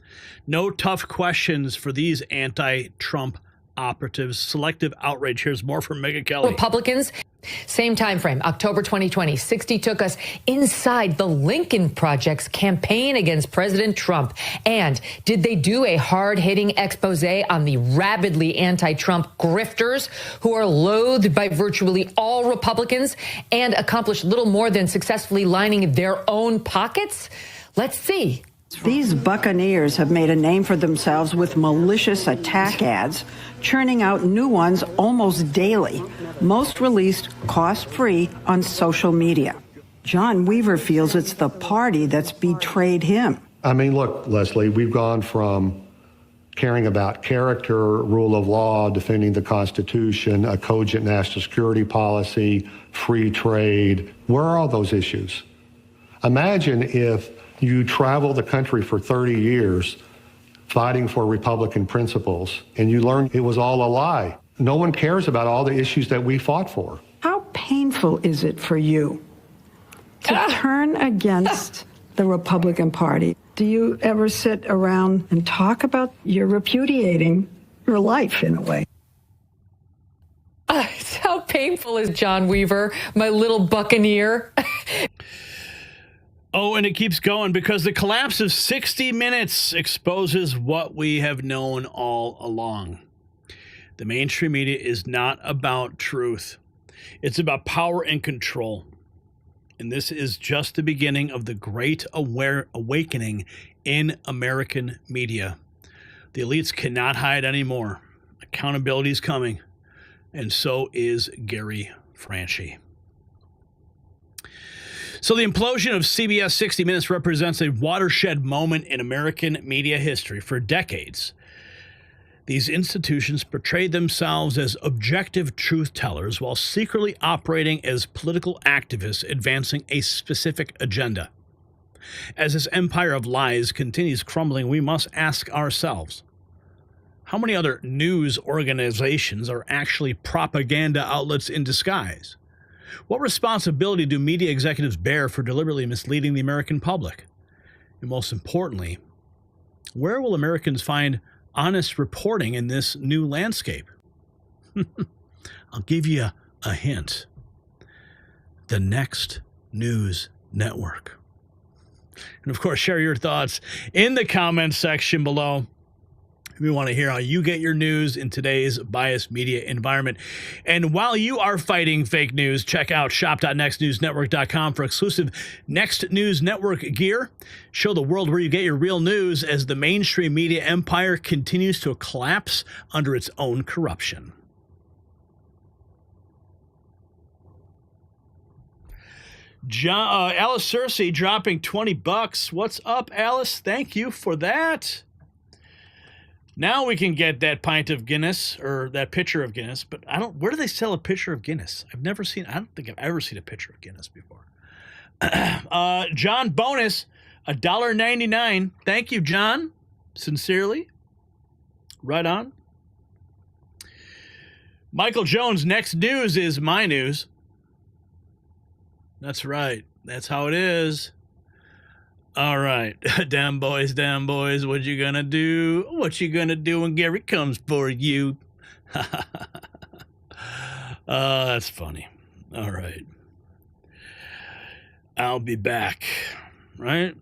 No tough questions for these anti-Trump operatives, selective outrage. Here's more from Megyn Kelly. Republicans, same time frame, October 2020. 60 took us inside the Lincoln Project's campaign against President Trump. And did they do a hard-hitting expose on the rabidly anti-Trump grifters who are loathed by virtually all Republicans and accomplished little more than successfully lining their own pockets? Let's see. These buccaneers have made a name for themselves with malicious attack ads, churning out new ones almost daily, most released cost-free on social media. John Weaver feels it's the party that's betrayed him. I mean, look, Leslie, we've gone from caring about character, rule of law, defending the Constitution, a cogent national security policy, free trade. Where are all those issues? Imagine if you travel the country for 30 years fighting for Republican principles, and you learn it was all a lie. No one cares about all the issues that we fought for. How painful is it for you to turn against the Republican Party? Do you ever sit around and talk about you're repudiating your life in a way? How painful is John Weaver, my little buccaneer? Oh, and it keeps going because the collapse of 60 Minutes exposes what we have known all along. The mainstream media is not about truth. It's about power and control. And this is just the beginning of the great awakening in American media. The elites cannot hide anymore. Accountability is coming. And so is Gary Franchi. So the implosion of CBS 60 Minutes represents a watershed moment in American media history. For decades, these institutions portrayed themselves as objective truth tellers while secretly operating as political activists advancing a specific agenda. As this empire of lies continues crumbling, we must ask ourselves, how many other news organizations are actually propaganda outlets in disguise? What responsibility do media executives bear for deliberately misleading the American public? And most importantly, where will Americans find honest reporting in this new landscape? I'll give you a hint. The Next News Network. And of course, share your thoughts in the comments section below. We want to hear how you get your news in today's biased media environment. And while you are fighting fake news, check out shop.nextnewsnetwork.com for exclusive Next News Network gear. Show the world where you get your real news as the mainstream media empire continues to collapse under its own corruption. Alice Cersei dropping $20. What's up, Alice? Thank you for that. Now we can get that pint of Guinness or that pitcher of Guinness, but where do they sell a pitcher of Guinness? I don't think I've ever seen a pitcher of Guinness before. John Bonus, $1.99. Thank you, John. Sincerely. Right on. Michael Jones, next news is my news. That's right. That's how it is. All right. Damn boys, what you gonna do? What you gonna do when Gary comes for you? That's funny. All right. I'll be back. Right?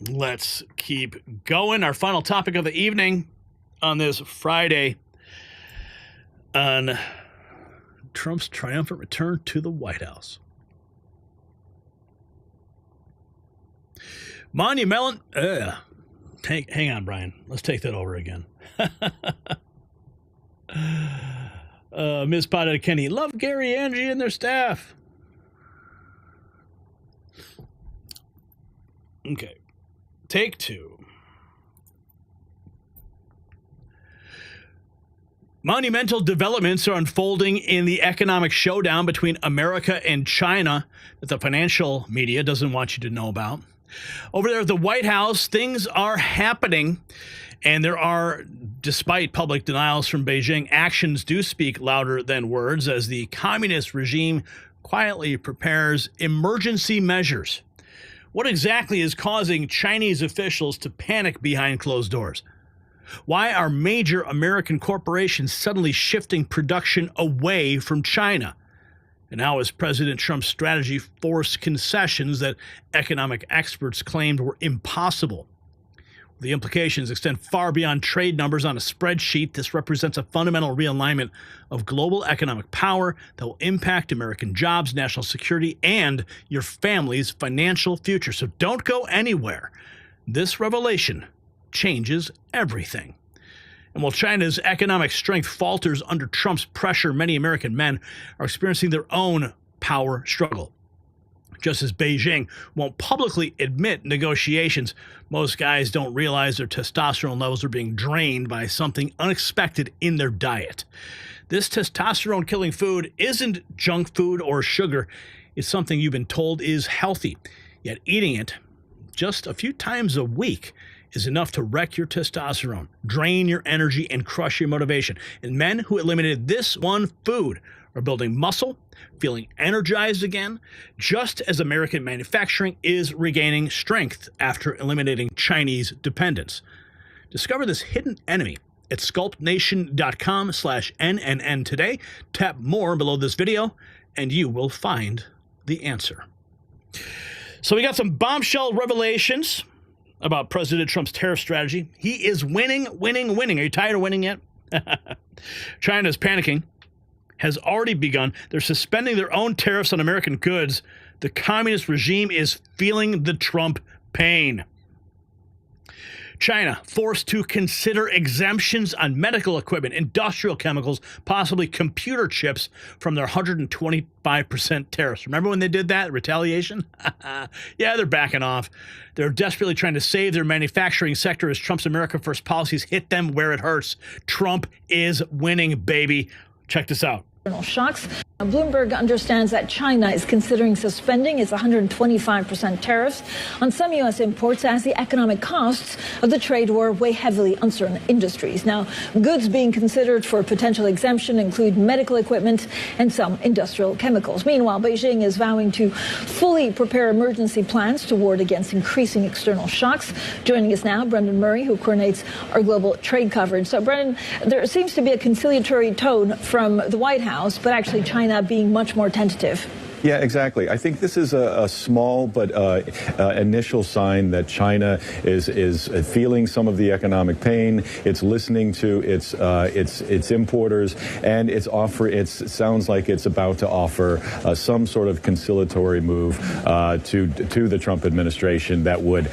Let's keep going. Our final topic of the evening on this Friday on Trump's triumphant return to the White House. Monumental. Hang on, Brian. Let's take that over again. Ms. Potter Kenny, love Gary, Angie, and their staff. Okay. Take two. Monumental developments are unfolding in the economic showdown between America and China that the financial media doesn't want you to know about. Over there at the White House, things are happening, and there are, despite public denials from Beijing, actions do speak louder than words as the communist regime quietly prepares emergency measures. What exactly is causing Chinese officials to panic behind closed doors? Why are major American corporations suddenly shifting production away from China? And how has President Trump's strategy forced concessions that economic experts claimed were impossible? The implications extend far beyond trade numbers on a spreadsheet. This represents a fundamental realignment of global economic power that will impact American jobs, national security, and your family's financial future. So don't go anywhere. This revelation changes everything. And while China's economic strength falters under Trump's pressure, many American men are experiencing their own power struggle. Just as Beijing won't publicly admit negotiations, most guys don't realize their testosterone levels are being drained by something unexpected in their diet. This testosterone-killing food isn't junk food or sugar. It's something you've been told is healthy. Yet eating it just a few times a week is enough to wreck your testosterone, drain your energy, and crush your motivation. And men who eliminated this one food are building muscle, feeling energized again, just as American manufacturing is regaining strength after eliminating Chinese dependence. Discover this hidden enemy at sculptnation.com/NNN today. Tap more below this video, and you will find the answer. So we got some bombshell revelations about President Trump's tariff strategy. He is winning. Are you tired of winning yet? China's panicking has already begun. They're suspending their own tariffs on American goods. The communist regime is feeling the Trump pain. China forced to consider exemptions on medical equipment, industrial chemicals, possibly computer chips from their 125% tariffs. Remember when they did that? Retaliation? Yeah, they're backing off. They're desperately trying to save their manufacturing sector as Trump's America First policies hit them where it hurts. Trump is winning, baby. Check this out. Shocks. Bloomberg understands that China is considering suspending its 125% tariffs on some U.S. imports as the economic costs of the trade war weigh heavily on certain industries. Now, goods being considered for potential exemption include medical equipment and some industrial chemicals. Meanwhile, Beijing is vowing to fully prepare emergency plans to ward against increasing external shocks. Joining us now, Brendan Murray, who coordinates our global trade coverage. So, Brendan, there seems to be a conciliatory tone from the White House, but actually China being much more tentative. Yeah, exactly. I think this is a small but initial sign that China is feeling some of the economic pain. It's listening to its importers, and it sounds like it's about to offer some sort of conciliatory move to the Trump administration that would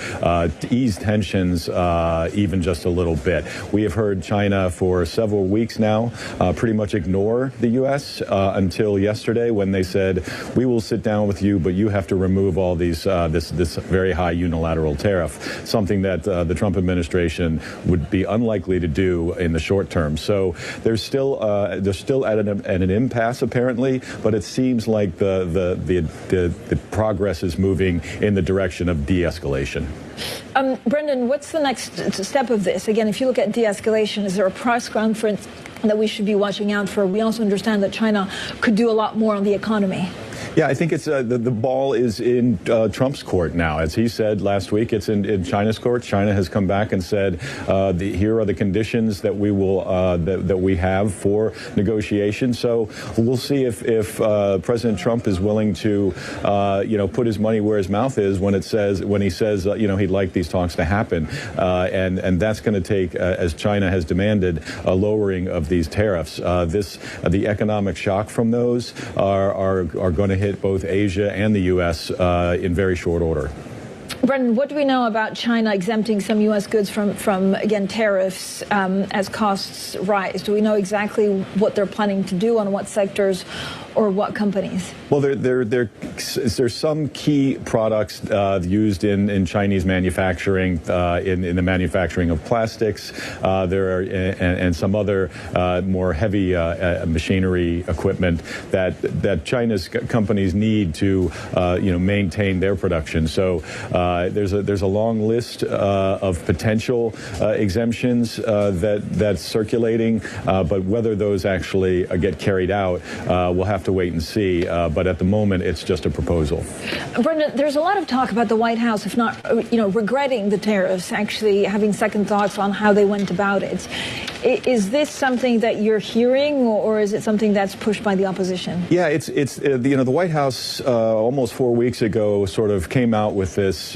ease tensions even just a little bit. We have heard China for several weeks now pretty much ignore the U.S. Until yesterday when they said, we will sit down with you, but you have to remove all these this very high unilateral tariff, something that the Trump administration would be unlikely to do in the short term. So they're still at an impasse apparently, but it seems like the progress is moving in the direction of de-escalation. Brendan, what's the next step of this? Again, if you look at de-escalation, is there a press conference that we should be watching out for? We also understand that China could do a lot more on the economy. Yeah, I think it's the ball is in Trump's court now. As he said last week, it's in China's court. China has come back and said, here are the conditions that we will that we have for negotiation. So we'll see if President Trump is willing to put his money where his mouth is when he says he'd like these talks to happen, and that's going to take, as China has demanded, a lowering of these tariffs. The economic shock from those are going to hit both Asia and the U.S. In very short order. Brendan, what do we know about China exempting some U.S. goods from again, tariffs as costs rise? Do we know exactly what they're planning to do on what sectors or what companies? Well, there's some key products used in Chinese manufacturing, in the manufacturing of plastics. There are and some other more heavy machinery equipment that China's companies need to maintain their production. So There's a long list of potential exemptions that's circulating, but whether those actually get carried out, we'll have to wait and see. But at the moment, it's just a proposal. Brendan, there's a lot of talk about the White House, if not, regretting the tariffs, actually having second thoughts on how they went about it. Is this something that you're hearing, or is it something that's pushed by the opposition? Yeah, it's the White House almost 4 weeks ago sort of came out with this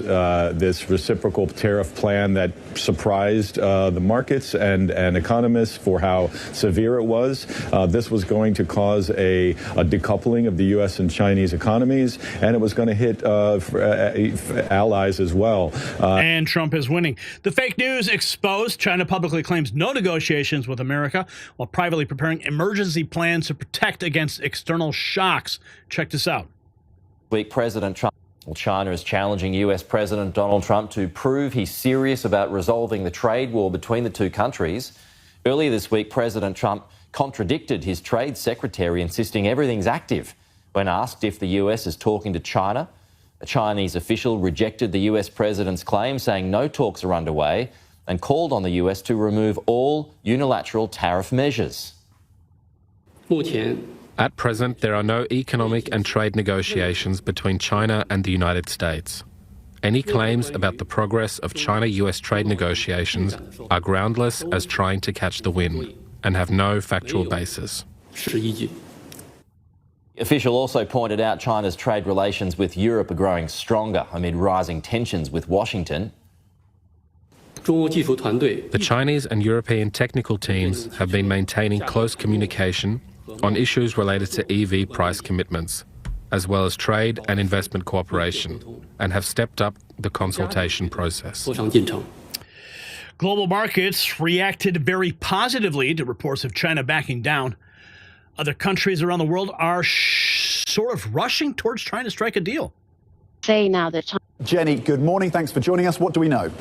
reciprocal tariff plan that surprised the markets and economists for how severe it was. This was going to cause a decoupling of the U.S. and Chinese economies, and it was going to hit allies as well. And Trump is winning. The fake news exposed. China publicly claims no negotiations with America while privately preparing emergency plans to protect against external shocks. Check this out. President Trump. Well, China is challenging U.S. President Donald Trump to prove he's serious about resolving the trade war between the two countries. Earlier this week, President Trump contradicted his trade secretary, insisting everything's active. When asked if the U.S. is talking to China, a Chinese official rejected the U.S. president's claim, saying no talks are underway, and called on the U.S. to remove all unilateral tariff measures. At present, there are no economic and trade negotiations between China and the United States. Any claims about the progress of China-US trade negotiations are groundless as trying to catch the wind and have no factual basis. The official also pointed out China's trade relations with Europe are growing stronger amid rising tensions with Washington. The Chinese and European technical teams have been maintaining close communication on issues related to EV price commitments, as well as trade and investment cooperation, and have stepped up the consultation process. Global markets reacted very positively to reports of China backing down. Other countries around the world are sort of rushing towards trying to strike a deal. Say now that Jenny, good morning. Thanks for joining us. What do we know?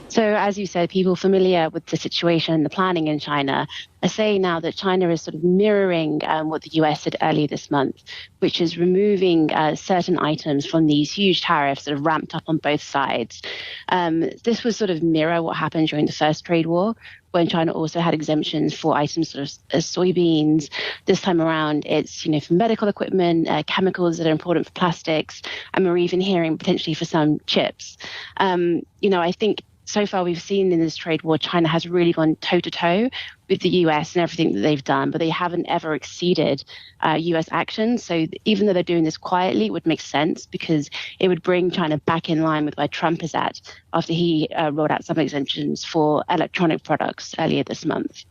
So, as you said, people familiar with the situation and the planning in China are saying now that China is sort of mirroring what the US did earlier this month, which is removing certain items from these huge tariffs that have ramped up on both sides. This would sort of mirror what happened during the first trade war, when China also had exemptions for items sort of soybeans. This time around, it's for medical equipment, chemicals that are important for plastics, and we're even hearing potentially for some chips. I think so far we've seen in this trade war, China has really gone toe-to-toe with the US and everything that they've done, but they haven't ever exceeded US actions. So even though they're doing this quietly, it would make sense because it would bring China back in line with where Trump is at after he rolled out some exemptions for electronic products earlier this month.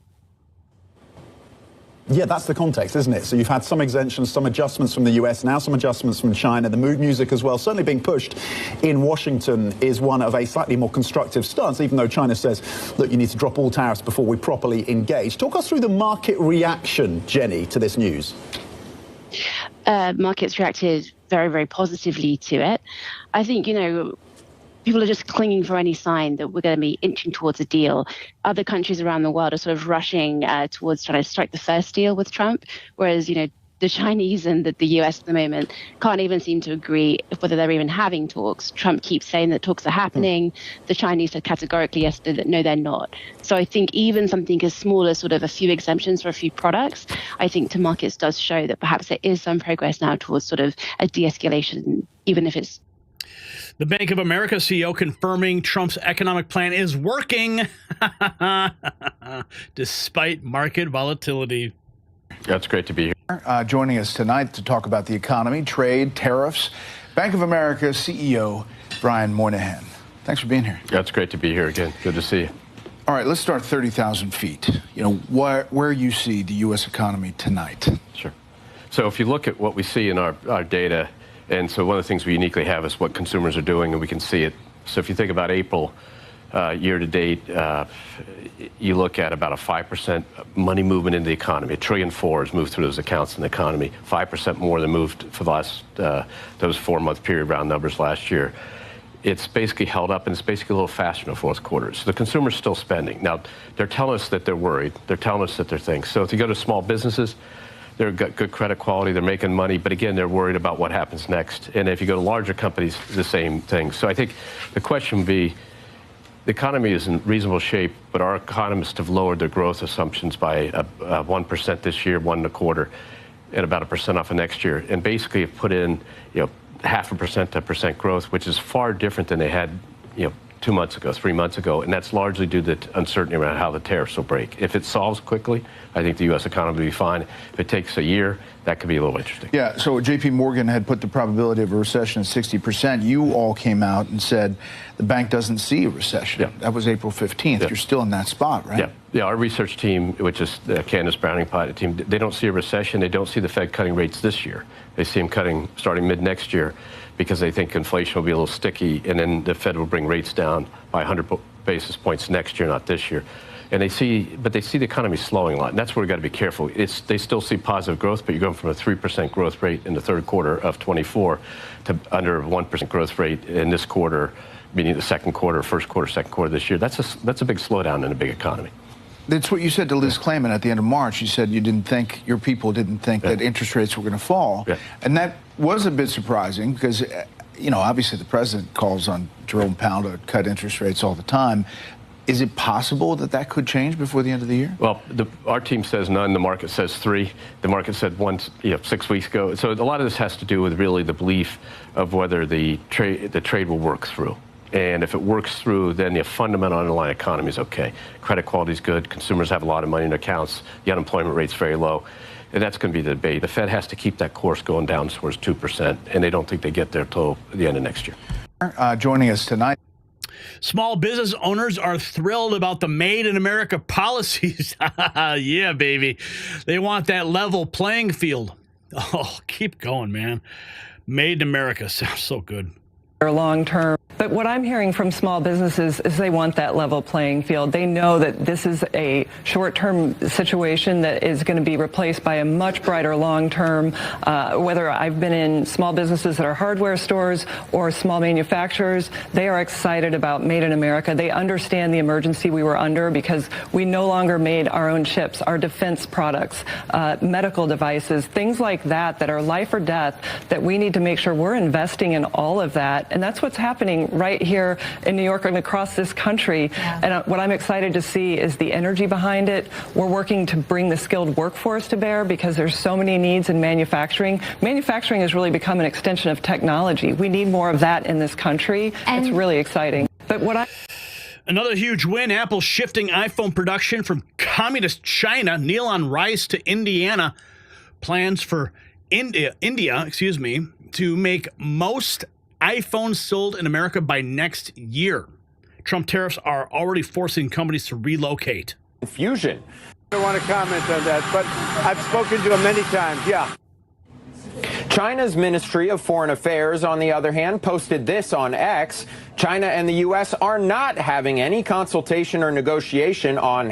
Yeah, that's the context, isn't it? So you've had some exemptions, some adjustments from the US, now some adjustments from China. The mood music as well, certainly being pushed in Washington, is one of a slightly more constructive stance, even though China says, look, you need to drop all tariffs before we properly engage. Talk us through the market reaction, Jenny, to this news. Markets reacted very, very positively to it. I think, people are just clinging for any sign that we're going to be inching towards a deal. Other countries around the world are sort of rushing towards trying to strike the first deal with Trump, whereas, the Chinese and the US at the moment can't even seem to agree whether they're even having talks. Trump keeps saying that talks are happening. The Chinese said categorically yesterday that no, they're not. So I think even something as small as sort of a few exemptions for a few products, I think to markets does show that perhaps there is some progress now towards sort of a de-escalation, even if it's. The Bank of America CEO confirming Trump's economic plan is working despite market volatility. Yeah, it's great to be here. Joining us tonight to talk about the economy, trade, tariffs, Bank of America CEO Brian Moynihan. Thanks for being here. Yeah, it's great to be here again. Good to see you. All right, let's start 30,000 feet. Where you see the U.S. economy tonight. Sure. So if you look at what we see in our data, and so one of the things we uniquely have is what consumers are doing, and we can see it. So if you think about April year to date, you look at about a 5% money movement in the economy. $1.4 trillion has moved through those accounts in the economy. 5% more than moved for the last those 4-month period round numbers last year. It's basically held up, and it's basically a little faster in the fourth quarter. So the consumer's still spending. Now, they're telling us that they're worried. They're telling us that they're thinking. So if you go to small businesses, They've got good credit quality. They're making money. But again, they're worried about what happens next. And if you go to larger companies, the same thing. So I think the question would be, the economy is in reasonable shape, but our economists have lowered their growth assumptions by 1% this year, 1.25%, and about 1% off of next year. And basically have put in, 0.5% to 1% growth, which is far different than they had, 2 months ago, 3 months ago, and that's largely due to the uncertainty around how the tariffs will break. If it solves quickly, I think the U.S. economy will be fine. If it takes a year, that could be a little interesting. Yeah, so J.P. Morgan had put the probability of a recession at 60%. You all came out and said the bank doesn't see a recession. Yeah. That was April 15th. Yeah. You're still in that spot, right? Yeah, our research team, which is the Candace Browning-Pilot team, they don't see a recession. They don't see the Fed cutting rates this year. They see them cutting starting mid-next year, because they think inflation will be a little sticky, and then the Fed will bring rates down by 100 basis points next year, not this year. And they see the economy slowing a lot, and that's where we've got to be careful. They still see positive growth, but you're going from a 3% growth rate in the third quarter of 24 to under 1% growth rate in this quarter, meaning the second quarter, first quarter, second quarter this year. That's a big slowdown in a big economy. That's what you said to Liz Clayman at the end of March. You said your people didn't think that interest rates were going to fall. Yeah. And that was a bit surprising because, obviously the president calls on Jerome Powell to cut interest rates all the time. Is it possible that could change before the end of the year? Well, our team says none. The market says 3. The market said 1, 6 weeks ago. So a lot of this has to do with really the belief of whether the trade will work through. And if it works through, then the fundamental underlying economy is okay. Credit quality is good. Consumers have a lot of money in their accounts. The unemployment rate's very low. And that's going to be the debate. The Fed has to keep that course going down towards 2%, and they don't think they get there till the end of next year. Joining us tonight. Small business owners are thrilled about the Made in America policies. Yeah, baby. They want that level playing field. Oh, keep going, man. Made in America sounds so good. Long term. But what I'm hearing from small businesses is they want that level playing field. They know that this is a short-term situation that is going to be replaced by a much brighter long-term, whether I've been in small businesses that are hardware stores or small manufacturers, they are excited about Made in America. They understand the emergency we were under because we no longer made our own chips, our defense products, medical devices, things like that are life or death, that we need to make sure we're investing in all of that. And that's what's happening right here in New York and across this country. Yeah. And what I'm excited to see is the energy behind it. We're working to bring the skilled workforce to bear because there's so many needs in manufacturing. Manufacturing has really become an extension of technology. We need more of that in this country. And it's really exciting. But another huge win, Apple shifting iPhone production from communist China, Neil Rice, to Indiana. Plans for India, to make most iPhones sold in America by next year. Trump tariffs are already forcing companies to relocate. Confusion. I don't want to comment on that, but I've spoken to him many times, yeah. China's Ministry of Foreign Affairs, on the other hand, posted this on X. China and the U.S. are not having any consultation or negotiation on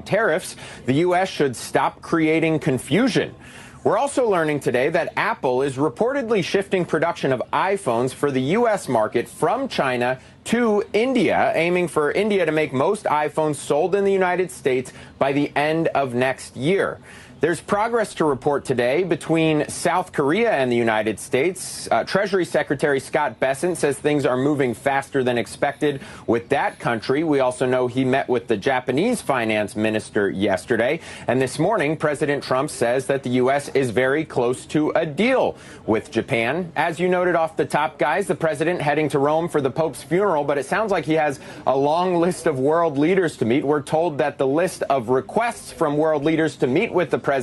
#tariffs. The U.S. should stop creating confusion. We're also learning today that Apple is reportedly shifting production of iPhones for the U.S. market from China to India, aiming for India to make most iPhones sold in the United States by the end of next year. There's progress to report today between South Korea and the United States. Treasury Secretary Scott Bessent says things are moving faster than expected with that country. We also know he met with the Japanese finance minister yesterday. And this morning, President Trump says that the U.S. is very close to a deal with Japan. As you noted off the top, guys, the president heading to Rome for the Pope's funeral, but it sounds like he has a long list of world leaders to meet. We're told that the list of requests from world leaders to meet with the president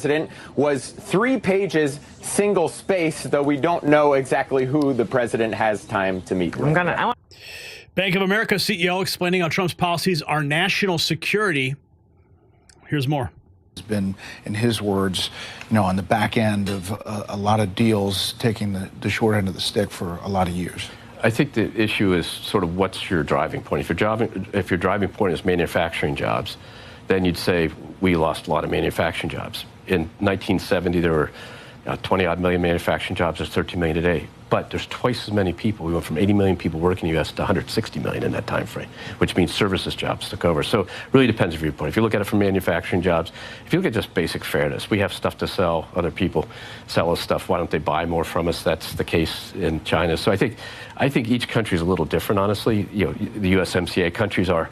was 3 pages, single space, though we don't know exactly who the president has time to meet with. Bank of America CEO explaining how Trump's policies are national security. Here's more. It's been, in his words, on the back end of a lot of deals, taking the short end of the stick for a lot of years. I think the issue is sort of what's your driving point. If your driving point is manufacturing jobs, then you'd say we lost a lot of manufacturing jobs. In 1970, there were 20-odd million manufacturing jobs. There's 13 million today. But there's twice as many people. We went from 80 million people working in the U.S. to 160 million in that time frame, which means services jobs took over. So it really depends on your viewpoint. If you look at it from manufacturing jobs, if you look at just basic fairness, we have stuff to sell. Other people sell us stuff. Why don't they buy more from us? That's the case in China. So I think each country is a little different, honestly. You know, the USMCA countries were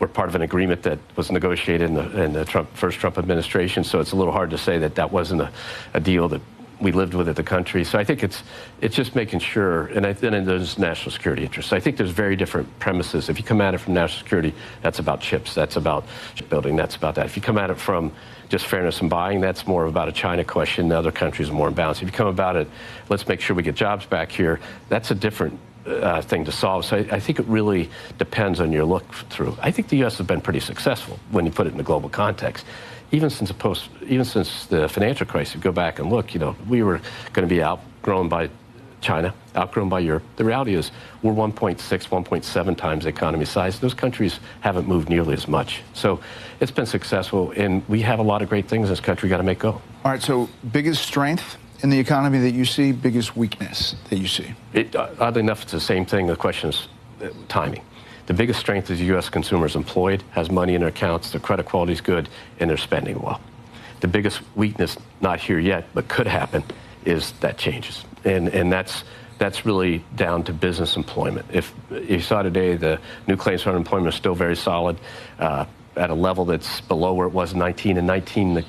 part of an agreement that was negotiated in the first Trump administration. So it's a little hard to say that wasn't a deal that we lived with at the country. So I think it's just making sure, and then there's national security interests. I think there's very different premises. If you come at it from national security, that's about chips, that's about shipbuilding, that's about that. If you come at it from just fairness in buying, that's more about a China question. The other countries are more in balance. If you come about it, let's make sure we get jobs back here, that's a different thing to solve. So I think it really depends on your look through. I think the U.S. has been pretty successful when you put it in the global context. Even since the financial crisis, go back and look, you know, we were going to be outgrown by China, outgrown by Europe. The reality is we're 1.6, 1.7 times the economy size. Those countries haven't moved nearly as much. So it's been successful, and we have a lot of great things in this country we got to make go. All right, so biggest strength in the economy that you see, biggest weakness that you see? Oddly enough, it's the same thing. The question is timing. The biggest strength is U.S. consumers employed, has money in their accounts, their credit quality is good, and they're spending well. The biggest weakness, not here yet, but could happen, is that changes. And that's really down to business employment. If you saw today, the new claims for unemployment are still very solid, at a level that's below where it was in 19. In 19, the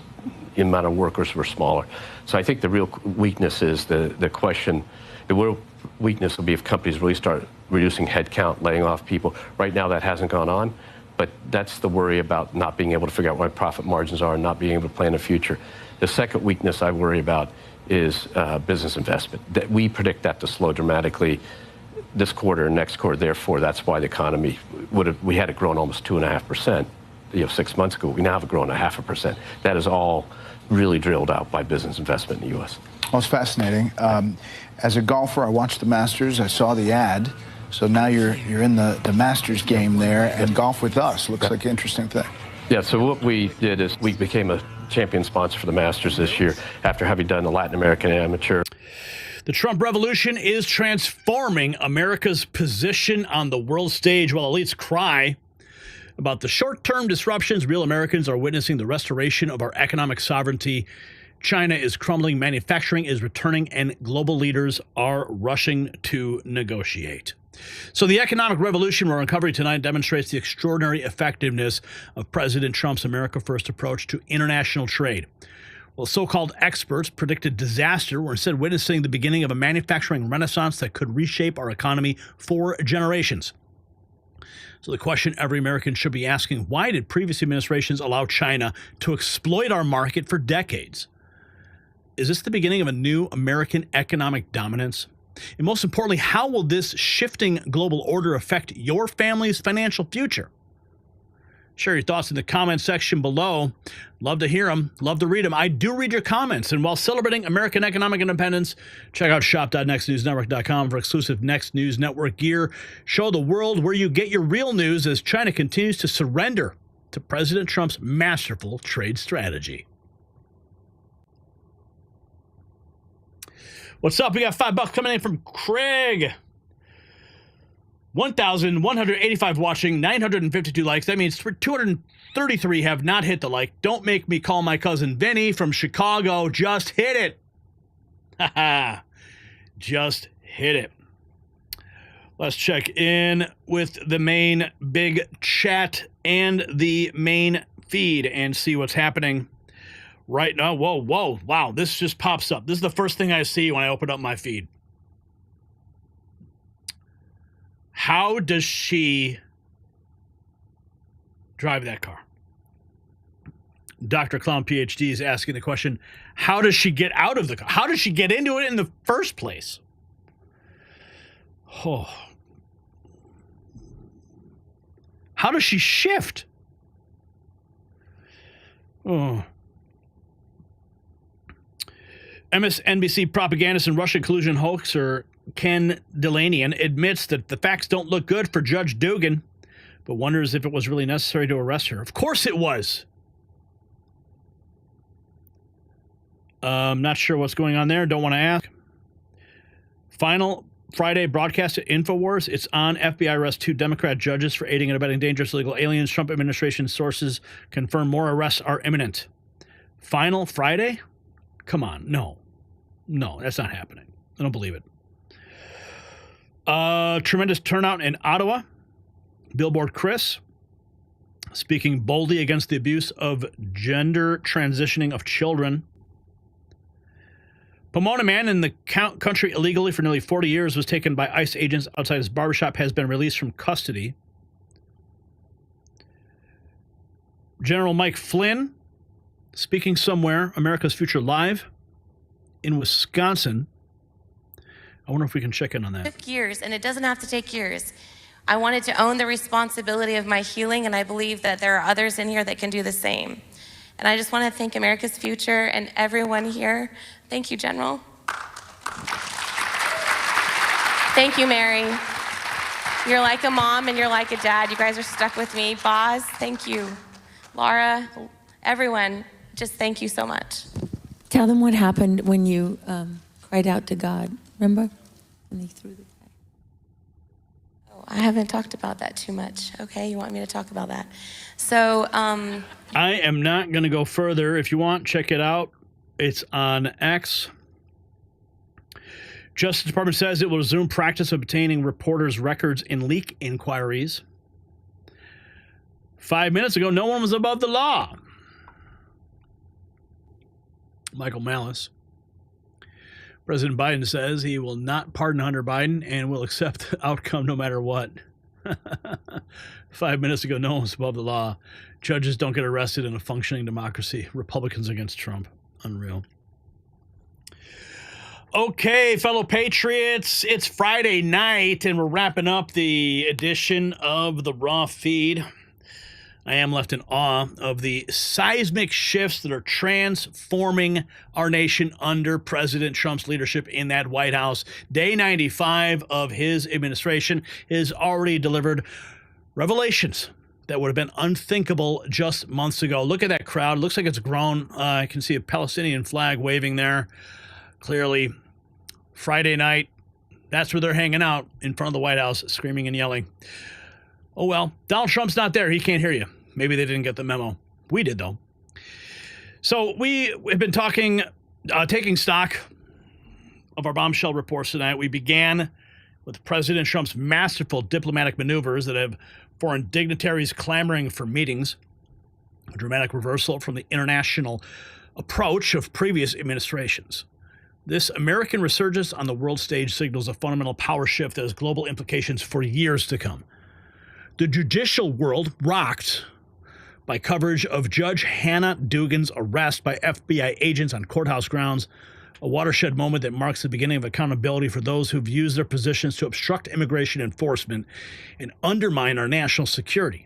amount of workers were smaller. So I think the real weakness is the question, the real weakness will be if companies really start reducing headcount, laying off people. Right now that hasn't gone on, but that's the worry about not being able to figure out what profit margins are and not being able to plan a future. The second weakness I worry about is business investment. That we predict that to slow dramatically this quarter and next quarter. Therefore, that's why the economy we had it grown almost 2.5%, 6 months ago. We now have it grown 0.5%. That is all really drilled out by business investment in the U.S. Well, it's fascinating. As a golfer, I watched the Masters. I saw the ad. So now you're in the Masters game there, and golf with us looks like an interesting thing. Yeah, so what we did is we became a champion sponsor for the Masters this year after having done the Latin American Amateur. The Trump revolution is transforming America's position on the world stage while elites cry about the short-term disruptions. Real Americans are witnessing the restoration of our economic sovereignty. China is crumbling, manufacturing is returning, and global leaders are rushing to negotiate. So the economic revolution we're uncovering tonight demonstrates the extraordinary effectiveness of President Trump's America First approach to international trade. Well, so-called experts predicted disaster. We're instead witnessing the beginning of a manufacturing renaissance that could reshape our economy for generations. So the question every American should be asking, why did previous administrations allow China to exploit our market for decades? Is this the beginning of a new American economic dominance? And most importantly, how will this shifting global order affect your family's financial future? Share your thoughts in the comment section below. Love to hear them. Love to read them. I do read your comments. And while celebrating American economic independence, check out shop.nextnewsnetwork.com for exclusive Next News Network gear. Show the world where you get your real news as China continues to surrender to President Trump's masterful trade strategy. What's up? We got $5 coming in from Craig. 1,185 watching, 952 likes. That means 233 have not hit the like. Don't make me call my cousin Vinny from Chicago. Just hit it. Haha. Just hit it. Let's check in with the main big chat and the main feed and see what's happening right now. Whoa. Wow, this just pops up. This is the first thing I see when I open up my feed. How does she drive that car? Dr. Clown PhD is asking the question, how does she get out of the car? How does she get into it in the first place? Oh. How does she shift? Oh. MSNBC propagandist and Russian collusion hoaxer Ken Delanian admits that the facts don't look good for Judge Dugan, but wonders if it was really necessary to arrest her. Of course it was. I'm not sure what's going on there. Don't want to ask. Final Friday broadcast at InfoWars. It's on. FBI arrests 2 Democrat judges for aiding and abetting dangerous illegal aliens. Trump administration sources confirm more arrests are imminent. Final Friday? Come on. No, that's not happening. I don't believe it. Tremendous turnout in Ottawa. Billboard Chris speaking boldly against the abuse of gender transitioning of children. Pomona man in the country illegally for nearly 40 years was taken by ICE agents outside his barbershop, has been released from custody. General Mike Flynn speaking somewhere, America's Future Live in Wisconsin. I wonder if we can check in on that. It took years, and it doesn't have to take years. I wanted to own the responsibility of my healing, and I believe that there are others in here that can do the same. And I just want to thank America's Future and everyone here. Thank you, General. Thank you, Mary. You're like a mom and you're like a dad. You guys are stuck with me. Boz, thank you. Laura, everyone, just thank you so much. Tell them what happened when you cried out to God. Remember? When he threw the Oh, I haven't talked about that too much. Okay, you want me to talk about that? So, I am not going to go further. If you want, check it out. It's on X. Justice Department says it will resume practice of obtaining reporters' records in leak inquiries. 5 minutes ago, no one was above the law. Michael Malice. President Biden says he will not pardon Hunter Biden and will accept the outcome no matter what. 5 minutes ago, no one was above the law. Judges don't get arrested in a functioning democracy. Republicans against Trump. Unreal. Okay, fellow patriots, it's Friday night, and we're wrapping up the edition of the Raw Feed. I am left in awe of the seismic shifts that are transforming our nation under President Trump's leadership in that White House. Day 95 of his administration has already delivered revelations that would have been unthinkable just months ago. Look at that crowd. It looks like it's grown. I can see a Palestinian flag waving there. Clearly, Friday night, that's where they're hanging out in front of the White House, screaming and yelling. Oh, well, Donald Trump's not there. He can't hear you. Maybe they didn't get the memo. We did, though. So we have been taking stock of our bombshell reports tonight. We began with President Trump's masterful diplomatic maneuvers that have foreign dignitaries clamoring for meetings, a dramatic reversal from the international approach of previous administrations. This American resurgence on the world stage signals a fundamental power shift that has global implications for years to come. The judicial world rocked by coverage of Judge Hannah Dugan's arrest by FBI agents on courthouse grounds, a watershed moment that marks the beginning of accountability for those who've used their positions to obstruct immigration enforcement and undermine our national security.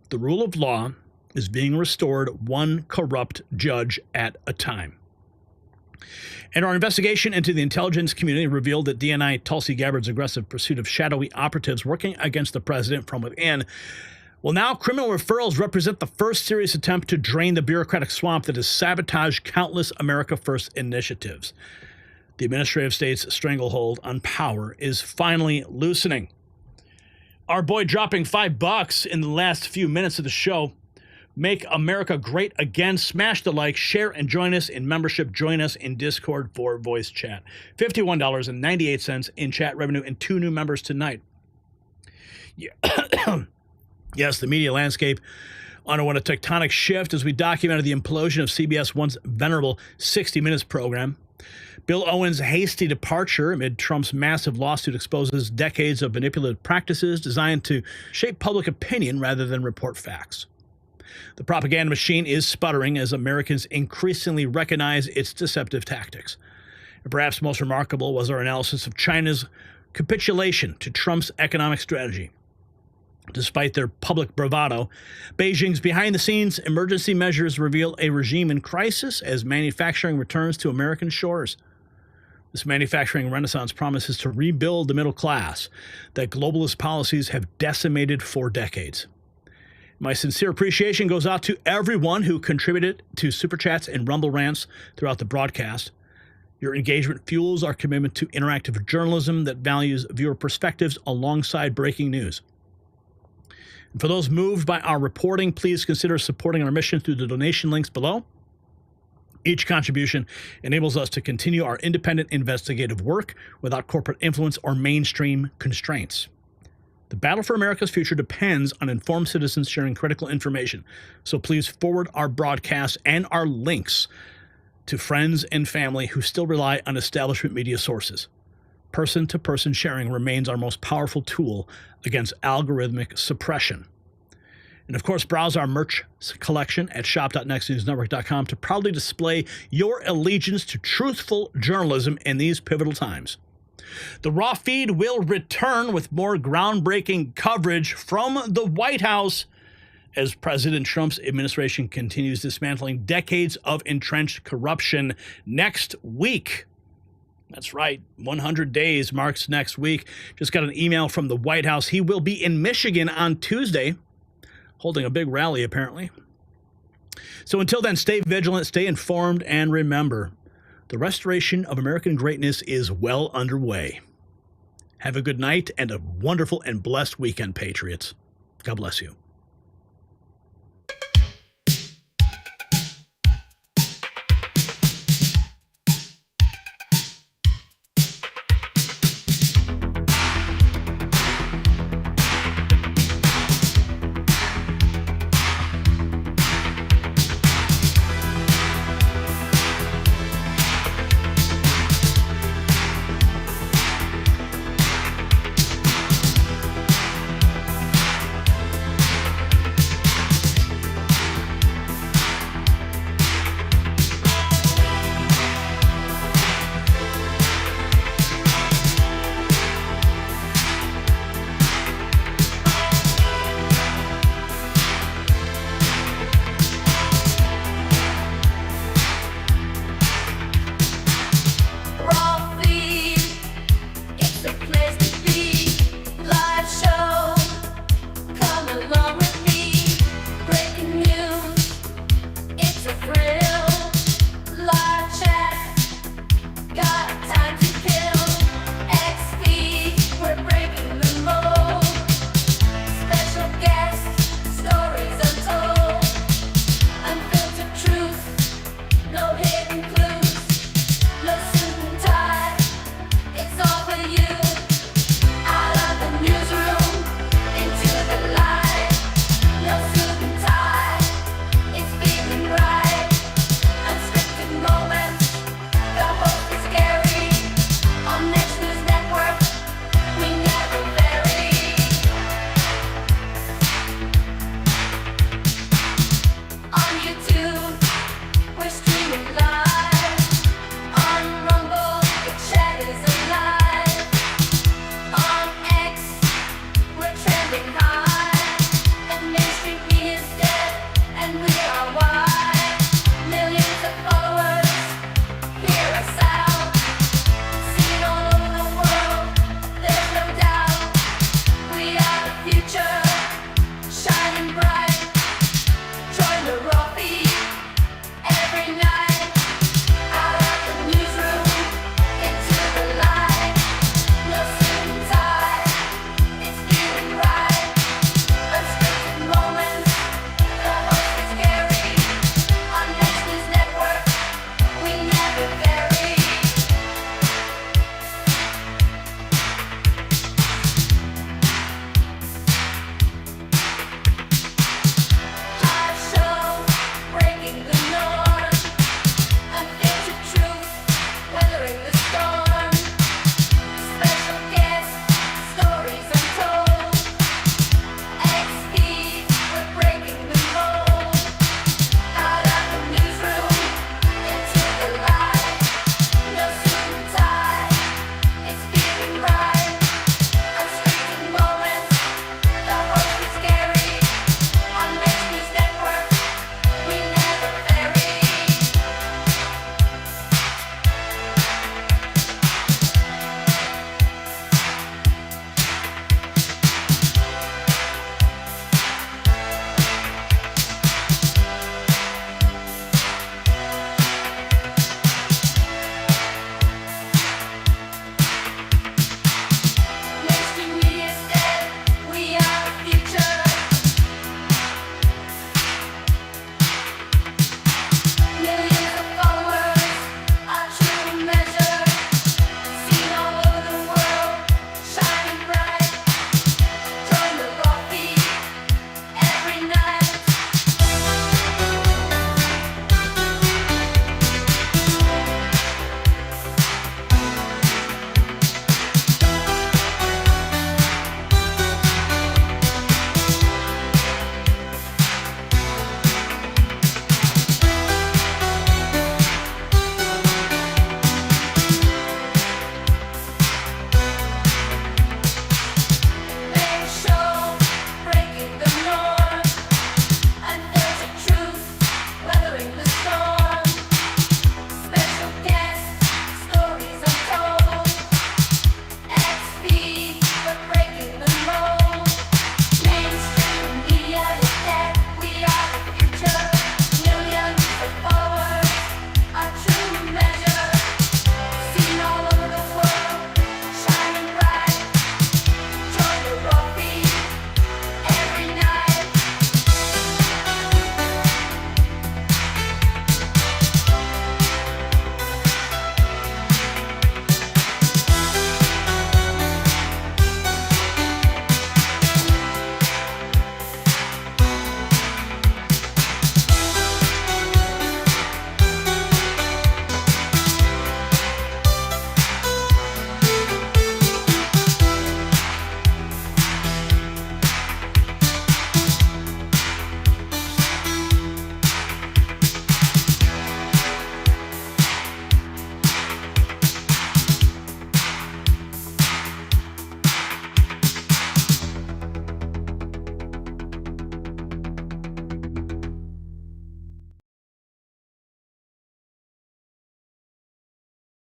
The rule of law is being restored one corrupt judge at a time. And our investigation into the intelligence community revealed that DNI Tulsi Gabbard's aggressive pursuit of shadowy operatives working against the president from within. Well, now criminal referrals represent the first serious attempt to drain the bureaucratic swamp that has sabotaged countless America First initiatives. The administrative state's stranglehold on power is finally loosening. Our boy dropping $5 in the last few minutes of the show. Make America great again. Smash the like, share, and join us in membership. Join us in Discord for voice chat. $51.98 in chat revenue and 2 new members tonight. Yeah. Yes, the media landscape underwent a tectonic shift as we documented the implosion of CBS once venerable 60 Minutes program. Bill Owens' hasty departure amid Trump's massive lawsuit exposes decades of manipulative practices designed to shape public opinion rather than report facts. The propaganda machine is sputtering as Americans increasingly recognize its deceptive tactics. And perhaps most remarkable was our analysis of China's capitulation to Trump's economic strategy. Despite their public bravado, Beijing's behind-the-scenes emergency measures reveal a regime in crisis as manufacturing returns to American shores. This manufacturing renaissance promises to rebuild the middle class that globalist policies have decimated for decades. My sincere appreciation goes out to everyone who contributed to Super Chats and Rumble Rants throughout the broadcast. Your engagement fuels our commitment to interactive journalism that values viewer perspectives alongside breaking news. And for those moved by our reporting, please consider supporting our mission through the donation links below. Each contribution enables us to continue our independent investigative work without corporate influence or mainstream constraints. The battle for America's future depends on informed citizens sharing critical information, so please forward our broadcasts and our links to friends and family who still rely on establishment media sources. Person-to-person sharing remains our most powerful tool against algorithmic suppression. And of course, browse our merch collection at shop.nextnewsnetwork.com to proudly display your allegiance to truthful journalism in these pivotal times. The Raw Feed will return with more groundbreaking coverage from the White House as President Trump's administration continues dismantling decades of entrenched corruption next week. That's right, 100 days marks next week. Just got an email from the White House. He will be in Michigan on Tuesday, holding a big rally, apparently. So until then, stay vigilant, stay informed, and remember, the restoration of American greatness is well underway. Have a good night and a wonderful and blessed weekend, Patriots. God bless you.